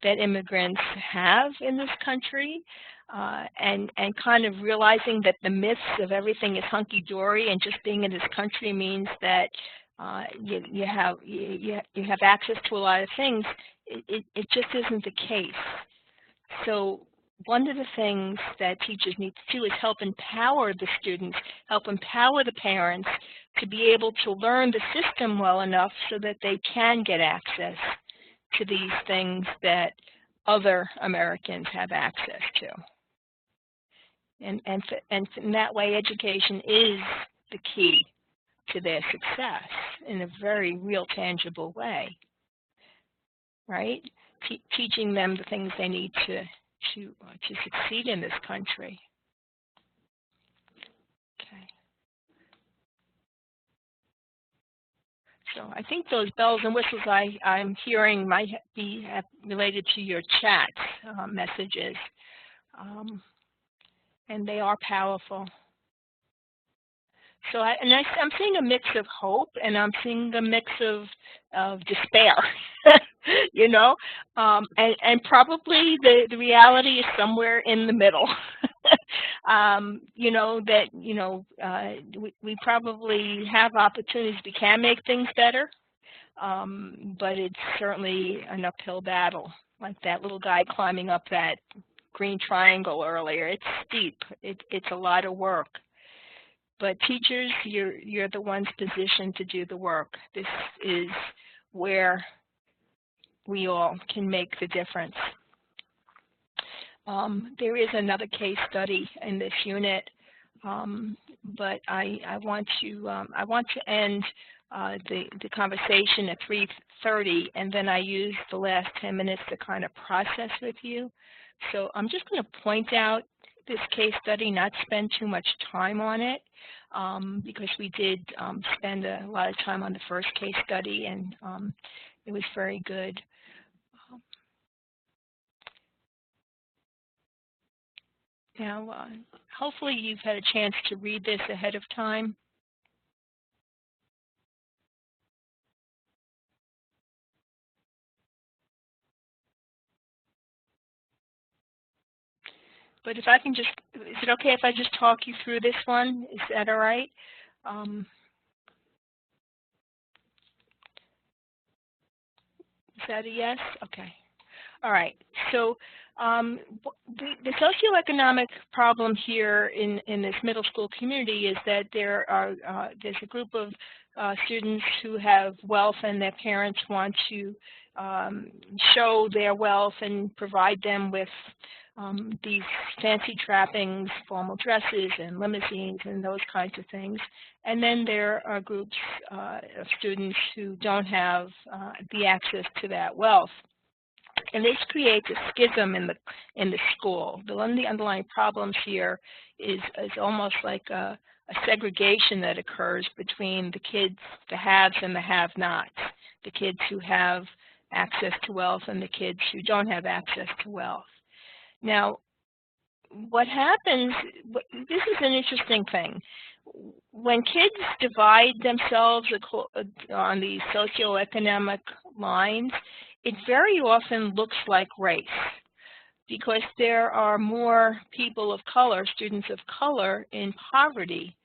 that immigrants have in this country, and kind of realizing that the myths of everything is hunky-dory and just being in this country means that you have access to a lot of things, it just isn't the case. So one of the things that teachers need to do is help empower the students, help empower the parents to be able to learn the system well enough so that they can get access to these things that other Americans have access to. And in that way, education is the key to their success in a very real, tangible way, right? Teaching them the things they need to succeed in this country. Okay. So I think those bells and whistles I'm hearing might be related to your chat messages, and they are powerful. So I'm seeing a mix of hope, and I'm seeing a mix of despair, and probably the reality is somewhere in the middle. We probably have opportunities. We can make things better, but it's certainly an uphill battle. Like that little guy climbing up that green triangle earlier. It's steep. It's a lot of work. But teachers, you're the ones positioned to do the work. This is where we all can make the difference. There is another case study in this unit, but I want to end the conversation at 3:30, and then I use the last 10 minutes to kind of process with you. So I'm just going to point out this case study, not spend too much time on it, because we did spend a lot of time on the first case study, and it was very good. Now, hopefully you've had a chance to read this ahead of time. But if I can just, is it okay if I just talk you through this one? Is that all right? Is that a yes? Okay. All right. So the socioeconomic problem here in this middle school community is that there's a group of students who have wealth, and their parents want to show their wealth and provide them with these fancy trappings, formal dresses and limousines and those kinds of things. And then there are groups of students who don't have the access to that wealth. And this creates a schism in the school. One of the underlying problems here is almost like a segregation that occurs between the kids, the haves and the have-nots, the kids who have access to wealth and the kids who don't have access to wealth. Now, what happens, this is an interesting thing. When kids divide themselves on these socioeconomic lines, it very often looks like race, because there are more people of color, students of color, in poverty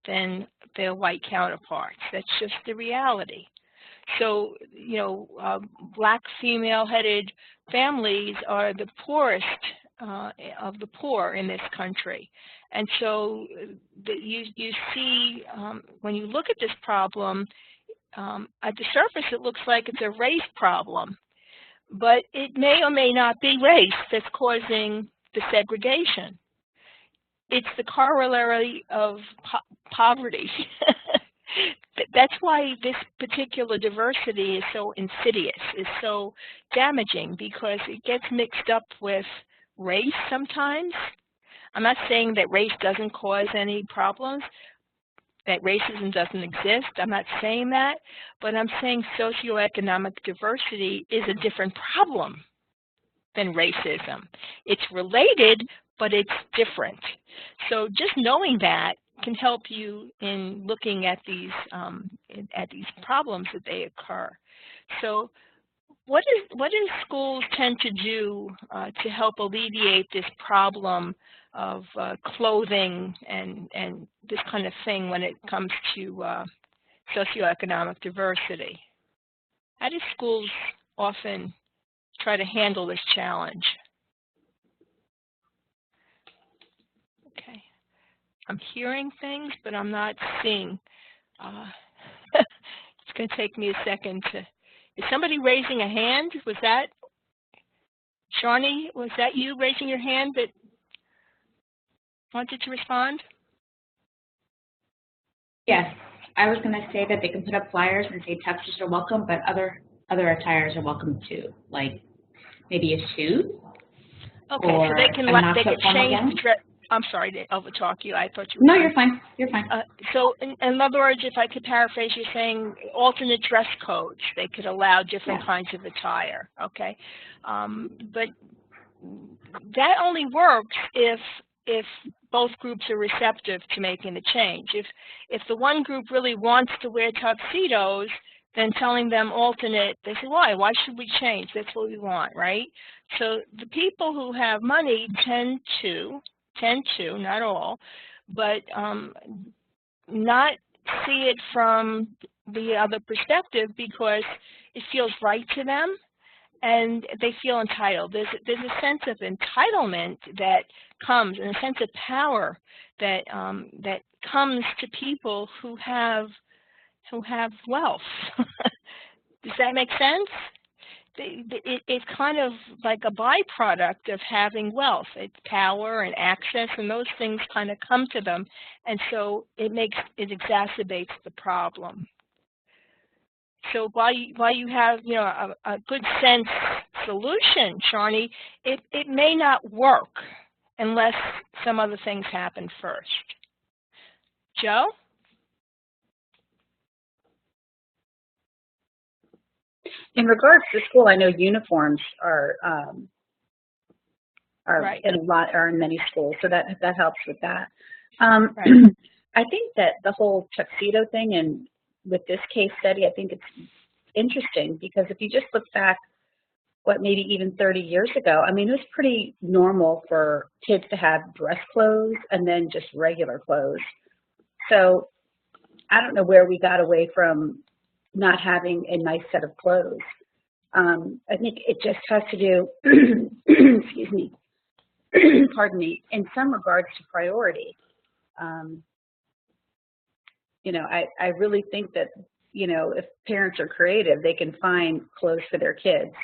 than their white counterparts. That's just the reality. So, black female-headed families are the poorest of the poor in this country. And so you see, when you look at this problem, at the surface it looks like it's a race problem, but it may or may not be race that's causing the segregation. it's the corollary of poverty. That's why this particular diversity is so insidious, is so damaging, because it gets mixed up with race sometimes. I'm not saying that race doesn't cause any problems, that racism doesn't exist. I'm not saying that, but I'm saying socioeconomic diversity is a different problem than racism. It's related, but it's different. So just knowing that can help you in looking at these problems that they occur. So what do schools tend to do to help alleviate this problem of clothing and this kind of thing when it comes to socioeconomic diversity? How do schools often try to handle this challenge? Okay, I'm hearing things, but I'm not seeing. It's going to take me a second to. Is somebody raising a hand? Was that Shawnee? Was that you raising your hand that wanted to respond? Yes, I was going to say that they can put up flyers and say tuxes are welcome, but other attires are welcome too, like maybe a suit. Okay, so they can change the dress. I'm sorry to overtalk you. I thought you were. No, you're fine. You're fine. So, in other words, if I could paraphrase, you're saying alternate dress codes. They could allow different kinds of attire. Okay, but that only works if both groups are receptive to making the change. If the one group really wants to wear tuxedos, then telling them alternate, they say, why? Why should we change? That's what we want, right? So the people who have money tend to, not all, but not see it from the other perspective because it feels right to them and they feel entitled. There's a sense of entitlement that comes, and a sense of power that that comes to people who have wealth. Does that make sense? It's kind of like a byproduct of having wealth. It's power and access, and those things kind of come to them, and so it exacerbates the problem. So while you have a good sense solution, Shawnee, it may not work unless some other things happen first. Joe? In regards to school, I know uniforms are right. in many schools, so that helps with that. Right. I think that the whole tuxedo thing, and with this case study, I think it's interesting because if you just look back, maybe even 30 years ago, I mean, it was pretty normal for kids to have dress clothes and then just regular clothes. So I don't know where we got away from not having a nice set of clothes. I think it just has to do, excuse me, pardon me, in some regards to priority. I really think that, if parents are creative, they can find clothes for their kids.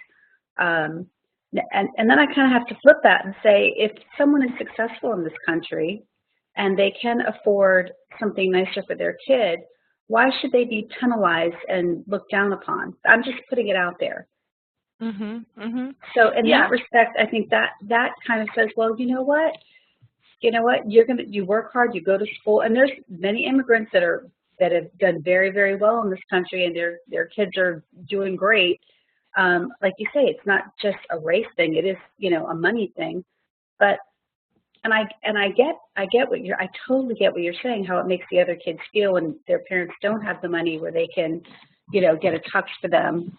And then I kind of have to flip that and say, if someone is successful in this country and they can afford something nicer for their kid, why should they be penalized and looked down upon? I'm just putting it out there. So in that respect, I think that kind of says, well, you know what, you work hard, you go to school, and there's many immigrants that have done very, very well in this country, and their kids are doing great. Like you say, it's not just a race thing; it is, a money thing. But I totally get what you're saying. How it makes the other kids feel when their parents don't have the money where they can, get a tux for them.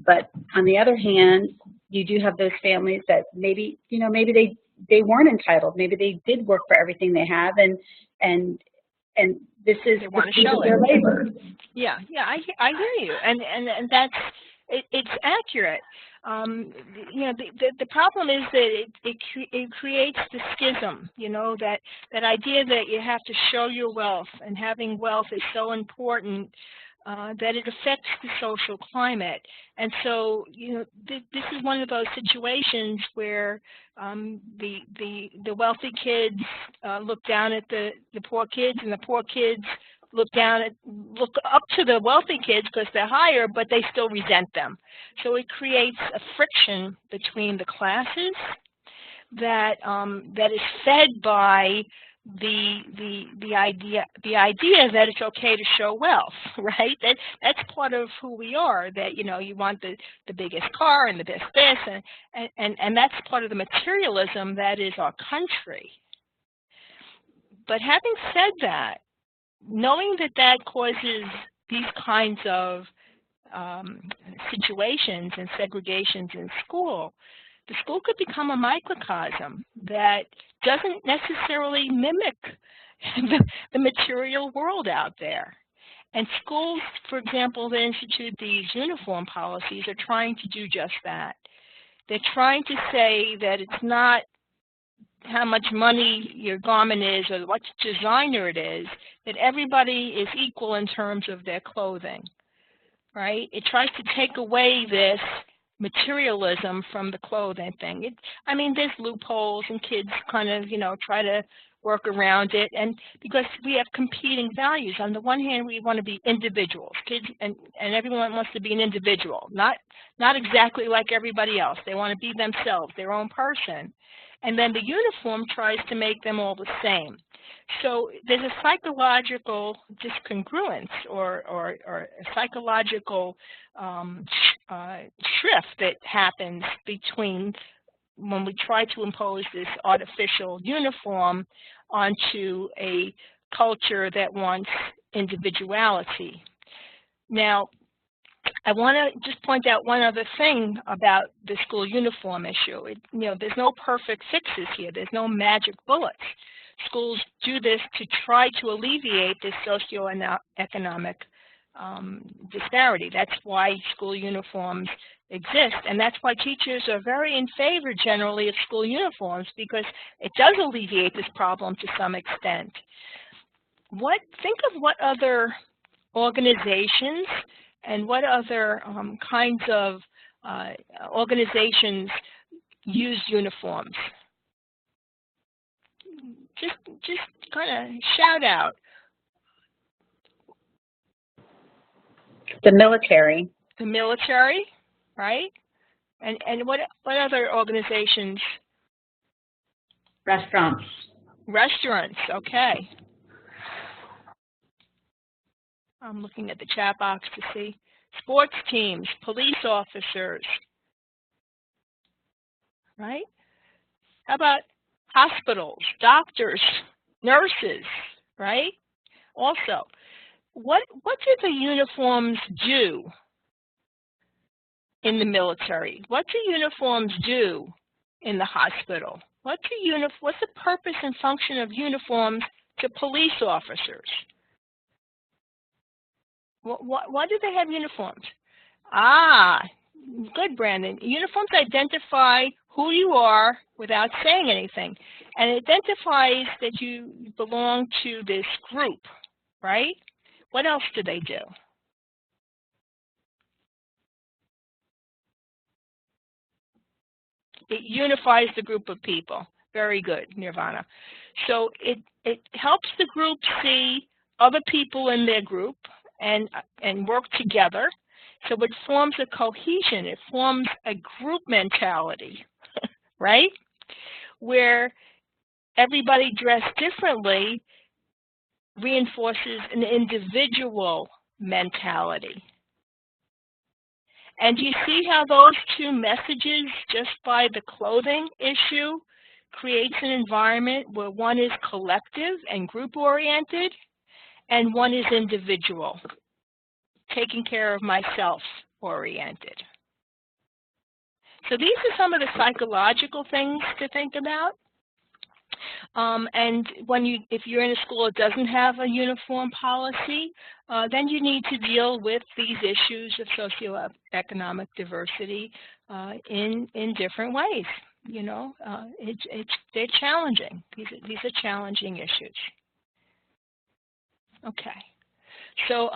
But on the other hand, you do have those families that maybe they weren't entitled. Maybe they did work for everything they have, and this is their labor. Yeah, I hear you, and that's it's accurate. The problem is that it creates the schism. That idea that you have to show your wealth, and having wealth is so important. that it affects the social climate. And so, this is one of those situations where the wealthy kids look down at the poor kids, and the poor kids look up to the wealthy kids because they're higher, but they still resent them. So it creates a friction between the classes that is fed by the idea that it's okay to show wealth, right? That's part of who we are. That you want the biggest car and the best this, and that's part of the materialism that is our country. But having said that, knowing that causes these kinds of situations and segregations in school, the school could become a microcosm that doesn't necessarily mimic the material world out there. And schools, for example, that institute these uniform policies are trying to do just that. They're trying to say that it's not how much money your garment is or what designer it is, that everybody is equal in terms of their clothing, right? It tries to take away this materialism from the clothing thing. There's loopholes, and kids kind of, try to work around it, and because we have competing values. On the one hand, we want to be individuals, kids, and everyone wants to be an individual, not exactly like everybody else. They want to be themselves, their own person. And then the uniform tries to make them all the same. So there's a psychological discongruence or a psychological shift that happens between when we try to impose this artificial uniform onto a culture that wants individuality. Now, I want to just point out one other thing about the school uniform issue. There's no perfect fixes here. There's no magic bullets. Schools do this to try to alleviate this socioeconomic disparity. That's why school uniforms exist, and that's why teachers are very in favor generally of school uniforms, because it does alleviate this problem to some extent. Think of what other organizations and what other kinds of organizations use uniforms. Just kind of shout out. The military. The military, right? And what other organizations? Restaurants. Restaurants, okay. I'm looking at the chat box to see. Sports teams, police officers, right? How about hospitals, doctors, nurses, right? Also, what do the uniforms do in the military? What do uniforms do in the hospital? What's the purpose and function of uniforms to police officers? Why do they have uniforms? Good, Brandon. Uniforms identify who you are without saying anything. And it identifies that you belong to this group, right? What else do they do? It unifies the group of people. Very good, Nirvana. So it helps the group see other people in their group and work together. So it forms a cohesion. It forms a group mentality, right? Where everybody dressed differently reinforces an individual mentality. And you see how those two messages, just by the clothing issue, creates an environment where one is collective and group-oriented, and one is individual, taking care of myself-oriented. So these are some of the psychological things to think about. And if you're in a school that doesn't have a uniform policy, then you need to deal with these issues of socioeconomic diversity in different ways. They're challenging. These are challenging issues. Okay. So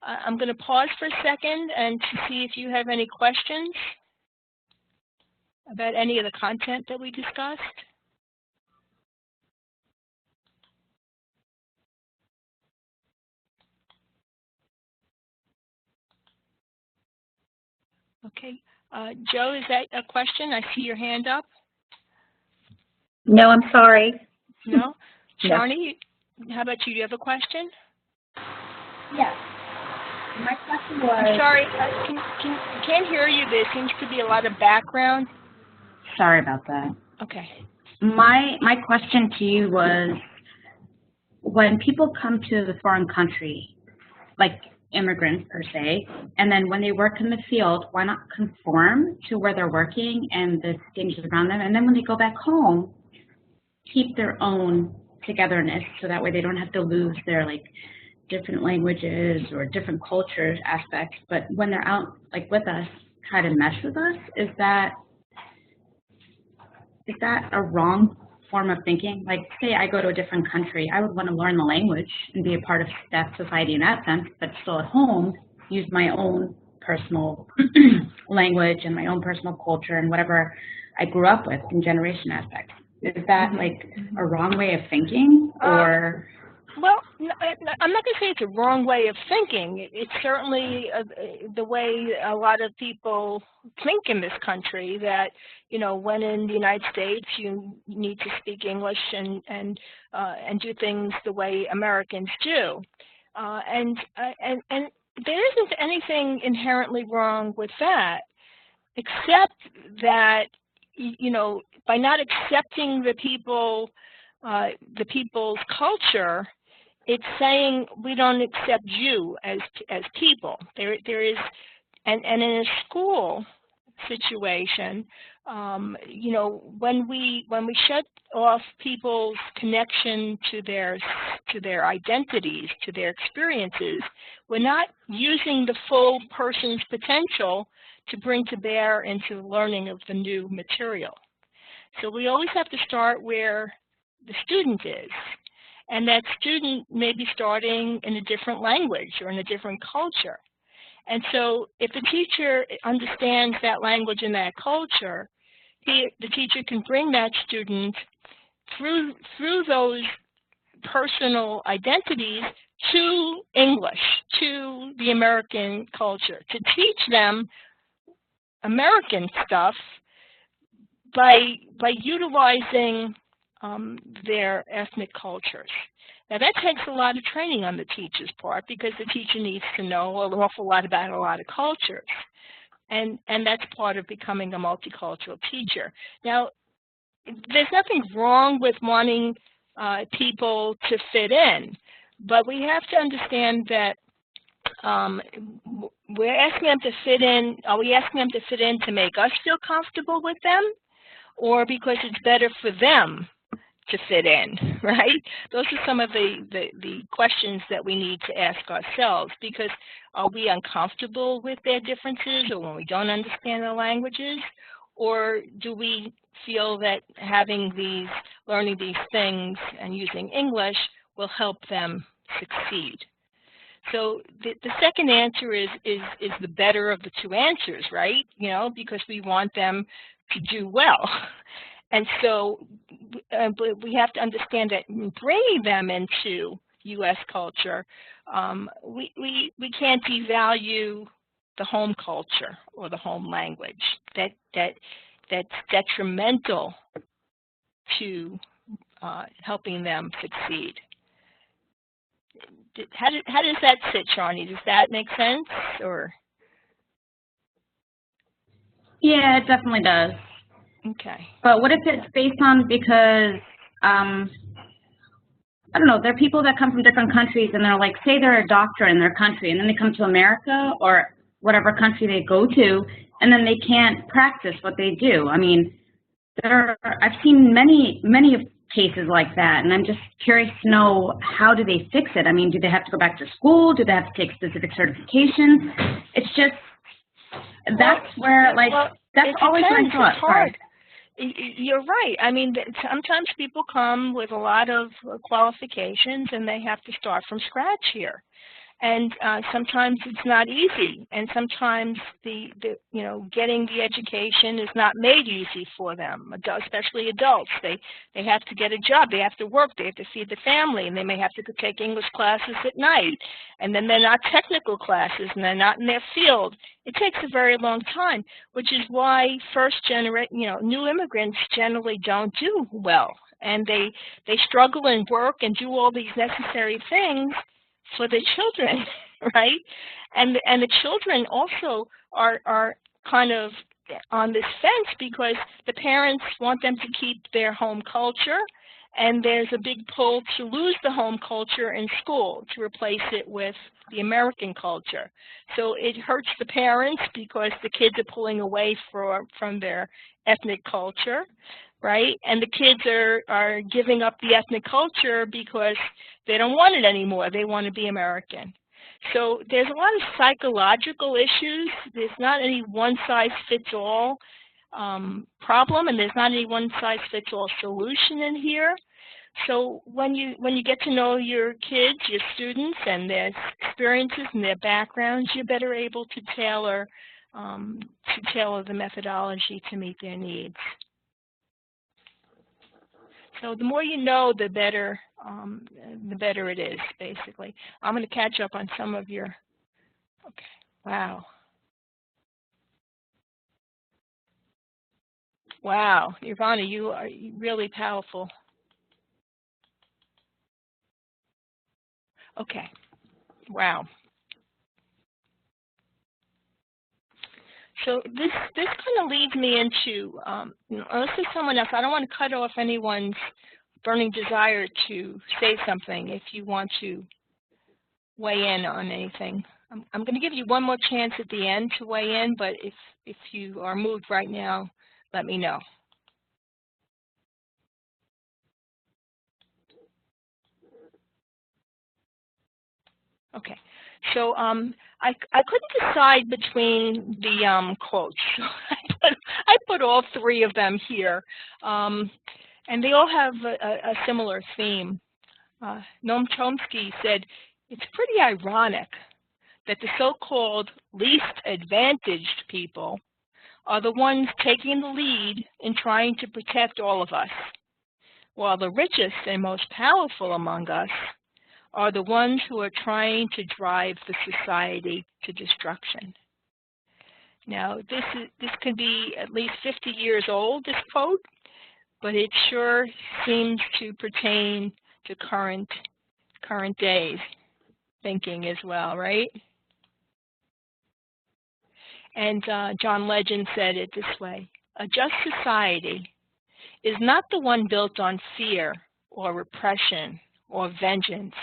I'm going to pause for a second and to see if you have any questions about any of the content that we discussed. Okay. Joe, is that a question? I see your hand up. No, I'm sorry. No? No. Shani, how about you? Do you have a question? Yes. My question was... I'm sorry, I can't hear you. There seems to be a lot of background. Sorry about that. Okay. My question to you was, when people come to the foreign country, like immigrants per se, and then when they work in the field, why not conform to where they're working and the things around them, and then when they go back home, keep their own togetherness, so that way they don't have to lose their like different languages or different culture aspects, but when they're out like with us, try to mesh with us? Is that a wrong form of thinking? Like, say I go to a different country, I would want to learn the language and be a part of that society in that sense, but still at home, use my own personal language and my own personal culture and whatever I grew up with in generation aspects. Is that like a wrong way of thinking, or? Well, I'm not going to say it's a wrong way of thinking. It's certainly the way a lot of people think in this country, that, you know, when in the United States, you need to speak English and do things the way Americans do. And there isn't anything inherently wrong with that, except that, you know, by not accepting the people's culture, it's saying we don't accept you as people. There is, and in a school situation, you know, when we shut off people's connection to their identities, to their experiences, we're not using the full person's potential to bring to bear into learning of the new material. So we always have to start where the student is. And that student may be starting in a different language or in a different culture. And so if the teacher understands that language and that culture, the teacher can bring that student through those personal identities to English, to the American culture, to teach them American stuff by utilizing their ethnic cultures. Now that takes a lot of training on the teacher's part, because the teacher needs to know an awful lot about a lot of cultures. And that's part of becoming a multicultural teacher. Now, there's nothing wrong with wanting people to fit in, but we have to understand that we're asking them to fit in. Are we asking them to fit in to make us feel comfortable with them, or because it's better for them to fit in, right? Those are some of the questions that we need to ask ourselves, because are we uncomfortable with their differences, or when we don't understand their languages, or do we feel that learning these things and using English will help them succeed? So the second answer is the better of the two answers, right? You know, because we want them to do well. And so we have to understand that bringing them into U.S. culture, we can't devalue the home culture or the home language. That's detrimental to helping them succeed. How does that sit, Shawnee? Does that make sense, or? Yeah, it definitely does. Okay. But what if it's based on, because, I don't know, there are people that come from different countries and they're like, say they're a doctor in their country, and then they come to America or whatever country they go to, and then they can't practice what they do. I mean, I've seen many of cases like that, and I'm just curious to know, how do they fix it? I mean, do they have to go back to school? Do they have to take specific certifications? It's just, that's where, like, that's always my thought. It's hard. You're right. I mean, sometimes people come with a lot of qualifications and they have to start from scratch here. And sometimes it's not easy, and sometimes getting the education is not made easy for them, especially adults. They have to get a job, they have to work, they have to feed the family, and they may have to take English classes at night, and then they're not technical classes, and they're not in their field. It takes a very long time, which is why new immigrants generally don't do well, and they struggle and work and do all these necessary things for the children, right? And the children also are kind of on this fence because the parents want them to keep their home culture, and there's a big pull to lose the home culture in school to replace it with the American culture. So it hurts the parents because the kids are pulling away from their ethnic culture, right? And the kids are giving up the ethnic culture because they don't want it anymore. They want to be American. So there's a lot of psychological issues. There's not any one-size-fits-all problem, and there's not any one-size-fits-all solution in here. So when you get to know your kids, your students, and their experiences and their backgrounds, you're better able to tailor the methodology to meet their needs. So the more you know, the better it is, basically. I'm going to catch up on some of your, okay, wow. Wow, Ivana, you are really powerful. Okay, wow. So this kind of leads me into, unless there's someone else, I don't want to cut off anyone's burning desire to say something if you want to weigh in on anything. I'm going to give you one more chance at the end to weigh in, but if you are moved right now, let me know. Okay, so I couldn't decide between the quotes. I put all three of them here, and they all have a similar theme. Noam Chomsky said, "It's pretty ironic that the so-called least advantaged people are the ones taking the lead in trying to protect all of us, while the richest and most powerful among us are the ones who are trying to drive the society to destruction." Now, this could be at least 50 years old, this quote, but it sure seems to pertain to current days thinking as well, right? And John Legend said it this way: "A just society is not the one built on fear or repression or vengeance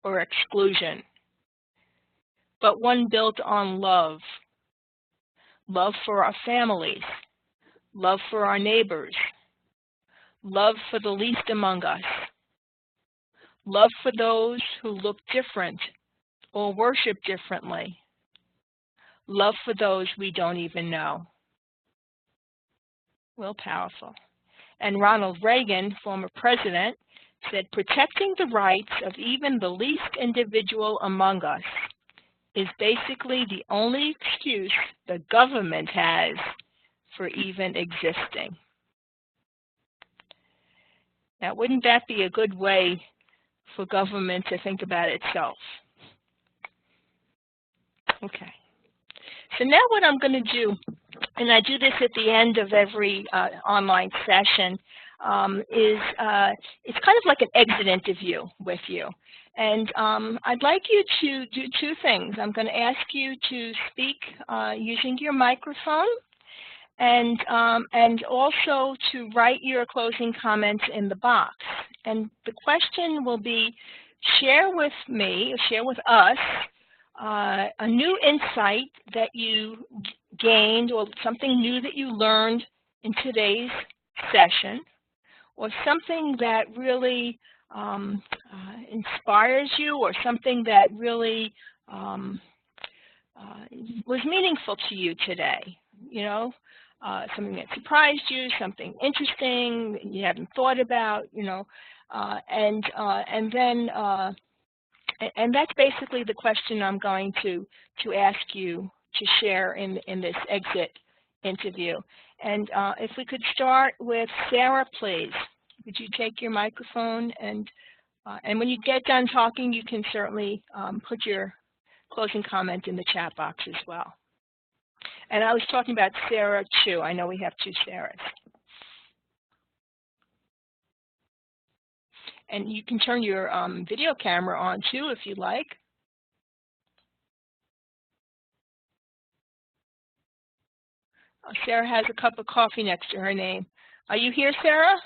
or exclusion, but one built on love. Love for our families, love for our neighbors, love for the least among us, love for those who look different or worship differently, love for those we don't even know." Real powerful. And Ronald Reagan, former president, said, "Protecting the rights of even the least individual among us is basically the only excuse the government has for even existing." Now, wouldn't that be a good way for government to think about itself? Okay. So now what I'm going to do, and I do this at the end of every online session, is it's kind of like an exit interview with you. And I'd like you to do two things. I'm going to ask you to speak using your microphone, and also to write your closing comments in the box. And the question will be, share with me, share with us, a new insight that you gained or something new that you learned in today's session, or something that really inspires you, or something that really was meaningful to you today, you know, something that surprised you, something interesting you haven't thought about, you know, and then And that's basically the question I'm going to ask you to share in this exit interview. And if we could start with Sarah, please. Would you take your microphone and when you get done talking, you can certainly put your closing comment in the chat box as well. And I was talking about Sarah Chu. I know we have two Sarahs. And you can turn your video camera on too if you like. Sarah has a cup of coffee next to her name. Are you here, Sarah?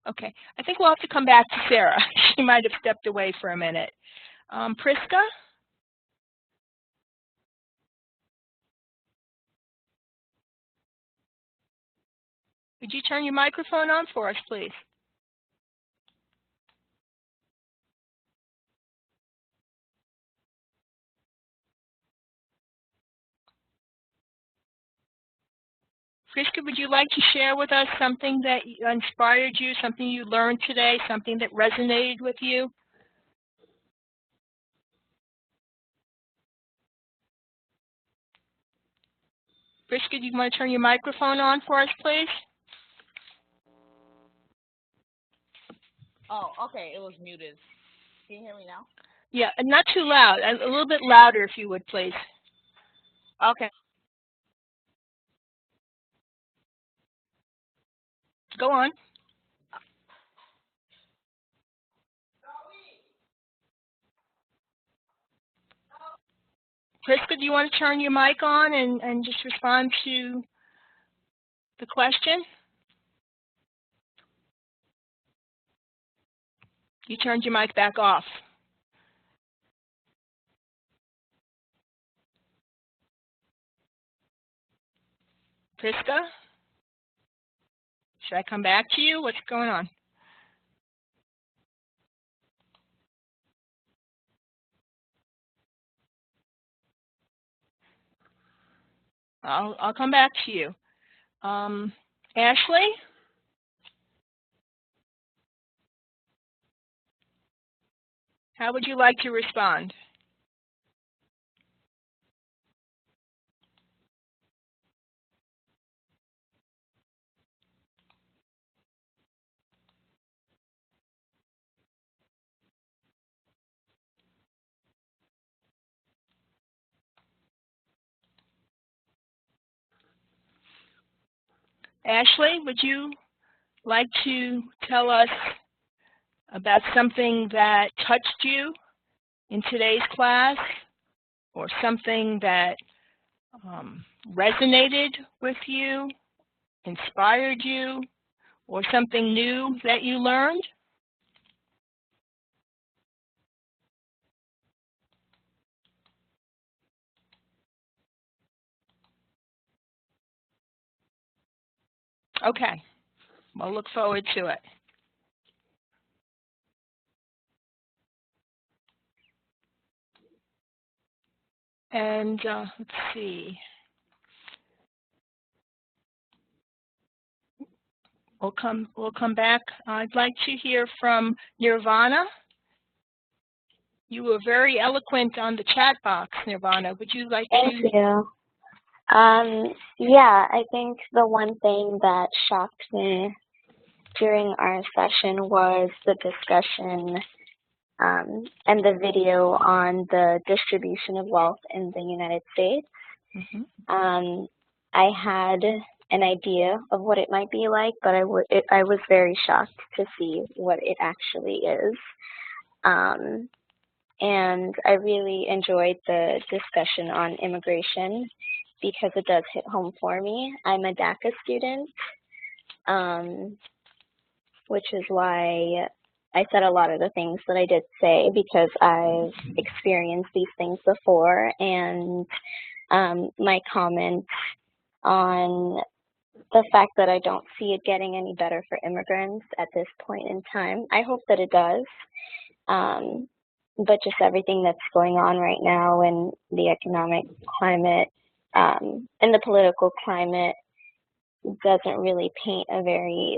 Okay, I think we'll have to come back to Sarah. She might have stepped away for a minute. Priska? Would you turn your microphone on for us, please? Priska, would you like to share with us something that inspired you, something you learned today, something that resonated with you? Priska, do you want to turn your microphone on for us, please? Oh, okay, it was muted. Can you hear me now? Yeah, not too loud. A little bit louder if you would, please. Okay. Go on. Priska, do you want to turn your mic on and just respond to the question? You turned your mic back off. Priska? Should I come back to you? What's going on? I'll come back to you. Ashley? How would you like to respond? Ashley, would you like to tell us about something that touched you in today's class, or something that resonated with you, inspired you, or something new that you learned? Okay, we'll look forward to it. And let's see. We'll come back. I'd like to hear from Nirvana. You were very eloquent on the chat box, Nirvana. Would you like to? Thank you. Yeah, I think the one thing that shocked me during our session was the discussion and the video on the distribution of wealth in the United States. Mm-hmm. I had an idea of what it might be like, but I was very shocked to see what it actually is. And I really enjoyed the discussion on immigration because it does hit home for me. I'm a DACA student, which is why I said a lot of the things that I did say, because I've experienced these things before. And my comment on the fact that I don't see it getting any better for immigrants at this point in time. I hope that it does. But just everything that's going on right now in the economic climate and the political climate doesn't really paint a very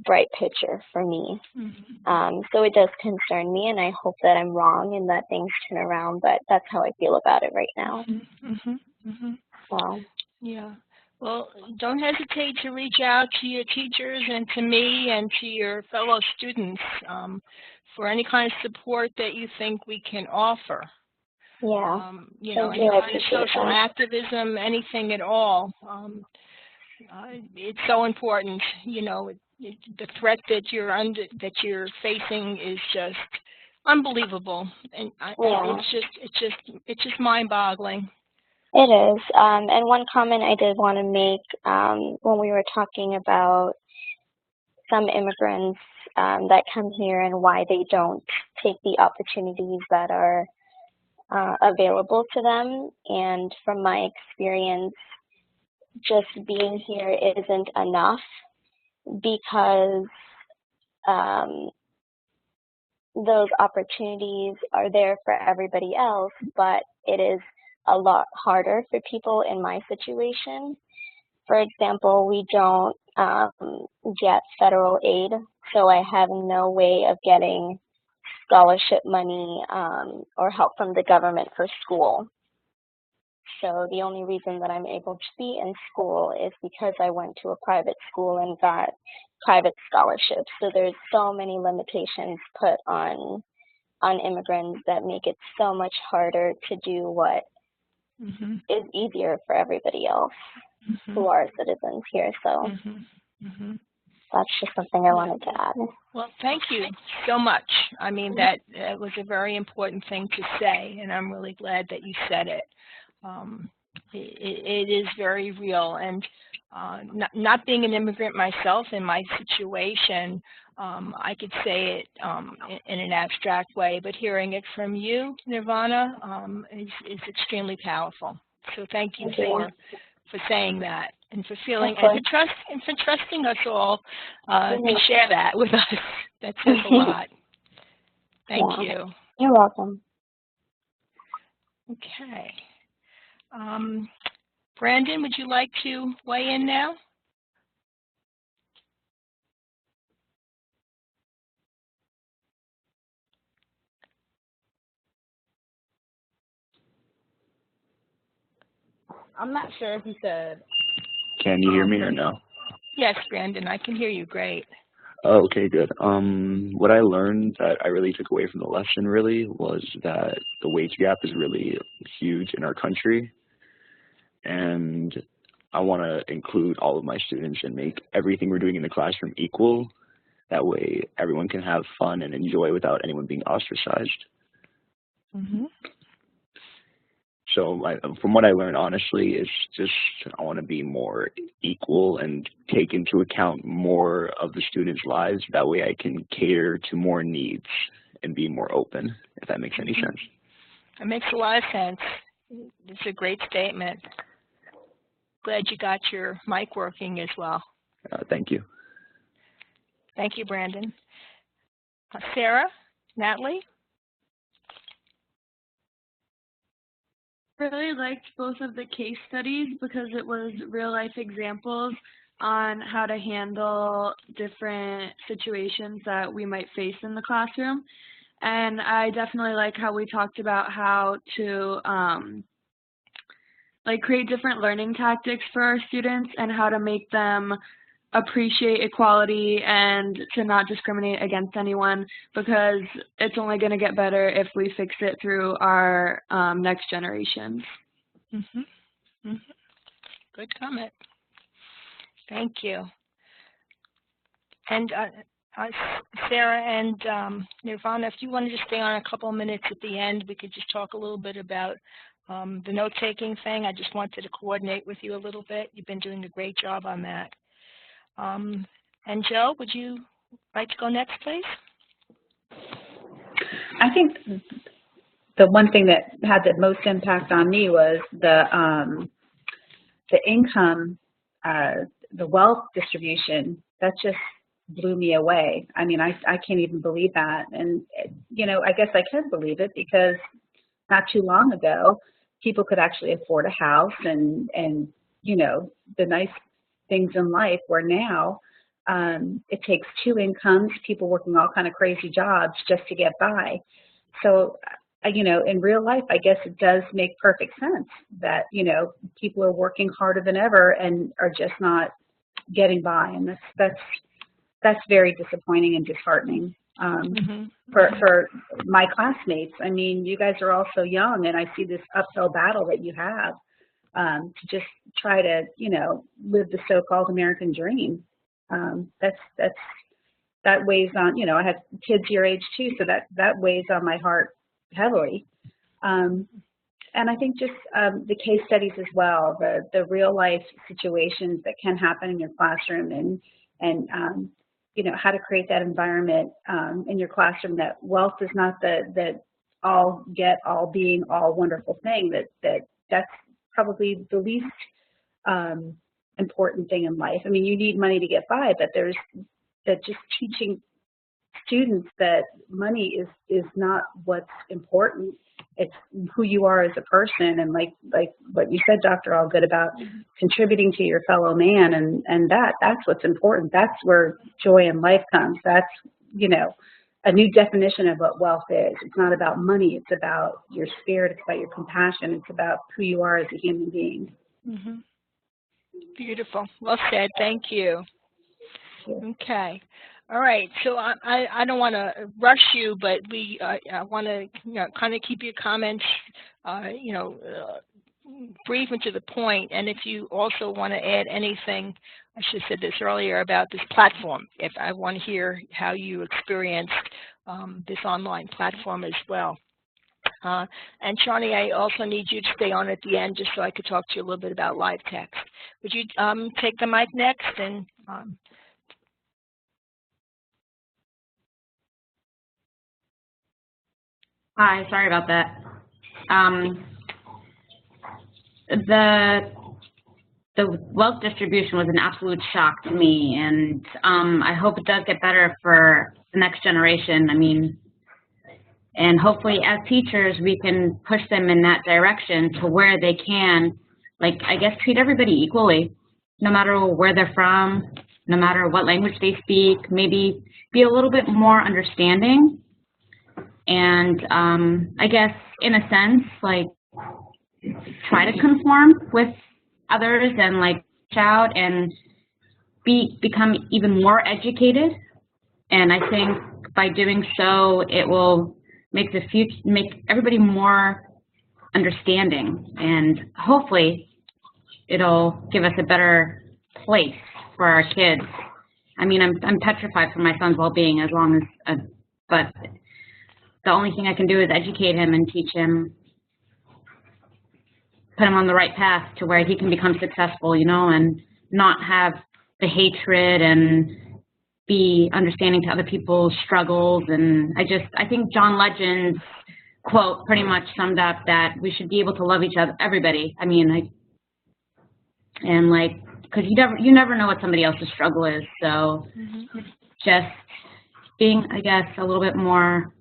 bright picture for me. Mm-hmm. So it does concern me, and I hope that I'm wrong and that things turn around, but that's how I feel about it right now. Mm-hmm. Mm-hmm. So, Yeah. Well, don't hesitate to reach out to your teachers and to me and to your fellow students for any kind of support that you think we can offer. yeah, You know, thank any you. I kind of appreciate social that. activism, anything at all. It's so important. You know, the threat that you're facing is just unbelievable, and Yeah, it's just mind-boggling. it is. And one comment I did want to make when we were talking about some immigrants that come here and why they don't take the opportunities that are available to them. And from my experience, just being here isn't enough because um, those opportunities are there for everybody else, but it is a lot harder for people in my situation. For example, we don't get federal aid, so I have no way of getting scholarship money or help from the government for school. So the only reason that I'm able to be in school is because I went to a private school and got private scholarships. So there's so many limitations put on immigrants that make it so much harder to do what Mm-hmm. is easier for everybody else Mm-hmm. who are citizens here. So Mm-hmm. Mm-hmm. that's just something I wanted to add. Well, thank you so much. I mean, that was a very important thing to say, and I'm really glad that you said it. It is very real, and not being an immigrant myself in my situation, I could say it in an abstract way, but hearing it from you, Nirvana, is extremely powerful. So thank you for saying that and for feeling and for trusting us all to share that with us. That says a lot. Thank you. You're welcome. Okay. Brandon, would you like to weigh in now? I'm not sure if you said. Can you hear me or no? Yes, Brandon, I can hear you great. Oh, okay, good. What I learned that I really took away from the lesson really was that the wage gap is really huge in our country, and I want to include all of my students and make everything we're doing in the classroom equal. That way everyone can have fun and enjoy without anyone being ostracized. Mm-hmm. So from what I learned, honestly, it's just I want to be more equal and take into account more of the students' lives. That way I can cater to more needs and be more open, if that makes any sense. It makes a lot of sense. It's a great statement. Glad you got your mic working as well. Thank you. Thank you, Brandon. Sarah, Natalie? Really liked both of the case studies because it was real life examples on how to handle different situations that we might face in the classroom. And I definitely like how we talked about how to create different learning tactics for our students and how to make them appreciate equality and to not discriminate against anyone, because it's only going to get better if we fix it through our next generations. Mm-hmm. Mm-hmm. Good comment. Thank you. And Sarah and Nirvana, if you wanted to stay on a couple of minutes at the end, we could just talk a little bit about the note-taking thing. I just wanted to coordinate with you a little bit. You've been doing a great job on that. And Joe, would you like to go next, please? I think the one thing that had the most impact on me was the income, the wealth distribution. That just blew me away. I mean, I can't even believe that. And, you know, I guess I can believe it because not too long ago, people could actually afford a house and you know, the nice things in life, where now it takes two incomes, people working all kind of crazy jobs just to get by. So, you know, in real life, I guess it does make perfect sense that, you know, people are working harder than ever and are just not getting by. And that's very disappointing and disheartening for my classmates. I mean, you guys are all so young, and I see this uphill battle that you have to just try to, you know, live the so-called American dream. That weighs on, you know, I have kids your age too, so that weighs on my heart heavily. And I think just the case studies as well, the real life situations that can happen in your classroom, and you know, how to create that environment in your classroom that wealth is not the all get, all being, all wonderful thing. That's probably the least important thing in life. I mean, you need money to get by, but there's that just teaching students that money is not what's important. It's who you are as a person, and like what you said, Dr. Allgood, about contributing to your fellow man, and that's what's important. That's where joy in life comes. That's, you know, a new definition of what wealth is. It's not about money. It's about your spirit. It's about your compassion. It's about who you are as a human being. Mm-hmm. Beautiful. Well said. Thank you. Okay. All right. So I don't want to rush you, but I want to, you know, kind of keep your comments, you know, brief and to the point. And if you also want to add anything, I should have said this earlier about this platform. If I want to hear how you experienced this online platform as well. And Shawnee, I also need you to stay on at the end just so I could talk to you a little bit about live text. Would you take the mic next? And Hi, sorry about that. The wealth distribution was an absolute shock to me, and I hope it does get better for the next generation. I mean, and hopefully as teachers, we can push them in that direction to where they can, like, I guess, treat everybody equally, no matter where they're from, no matter what language they speak, maybe be a little bit more understanding. And I guess, in a sense, like, try to conform with others and, like, shout and become even more educated. And I think by doing so, it will make everybody more understanding, and hopefully it'll give us a better place for our kids. I mean, I'm petrified for my son's well-being as long as, but the only thing I can do is educate him and teach him, put him on the right path to where he can become successful, you know, and not have the hatred and be understanding to other people's struggles. And I think John Legend's quote pretty much summed up that we should be able to love each other, everybody. I mean, and like, because you never know what somebody else's struggle is. So just being, I guess, a little bit more,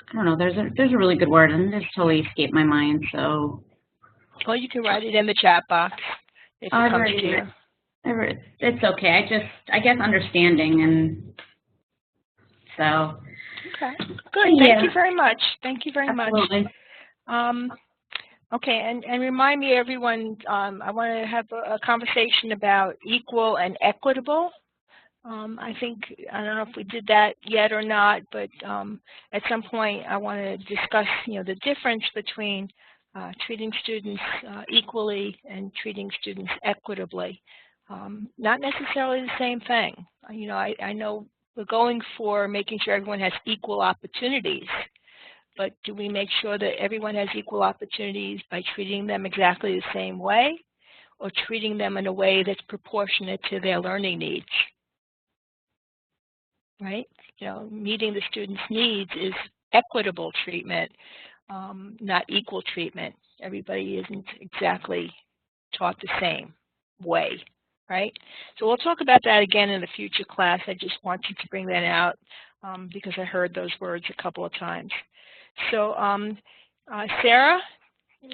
I don't know, there's a really good word, and it's totally escaped my mind. So, well, you can write it in the chat box if it comes to you. It's okay. I guess understanding, and so. Okay, good. Thank you very much. Thank you very Absolutely. much. Okay, and remind me, everyone, I want to have a conversation about equal and equitable. I think, I don't know if we did that yet or not, but at some point I want to discuss, you know, the difference between treating students equally and treating students equitably. Not necessarily the same thing. You know, I know we're going for making sure everyone has equal opportunities, but do we make sure that everyone has equal opportunities by treating them exactly the same way, or treating them in a way that's proportionate to their learning needs? Right? You know, meeting the student's needs is equitable treatment, not equal treatment. Everybody isn't exactly taught the same way, right? So we'll talk about that again in a future class. I just wanted to bring that out because I heard those words a couple of times. So Sarah,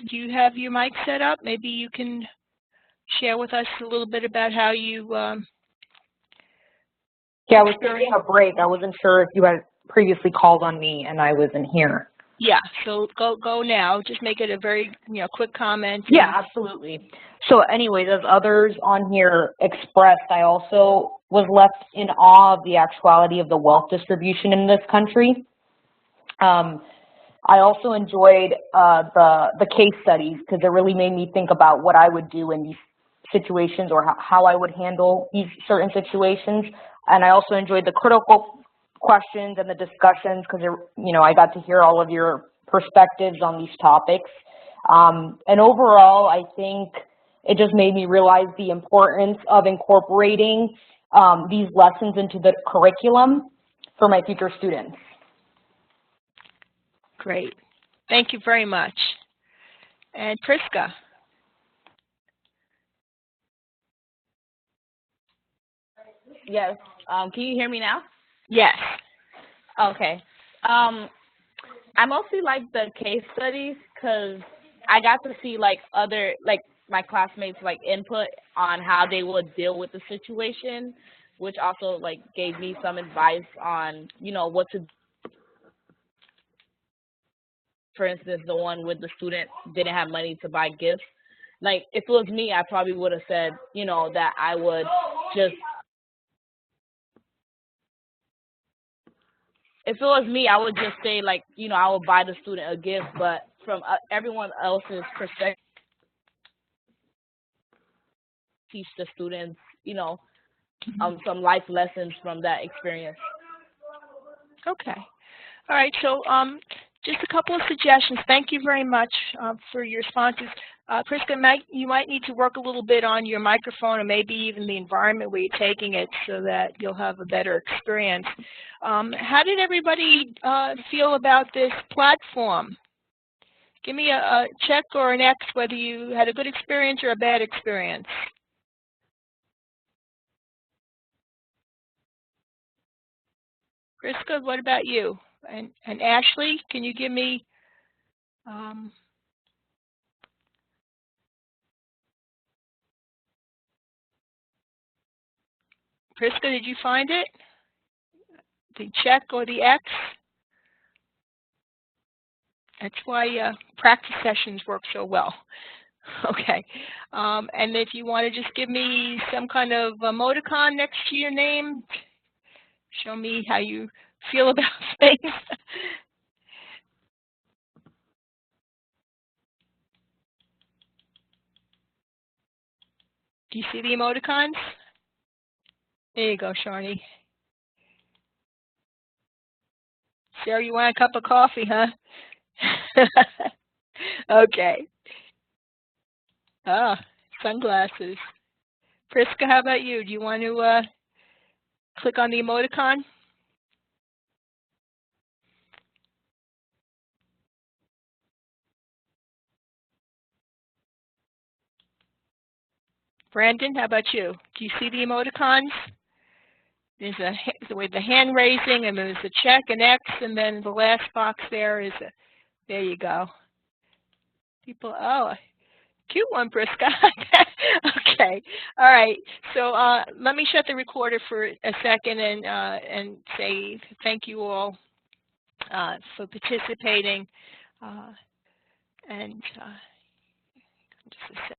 do you have your mic set up? Maybe you can share with us a little bit about how you Yeah, I was taking a break. I wasn't sure if you had previously called on me and I wasn't here. Yeah, so go now. Just make it a very quick comment. Yeah, absolutely. So anyways, as others on here expressed, I also was left in awe of the actuality of the wealth distribution in this country. I also enjoyed the case studies because it really made me think about what I would do in these situations or how I would handle these certain situations. And I also enjoyed the critical questions and the discussions because, I got to hear all of your perspectives on these topics. And overall, I think it just made me realize the importance of incorporating these lessons into the curriculum for my future students. Great. Thank you very much. And Priska. Yes. Can you hear me now? Yes. Okay. I mostly like the case studies because I got to see other my classmates input on how they would deal with the situation, which also gave me some advice on what to. For instance, the one with the student didn't have money to buy gifts. If it was me, I probably would have said that I would just. If it was me, I would just say I would buy the student a gift, but from everyone else's perspective, teach the students, some life lessons from that experience. Okay. All right. So just a couple of suggestions. Thank you very much for your responses. Priska, you might need to work a little bit on your microphone or maybe even the environment where you're taking it so that you'll have a better experience. How did everybody feel about this platform? Give me a check or an X whether you had a good experience or a bad experience. Priska, what about you? And Ashley, can you give me Priska, did you find it? The check or the X? That's why practice sessions work so well. Okay. And if you want to just give me some kind of emoticon next to your name, show me how you feel about things. Do you see the emoticons? There you go, Sharni. Sarah, you want a cup of coffee, huh? Okay. Ah, sunglasses. Priska, how about you? Do you want to click on the emoticon? Brandon, how about you? Do you see the emoticons? There's with the hand raising, and there's a check, an X, and then the last box there is a, there you go. People, oh, cute one, Priska. Okay, all right. So let me shut the recorder for a second and say thank you all for participating. And just a second.